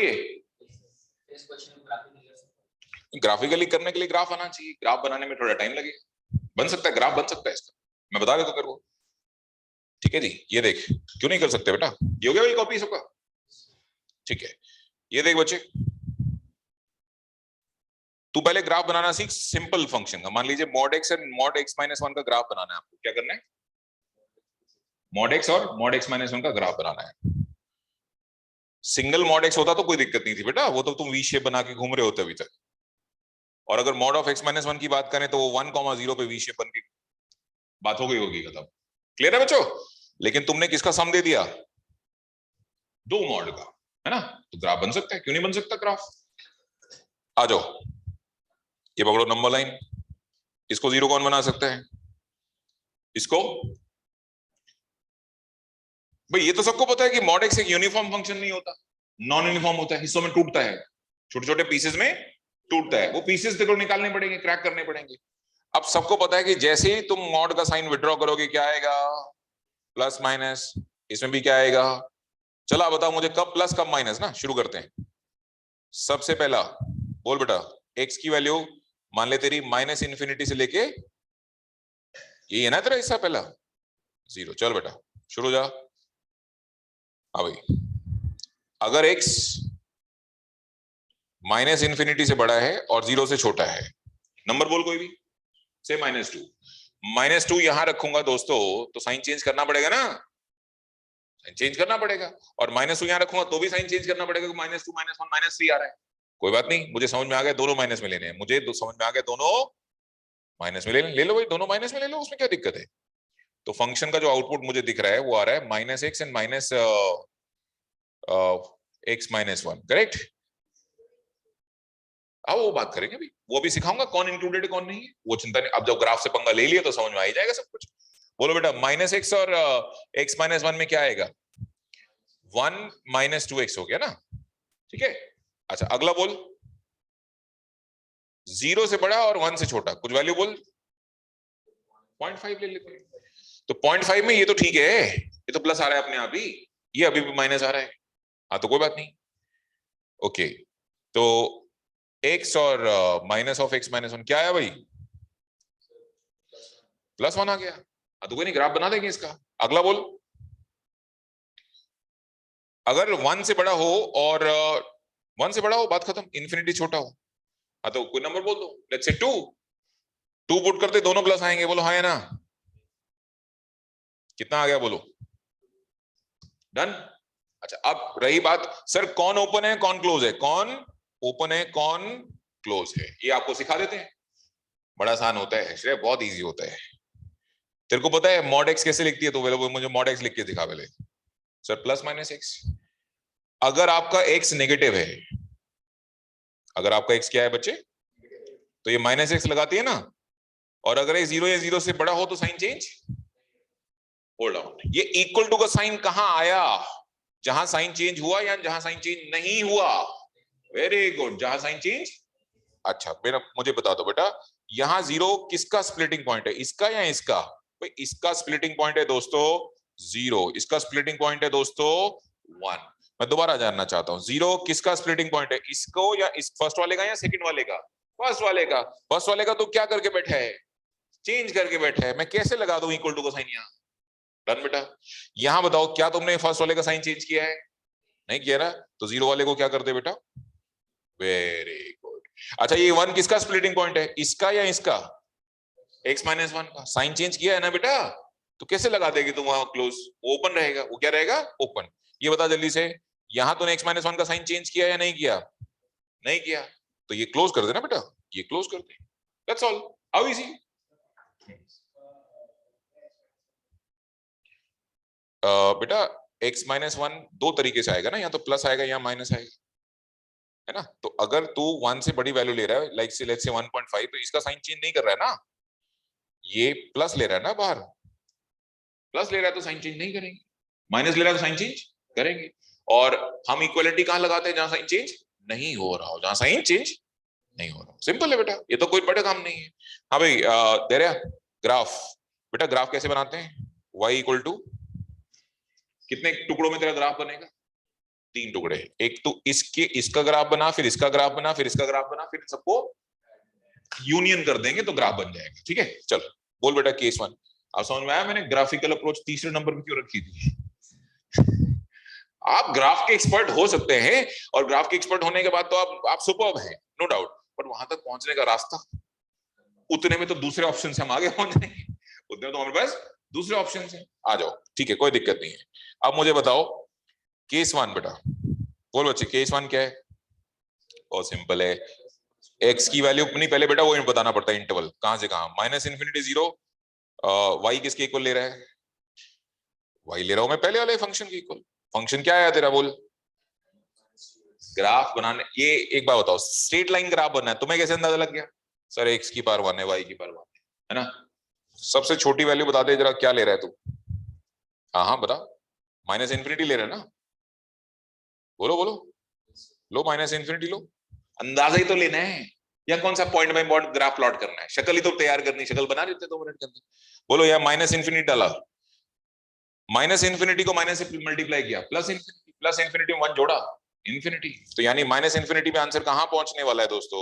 ये ग्राफिकली करने के लिए ग्राफ आना चाहिए, ग्राफ बनाने में थोड़ा टाइम लगेगा। बन सकता है, ग्राफ बन सकता है इसका, मैं बता देता तेरे को। ठीक है जी? ये देख, क्यों नहीं कर सकते बेटा? ये हो गया भाई कॉपी सबका? ठीक है, ये देख बच्चे, तू पहले ग्राफ बनाना सीख सिंपल फंक्शन का। मान लीजिए mod x and mod X minus 1 का ग्राफ बनाना है आपको। क्या करना है? मॉड एक्स और मॉड एक्स माइनस 1 का ग्राफ बनाना है। सिंगल मॉड एक्स होता तो कोई दिक्कत नहीं थी बेटा, वो तो तुम वी शेप बना के घूम रहे होते अभी तक। और अगर मॉड ऑफ एक्स माइनस 1 की बात करें तो वो 1,0 पे वी शेप बन के बात हो गई होगी, खत्म। क्लियर है बच्चों? लेकिन तुमने किसका सम दे दिया? 2 मॉड का, है ना? तो ग्राफ बन सकता है, क्यों नहीं बन सकता ग्राफ? आ जाओ, ये पकड़ो नंबर लाइन। इसको जीरो कौन बना सकता है? इसको भाई ये तो सबको पता है कि मॉड एक्स एक यूनिफॉर्म फंक्शन नहीं होता, नॉन यूनिफॉर्म होता है, हिस्सों में टूटता है, छोटे छोटे पीसेस में टूटता है। वो पीसेस देखो निकालने पड़ेंगे, क्रैक करने पड़ेंगे। अब सबको पता है कि जैसे ही तुम मॉड का साइन विड्रॉ करोगे क्या आएगा? Plus minus. इसमें भी क्या आएगा? चलो बताओ मुझे कब प्लस कब माइनस ना, शुरू करते हैं। सबसे पहला बोल बेटा, एक्स की वैल्यू मान ले तेरी माइनस इन्फिनिटी से लेके यही है ना तेरा हिस्सा पहला, जीरो। चल बेटा शुरू जा। हाँ भाई, अगर x माइनस इन्फिनिटी से बड़ा है और जीरो से छोटा है, नंबर बोल कोई भी, से -2। -2 यहां रखूंगा दोस्तों तो साइन चेंज करना पड़ेगा ना, साइन चेंज करना पड़ेगा। और -2 यहां रखूंगा तो भी साइन चेंज करना पड़ेगा, -2 -1 -3 आ रहा है। कोई बात नहीं, मुझे समझ में आ गया दोनों माइनस में लेने हैं, मुझे समझ में आ गया दोनों माइनस में ले लो भाई, दोनों माइनस में ले लो, उसमें क्या दिक्कत है? तो फंक्शन का जो आउटपुट मुझे दिख रहा है वो आ रहा है -x एंड -x-1, करेक्ट? हाँ वो बात करेंगे भी, वो भी सिखाऊंगा कौन इंक्लूडेड है कौन नहीं है, वो चिंता नहीं। अब जब ग्राफ से पंगा ले लिया तो समझ में आ ही जाएगा सब कुछ। बोलो बेटा, -x और x-1 में क्या आएगा? 1 -2x हो गया ना, ठीक है। अच्छा अगला बोल, 0 से बड़ा और 1 से छोटा, कुछ वैल्यू बोल। 0.5 ले लेते हैं। तो 0.5 में ये तो ठीक है, ये तो प्लस आ रहा है अपने आप ही, ये अभी भी माइनस आ रहा है। हाँ तो कोई बात नहीं, ओके। तो x और माइनस ऑफ x-1 क्या आया भाई? +1 आ गया। हाँ तो कोई नहीं, ग्राफ बना देंगे इसका। अगला बोल, अगर 1 से बड़ा हो और 1 से बड़ा हो, बात खत्म, इन्फिनिटी छोटा हो। हाँ तो कोई नंबर बोल दो, लेट्स से 2 पुट करते दोनों प्लस आएंगे, बोलो हाँ है ना? कितना आ गया बोलो? डन। अच्छा अब रही बात, सर कौन ओपन है कौन क्लोज है, कौन ओपन है कौन क्लोज है, ये आपको सिखा देते हैं। बड़ा आसान होता है श्रेय, बहुत इजी होता है। तेरे को पता है मॉड एक्स कैसे लिखती है? तो मुझे मॉड एक्स लिख के दिखा पहले। सर +-x, अगर आपका x नेगेटिव है, अगर आपका x क्या है बच्चे, तो ये -x लगाती है ना, और अगर ये 0 या 0 से बड़ा हो तो साइन चेंज, होल्ड ऑन। ये इक्वल टू का साइन कहां आया? जहां साइन चेंज हुआ या जहां साइन चेंज नहीं हुआ? वेरी गुड, जहां साइन चेंज। अच्छा मेरा मुझे बता दो बेटा, यहां 0 किसका स्प्लिटिंग पॉइंट है, इसका या इसका? भाई इसका स्प्लिटिंग पॉइंट है दोस्तों 0, इसका स्प्लिटिंग पॉइंट है दोस्तों 1। मैं दोबारा जानना चाहता हूं, 0 किसका स्प्लिटिंग पॉइंट है, इसको या इस फर्स्ट वाले का या सेकंड वाले का? फर्स्ट वाले का। फर्स्ट वाले का तो क्या करके बैठा है, चेंज करके बैठा है। मैं कैसे लगा दूं इक्वल टू का साइन यहाँ? डन बेटा। यहां बताओ क्या तुमने फर्स्ट वाले का साइन चेंज किया है? नहीं किया ना, तो 0 वाले को क्या कर दे बेटा? Very good. अच्छा ये 1 किसका स्प्लिटिंग पॉइंट है, इसका या इसका? x-1 का। साइन चेंज किया है ना बेटा, तो कैसे लगा देगी तुम वहां क्लोज? ओपन रहेगा, वो क्या रहेगा? ओपन। ये बता जल्दी से, यहां तूने x-1 का साइन चेंज किया या नहीं किया? नहीं किया, तो ये क्लोज कर देना बेटा, ये क्लोज कर दे, दैट्स ऑल। How easy. बेटा x-1 दो तरीके से आएगा ना, या तो प्लस आएगा या माइनस आएगा, है ना? तो अगर तू 1 से बड़ी वैल्यू ले रहा है, लाइक से लेट्स से 1.5, तो इसका साइन चेंज नहीं कर रहा है ना, ये प्लस ले रहा है ना बाहर, प्लस ले रहा है तो साइन चेंज नहीं करेंगे, माइनस ले रहा है तो साइन चेंज करेंगे। और हम इक्वलिटी कहां लगाते हैं? जहां साइन चेंज नहीं हो रहा हो, जहां साइन चेंज नहीं हो रहा। सिंपल है बेटा, ये तो कोई बड़ा काम नहीं है। हाँ भाई दे रहा ग्राफ, बेटा ग्राफ कैसे बनाते हैं? y इक्वल टू, कितने टुकड़ों में तेरा ग्राफ बनेगा? 3 टुकड़े। एक तो इसके, इसका ग्राफ बना, फिर इसका ग्राफ बना, फिर इसका ग्राफ बना, फिर सबको यूनियन कर देंगे तो ग्राफ बन जाएगा। ठीक है चल बोल बेटा केस 1। आप समझ में आया मैंने ग्राफिकल अप्रोच तीसरे नंबर पे क्यों रखी थी? आप ग्राफ के एक्सपर्ट हो सकते हैं, और ग्राफ के एक्सपर्ट होने के बाद तो आप सुपर्ब हैं, नो डाउट, बट वहां तक पहुंचने का रास्ता, उतने में तो दूसरे ऑप्शन से हम आगे पहुंच जाएंगे, उतने में तो हमारे पास दूसरे ऑप्शन है। आ जाओ, ठीक है कोई दिक्कत नहीं है। अब मुझे बताओ केस 1 बेटा, बोल बच्चे केस 1 क्या है? बहुत सिंपल है, x की वैल्यू नहीं, पहले बेटा वो बताना पड़ता है इंटरवल कहां से कहां, -∞ 0, y किसके इक्वल ले रहा है? y ले रहा हूं मैं पहले वाले फंक्शन के इक्वल। फंक्शन क्या आया तेरा बोल? ग्राफ बनाने, ये एक बार बताओ, स्ट्रेट लाइन ग्राफ बनना है, तुम्हें कैसे अंदाजा लग गया? सर x की पावर 1 है, y की पावर 1 है, है ना। सबसे छोटी वैल्यू बता दे जरा, क्या ले रहा है तू? हाँ हाँ बता। माइनस इन्फिनिटी ले रहा है ना? बोलो बोलो। लो माइनस इन्फिनिटी लो। अंदाजा ही तो लेना है, या कौन सा point by point graph plot करना है? शक्ल ही तो तैयार करनी, शक्ल बना देते 2 मिनट के अंदर। बोलो यार, माइनस इन्फिनिटी डाला, माइनस इन्फिनिटी को माइनस से मल्टीप्लाई किया, प्लस इन्फिनिटी में 1 जोड़ा, इन्फिनिटी। तो यानी माइनस इन्फिनिटी में आंसर कहां पहुंचने वाला है दोस्तों?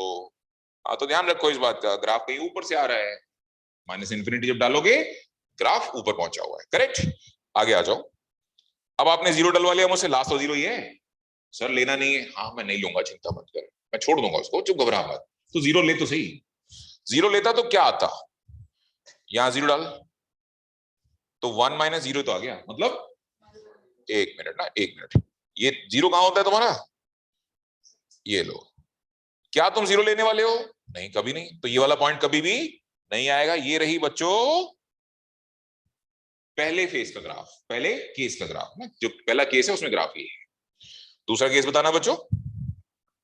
हाँ तो ध्यान रखो इस बात का, ग्राफ कहीं ऊपर से आ रहा है। माइनस इन्फिनिटी जब डालोगे ग्राफ ऊपर पहुंचा हुआ है, करेक्ट। आगे आ जाओ। अब आपने 0 डलवा लिया मुझसे, लास्ट तो 0 ही है। सर लेना नहीं है, हाँ मैं नहीं लूंगा, चिंता मत कर, मैं छोड़ दूंगा उसको, चुप घबरा मत। तो 0 ले तो सही। 0 लेता तो क्या आता? यहां 0 डाल तो 1 माइनस 0 तो आ गया, मतलब 1 मिनट ना, 1 मिनट। ये 0 कहां होता है तुम्हारा? ये लो। क्या तुम 0 लेने वाले हो? नहीं, कभी नहीं। तो ये वाला पॉइंट कभी भी नहीं आएगा। ये रही बच्चों पहले फेस का ग्राफ, पहले केस का ग्राफ ना, जो पहला केस है उसमें ग्राफ ये है। दूसरा केस बताना बच्चों।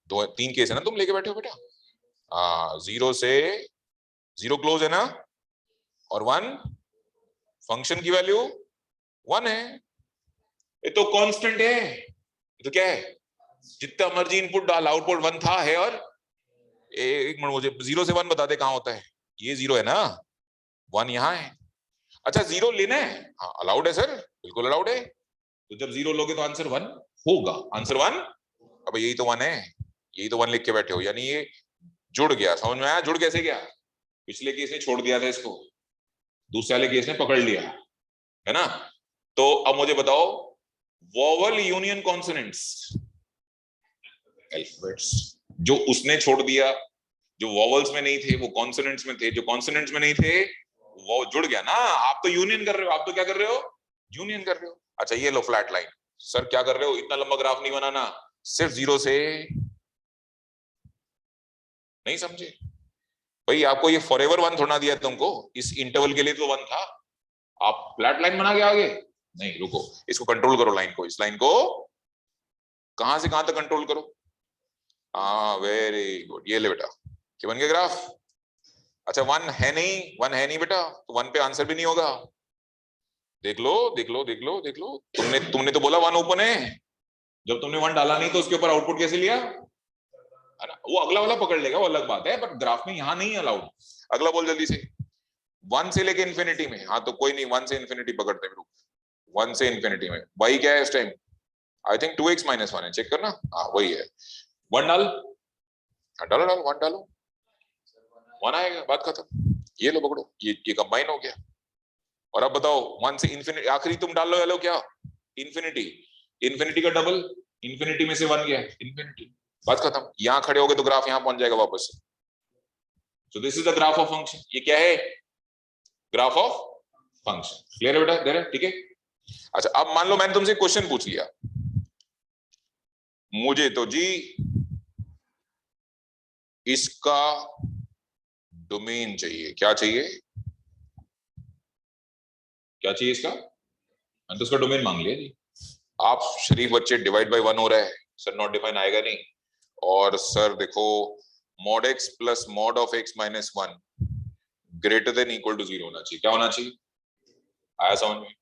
3 केस है ना तुम लेके बैठे हो बेटा। हाँ, 0 से 0 क्लोज है ना, और 1 फंक्शन की वैल्यू 1 है। ये तो कांस्टेंट है, ये तो क्या है, जितना मर्जी इनपुट डाल आउटपुट 1 था, है। और एक मिनट, मुझे 0 से 1 बता दे कहां होता है। ये 0 है ना, 1 यहां है। अच्छा 0 लेना है, हाँ अलाउड है सर, बिल्कुल अलाउड है। तो जब 0 लोगे तो आंसर 1 होगा, आंसर 1। अब यही तो 1 है, यही तो 1 लिख के बैठे हो, यानी ये जुड़ गया। समझ में आया? जुड़ कैसे गया? पिछले केस ने छोड़ दिया था इसको, दूसरे वाले केस ने पकड़ लिया, है ना। तो अब मुझे बताओ, वोवल यूनियन कॉन्सोनेंट्स, अल्फाबेट्स, जो उसने छोड़ दिया, जो वोवल्स में नहीं थे वो कॉन्सोनेंट्स में थे, जो कॉन्सोनेंट्स में नहीं थे वो जुड़ गया ना। आप तो यूनियन कर रहे हो, आप तो क्या कर रहे हो? यूनियन कर रहे हो। अच्छा ये लो फ्लैट लाइन। सर क्या कर रहे हो, इतना लंबा ग्राफ नहीं बनाना, सिर्फ 0 से। नहीं समझे भाई? आपको ये फॉरएवर 1 थोड़ा दिया तुमको, इस इंटरवल के लिए तो 1 था। आप फ्लैट लाइन बना के आगे? नहीं, रुको, इसको कंट्रोल करो, लाइन को, इस लाइन को कहां से कहां तक कंट्रोल करो। हाँ वेरी गुड, ये ले बेटा, क्या बन गया ग्राफ। अच्छा 1 है नहीं, 1 है नहीं बेटा, तो 1 पे आंसर भी नहीं होगा। देख लो देख लो देख लो देख लो, तुमने तुमने तो बोला 1 ओपन है, जब तुमने 1 डाला नहीं तो उसके ऊपर आउटपुट कैसे लिया, है ना। वो अगला वाला पकड़ लेगा, वो अलग बात है, पर ग्राफ में यहां नहीं अलाउड। अगला बोल जल्दी से। 1 से लेके इन्फिनिटी में, हाँ तो कोई नहीं, 1 से इन्फिनिटी पकड़ते हैं। 1 से इन्फिनिटी में y क्या है इस time? I think 2x minus 1 है, चेक करना। हाँ वही है। 1 डाल, हाँ, डालो डालो 1 डालो, 1 आएगा, बात खत्म। ये लो पकड़ो, ये कंबाइन हो गया। और अब बताओ 1 से इन्फिनिटी, आखिरी तुम डाल लो, हेलो क्या, इन्फिनिटी, इन्फिनिटी का डबल, इन्फिनिटी में से 1 गया, इन्फिनिटी, बात खत्म। यहां खड़े हो गए तो ग्राफ यहां पहुंच जाएगा वापस से। So this is the graph of function. ये क्या है? Graph of function. क्लियर है बेटा? देर है, ठीक है। अच्छा अब मान लो मैंने तुमसे क्वेश्चन पूछ लिया, मुझे तो जी इसका डोमेन चाहिए। क्या चाहिए? क्या चाहिए इसका? मैंने तो इसका डोमेन मांग लिया जी। आप शरीफ बच्चे, डिवाइड बाय 1 हो रहा है, सर नॉट डिफाइन आएगा नहीं। और सर देखो, mod x plus mod of x minus 1 greater than equal to 0 होना चाहिए। क्या होना चाहिए? आया समझ में?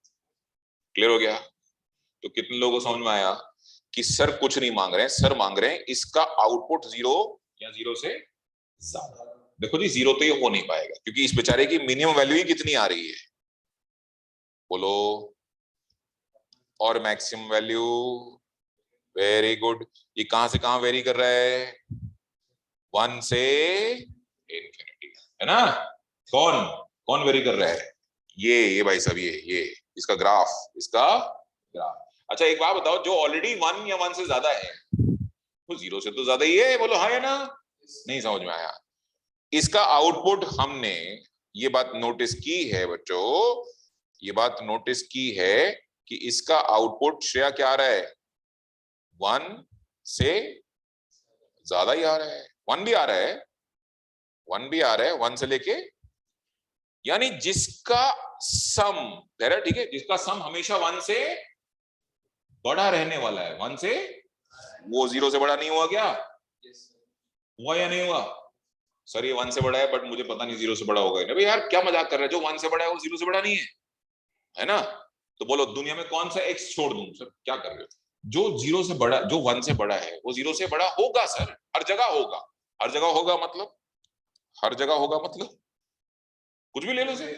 क्लियर हो गया? तो कितने लोगों को समझ में आया कि सर कुछ नहीं मांग रहे हैं, सर मांग रहे हैं इसका आउटपुट 0 या 0 से ज्यादा। देखो जी 0 तो ये हो नहीं पाएगा, क्योंकि इस बेचारे की मिनिमम वैल्यू ही कितनी आ रही है, बोलो। और मैक्सिमम वैल्यू, वेरी गुड। ये कहां से कहां वेरी कर रहा है? 1 से इंफिनिटी, है ना। कौन कौन वेरी कर रहा है? ये भाई साहब, ये इसका ग्राफ, इसका ग्राफ। अच्छा एक बात बताओ, जो ऑलरेडी 1 या 1 से ज्यादा है वो 0 से तो ज्यादा ही है, बोलो हाँ या ना। नहीं समझ में आया? इसका आउटपुट हमने ये बात नोटिस की है बच्चों, ये बात नोटिस की है कि इसका आउटपुट श्रेया क्या आ रहा है? 1 से ज्यादा ही आ रहा है। 1 भी आ रहा है, 1 भी आ रहा है, 1 से लेके, यानी जिसका सम, ठीक है, जिसका सम हमेशा 1 से बड़ा रहने वाला है, 1 से, वो 0 से बड़ा नहीं हुआ क्या? हुआ या नहीं हुआ? सर ये 1 से बड़ा है बट मुझे पता नहीं 0 से बड़ा होगा नहीं। भाई यार क्या मजाक कर रहे हो, जो 1 से बड़ा है वो 0 से बड़ा नहीं है ना? तो बोलो दुनिया में कौन सा x छोड़ दूं? सर क्या कर रहे हो? जो 0 से बड़ा, जो 1 से बड़ा है वो 0 से बड़ा होगा सर, हर जगह होगा। हर जगह होगा मतलब, हर जगह होगा मतलब कुछ भी ले लो सर,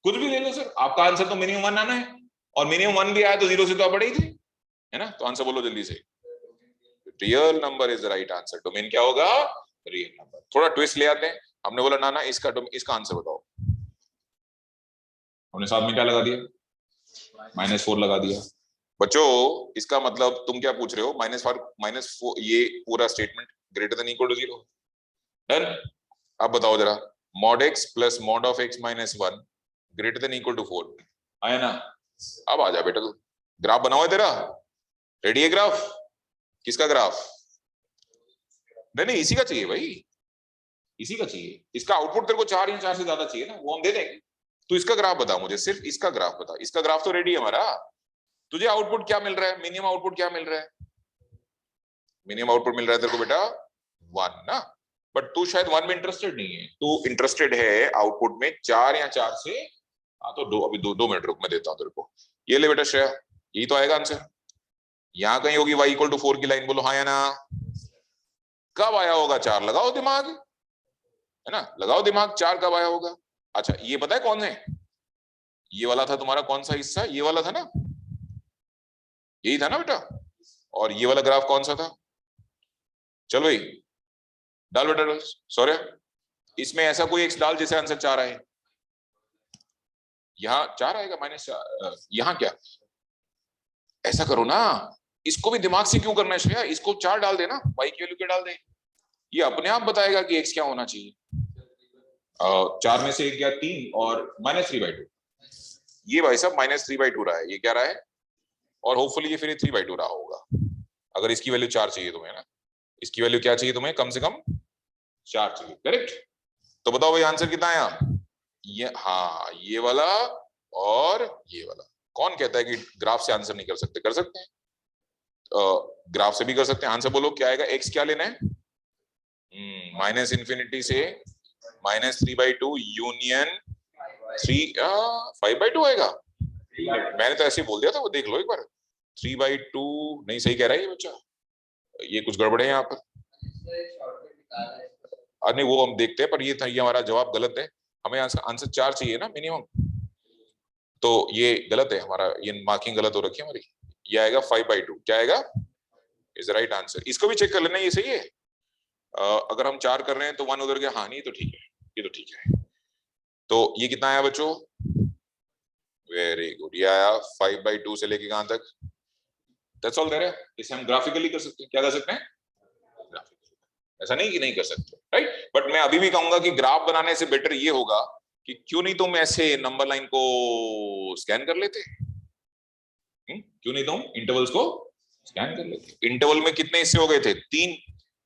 कुछ भी ले लो सर। आपका आंसर तो मिनिमम 1 आना है, और मिनिमम 1 भी आया तो 0 से तो आप बड़े ही थे, है ना? तो आंसर बोलो जल्दी से। Real number is the right answer. Domain क्या होगा? Real number. थोड़ा ट्विस्ट ले आते हैं। हमने बोला ना ना इसका आंसर बताओ। हमने साथ में क्या लगा दिया? -4 लगा दिया। बच्चों इसका मतलब तुम क्या पूछ रहे हो? -4 ये पूरा statement greater than equal to 0। Done. अब बताओ जरा, mod x plus mod of x minus 1 greater than equal to 4 आया ना? अब आ जा बेटा, तू ग्राफ बनाओ है तेरा। रेडी है ग्राफ? किसका ग्राफ? नहीं नहीं इसी का चाहिए भाई, इसी का चाहिए। इसका आउटपुट तेरे को 4 या 4 से ज्यादा चाहिए ना, वो हम दे देंगे। तो इसका ग्राफ बता मुझे, सिर्फ इसका ग्राफ बता। इसका ग्राफ तो रेडी है हमारा। तुझे आउटपुट क्या मिल रहा है? मिनिमम आउटपुट क्या मिल रहा है? मिनिमम आउटपुट मिल रहा है तेरे को बेटा 1 ना। बट तू शायद 1 में इंटरेस्टेड नहीं है, तू इंटरेस्टेड है आउटपुट में 4 या 4 से। हाँ तो अभी 2 मिनट रुक, मैं देता हूं तेरे को। ये ले बेटा श्रेया, यही तो आएगा आंसर। यहां कहीं होगी y इक्वल टू 4 की लाइन, बोलो हाँ या ना। कब आया होगा 4? लगाओ दिमाग, है ना? लगाओ दिमाग, 4 कब आया होगा? अच्छा ये पता है कौन है? ये वाला था तुम्हारा कौन सा हिस्सा? ये वाला था ना, यही था ना बेटा। और ये वाला ग्राफ कौन सा था? चल भाई डाल बेटा डाल। सॉरी, इसमें ऐसा कोई एक्स डाल जिसे आंसर 4 आए। यहाँ 4 आएगा -4। यहाँ क्या, ऐसा करो ना, इसको भी दिमाग से क्यों करना है श्रेया? इसको 4 डाल देना, y की वैल्यू क्या डाल दे, ये अपने आप बताएगा कि x क्या होना चाहिए। 4 में से 1 गया 3 और -3/2। ये भाई साहब -3/2 रहा है, ये क्या रहा है? और होपफुली ये फिर 3/2 रहा होगा। अगर इसकी वैल्यू 4 चाहिए तुम्हें ना, इसकी वैल्यू क्या चाहिए तुम्हें? कम से कम 4 चाहिए, करेक्ट? तो बताओ भाई आंसर कितना आया? ये हाँ, ये वाला और ये वाला। कौन कहता है कि ग्राफ से आंसर नहीं कर सकते? कर सकते हैं, ग्राफ से भी कर सकते हैं। आंसर बोलो क्या आएगा? एक्स क्या लेना है? -∞ से -3/2 यूनियन 5/2 आएगा। मैंने तो ऐसे ही बोल दिया था, वो देख लो एक बार। 3/2 नहीं, सही कह रहा है ये बच्चा, ये कुछ गड़बड़ है यहाँ पर। अरे वो हम देखते हैं, पर ये था, ये हमारा जवाब गलत है। हमें आंसर 4 चाहिए ना मिनिमम, तो ये गलत है हमारा, ये मार्किंग गलत हो रखी है हमारी। ये आएगा 5/2। क्या आएगा? Is right answer. इसको भी चेक कर लेना, ये सही है। अगर हम 4 कर रहे हैं तो 1 उधर गया, हाँ नहीं तो ठीक है, ये तो ठीक है। तो ये कितना आया बच्चों? वेरी गुड, ये आया 5/2 से लेके कहां तक? दैट्स ऑल देयर है। इसे हम ग्राफिकली कर सकते हैं। क्या कर सकते हैं? ऐसा नहीं कि नहीं कर सकते, राइट? बट मैं अभी भी कहूंगा कि ग्राफ बनाने से बेटर ये होगा कि क्यों नहीं तुम ऐसे नंबर लाइन को स्कैन कर लेते? क्यों नहीं तुम इंटरवल्स को स्कैन कर लेते? इंटरवल में कितने हिस्से हो गए थे? 3।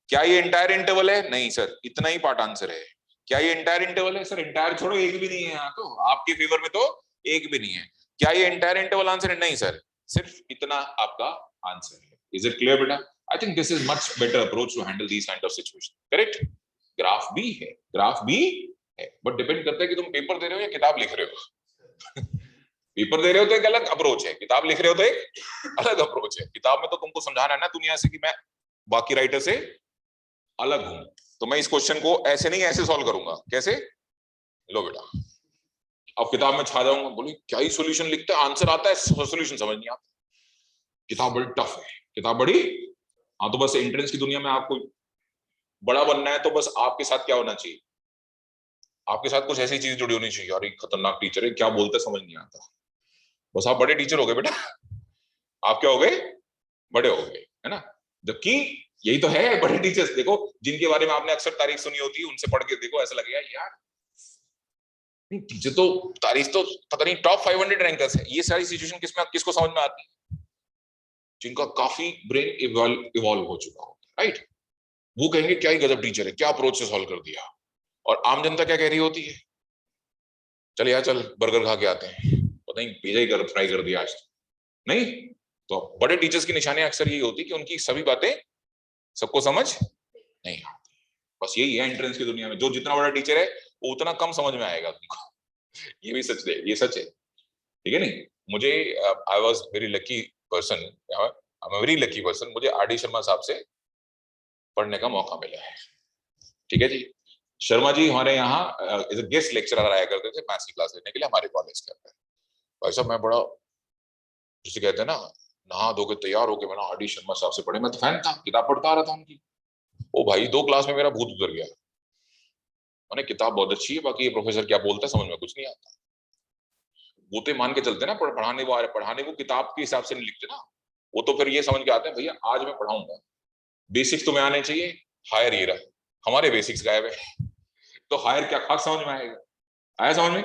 क्या ये इंटायर इंटरवल है? नहीं सर, इतना ही पार्ट आंसर है। क्या ये इंटायर इंटरवल है? सर इंटायर छोड़ो, एक भी नहीं है यहाँ, तो आपके फेवर में तो एक भी नहीं है। क्या ये इंटायर इंटरवल आंसर है? नहीं सर, सिर्फ इतना आपका आंसर है। इज इट क्लियर बेटा? I think this is much better approach to handle these kind of situation, correct? Graph भी है, ग्राफ भी है, बट डिपेंड करता है कि तुम पेपर दे रहे हो या किताब लिख रहे हो। पेपर दे रहे हो तो एक अलग अप्रोच है, किताब लिख रहे हो तो एक अलग अप्रोच है। किताब में तो तुमको समझाना है ना दुनिया से कि मैं बाकी राइटर से अलग हूं, तो मैं इस क्वेश्चन को ऐसे नहीं ऐसे सॉल्व करूंगा। कैसे? लो बेटा, अब किताब में छा जाऊंगा, बोले क्या ही सॉल्यूशन लिखता है, आंसर आता है, सॉल्यूशन समझ नहीं आता। किताब बड़ी टफ है, किताब बड़ी। हाँ तो बस एंट्रेंस की दुनिया में आपको बड़ा बनना है, तो बस आपके साथ क्या होना चाहिए? आपके साथ कुछ ऐसी चीज जुड़ी होनी चाहिए, यार खतरनाक टीचर है, क्या बोलते समझ नहीं आता। बस आप बड़े टीचर हो गए बेटा, आप क्या हो गए? बड़े हो गए, है ना? जबकि यही तो है बड़े टीचर्स। देखो जिनके बारे में आपने अक्सर तारीफ सुनी होती है, उनसे पढ़ के देखो, ऐसा लगेगा यार टीचर तो, तारीफ तो पता नहीं टॉप 500 रैंकर्स है। ये सारी सिचुएशन किसको समझ में आती है? जिनका काफी ब्रेन इवॉल्व हो चुका हो, राइट? वो कहेंगे क्या ही गजब टीचर है, क्या अप्रोच से सॉल्व कर दिया। और आम जनता क्या कह रही होती है? चल यार चल बर्गर खा के आते हैं, पता नहीं पिज्जा ही कर फ्राई कर दिया आज नहीं। तो बड़े टीचर्स की निशानी अक्सर यही होती है कि उनकी सभी बातें सबको समझ नहीं आती। बस यही है एंट्रेंस की दुनिया में, जो जितना बड़ा टीचर है वो उतना कम समझ में आएगा तुमको। ये भी सच है, ये सच है, ठीक है नहीं। मुझे I was very lucky person, very lucky person, मुझे आर डी शर्मा साहब से पढ़ने का मौका मिला है, ठीक है जी। शर्मा जी हमारे यहाँ एज ए गेस्ट लेक्चरर आया करते थे मैथ्स की क्लास लेने के लिए हमारे कॉलेज के अंदर। भाई साहब मैं बड़ा, जिसे कहते हैं ना, नहा धो के तैयार होके मैं आर डी शर्मा साहब से पढ़े, मैं तो फैन था, किताब पढ़ता आ रहा था उनकी। ओ भाई 2 क्लास में मेरा भूत उतर गया। मैंने किताब बहुत अच्छी है, बाकी ये प्रोफेसर क्या बोलता है समझ में कुछ नहीं आता। वो तो मान के चलते ना, पढ़ाने वो किताब के हिसाब से नहीं लिखते ना, वो तो फिर ये समझ के आते हैं भैया आज मैं पढ़ाऊंगा, बेसिक्स तुम्हें आने चाहिए, हायर ये रहा, हमारे बेसिक्स गायब है। तो हायर क्या खास समझ में आएगा, आया समझ में?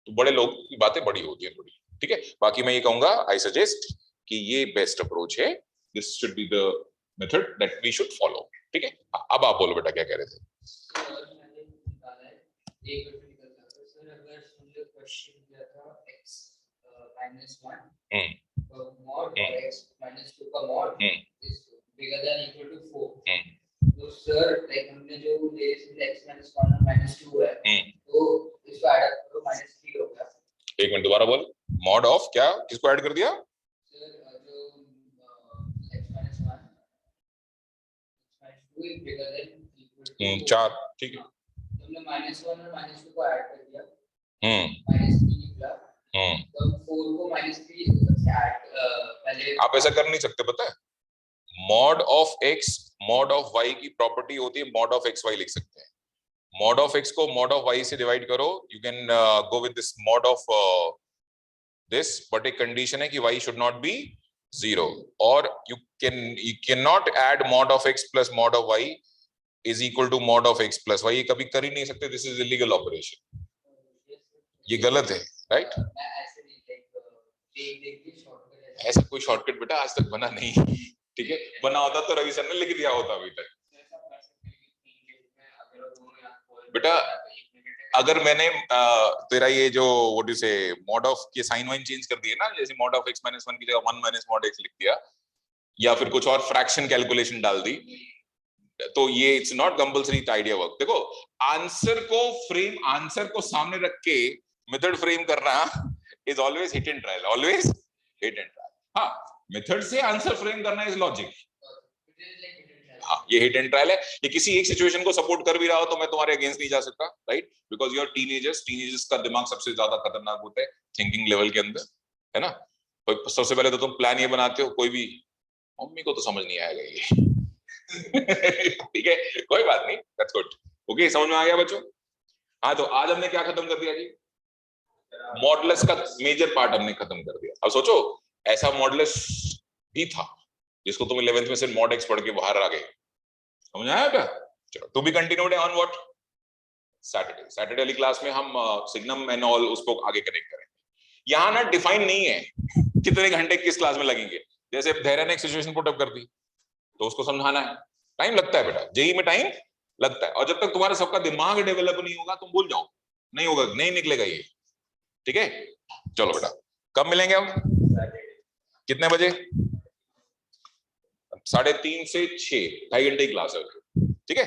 तो बड़े लोग की बातें बड़ी होती है थोड़ी, ठीक है। बाकी मैं ये कहूंगा, आई सजेस्ट कि ये बेस्ट अप्रोच है, this should be the method that we should follow, ठीक है। अब आप बोलो बेटा क्या कह रहे थे। mod or x minus 2 का mod is bigger than equal to 4. तो सर लाइक हमने जो x minus 1 और minus 2 है, तो इसको ऐड अप करो -3 हो गया। एक मिनट दोबारा बोल, mod ऑफ क्या, किसको ऐड कर दिया? सर जो x minus 1 x minus 2 is bigger than equal to 4, ठीक है। हमने -1 और -2 को ऐड कर दिया, -3 निकला, तो 4 को -3 पहले आप ऐसा कर नहीं सकते, पता है, mod of x mod of y की प्रॉपर्टी होती है, मॉड ऑफ xy लिख सकते हैं। मॉड ऑफ x को मॉड ऑफ y से डिवाइड करो, you can go with this mod of this, but एक कंडीशन है कि y शुड नॉट बी 0, और you can not add mod of x plus mod of y is equal to mod of x plus y, कभी कर ही नहीं सकते, this is illegal operation, ये गलत है, राइट? ऐसा कोई शॉर्टकट बेटा आज तक बना नहीं, ठीक है, बना होता तो रवि सर ने लिख दिया होता अभी तक। बेटा अगर मैंने तेरा ये जो व्हाट यू से मॉड ऑफ के साइन वाइन चेंज कर दिए ना, जैसे मॉड ऑफ x -1 की जगह 1 - मॉड x लिख दिया, या फिर कुछ और फ्रैक्शन कैलकुलेशन डाल दी, तो ये it's not compulsory idea work. देखो आंसर को सामने रख के मेथड फ्रेम करना is always hit and trial, always hit and trial. हाँ, मेथड से आंसर फ्रेम करना इज लॉजिक, हाँ ये हिट एंड ट्रायल है। ये किसी एक सिचुएशन को सपोर्ट कर भी रहा हो तो मैं तुम्हारे अगेंस्ट नहीं जा सकता, right, because you are teenagers का दिमाग सबसे ज्यादा खतरनाक होता है थिंकिंग लेवल के अंदर, है ना। तो सबसे पहले तो तुम प्लान ये बनाते हो, कोई भी मम्मी को तो समझ नहीं आएगा ये ठीक है, कोई बात नहीं, दैट्स गुड, ओके, समझ में आ गया बच्चों। हाँ, तो आज हमने क्या खत्म कर दिया जी, मॉडुलस का मेजर पार्ट हमने खत्म कर दिया। अब सोचो ऐसा मॉडुलस भी था जिसको तुम 11th में से मॉड एक्स पढ़ के बाहर आ गए, समझ आया क्या? चलो, to be continued on what, Saturday वाली क्लास में हम सिग्नम एंड ऑल उसको आगे कनेक्ट करेंगे। यहाँ ना डिफाइन नहीं है कितने घंटे किस क्लास में लगेंगे, जैसे धैर्य ने एक सिचुएशन पुट अप कर दी तो उसको समझाना है, टाइम लगता है बेटा, जेई में टाइम लगता है, और जब तक तुम्हारा सबका दिमाग डेवलप नहीं होगा तुम भूल जाओ, नहीं होगा, नहीं निकलेगा ये, ठीक है। चलो बेटा, कब मिलेंगे हम, कितने बजे? 3:30 से 6, 2.5 घंटे की क्लास है, ठीक है,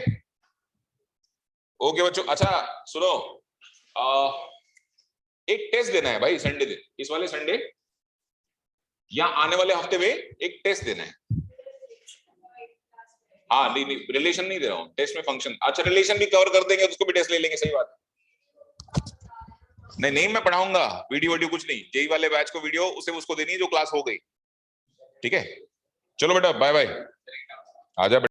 ओके बच्चों। अच्छा सुनो, एक टेस्ट देना है भाई संडे दिन, इस वाले संडे या आने वाले हफ्ते में एक टेस्ट देना है। हाँ नहीं, रिलेशन नहीं दे रहा हूँ, टेस्ट में फंक्शन, अच्छा रिलेशन भी कवर कर देंगे, उसको भी टेस्ट ले लेंगे, सही बात। नहीं मैं पढ़ाऊंगा, वीडियो कुछ नहीं, जेई वाले बैच को वीडियो उसे उसको देनी है जो क्लास हो गई, ठीक है। चलो बेटा बाय बाय, आजा बेटा।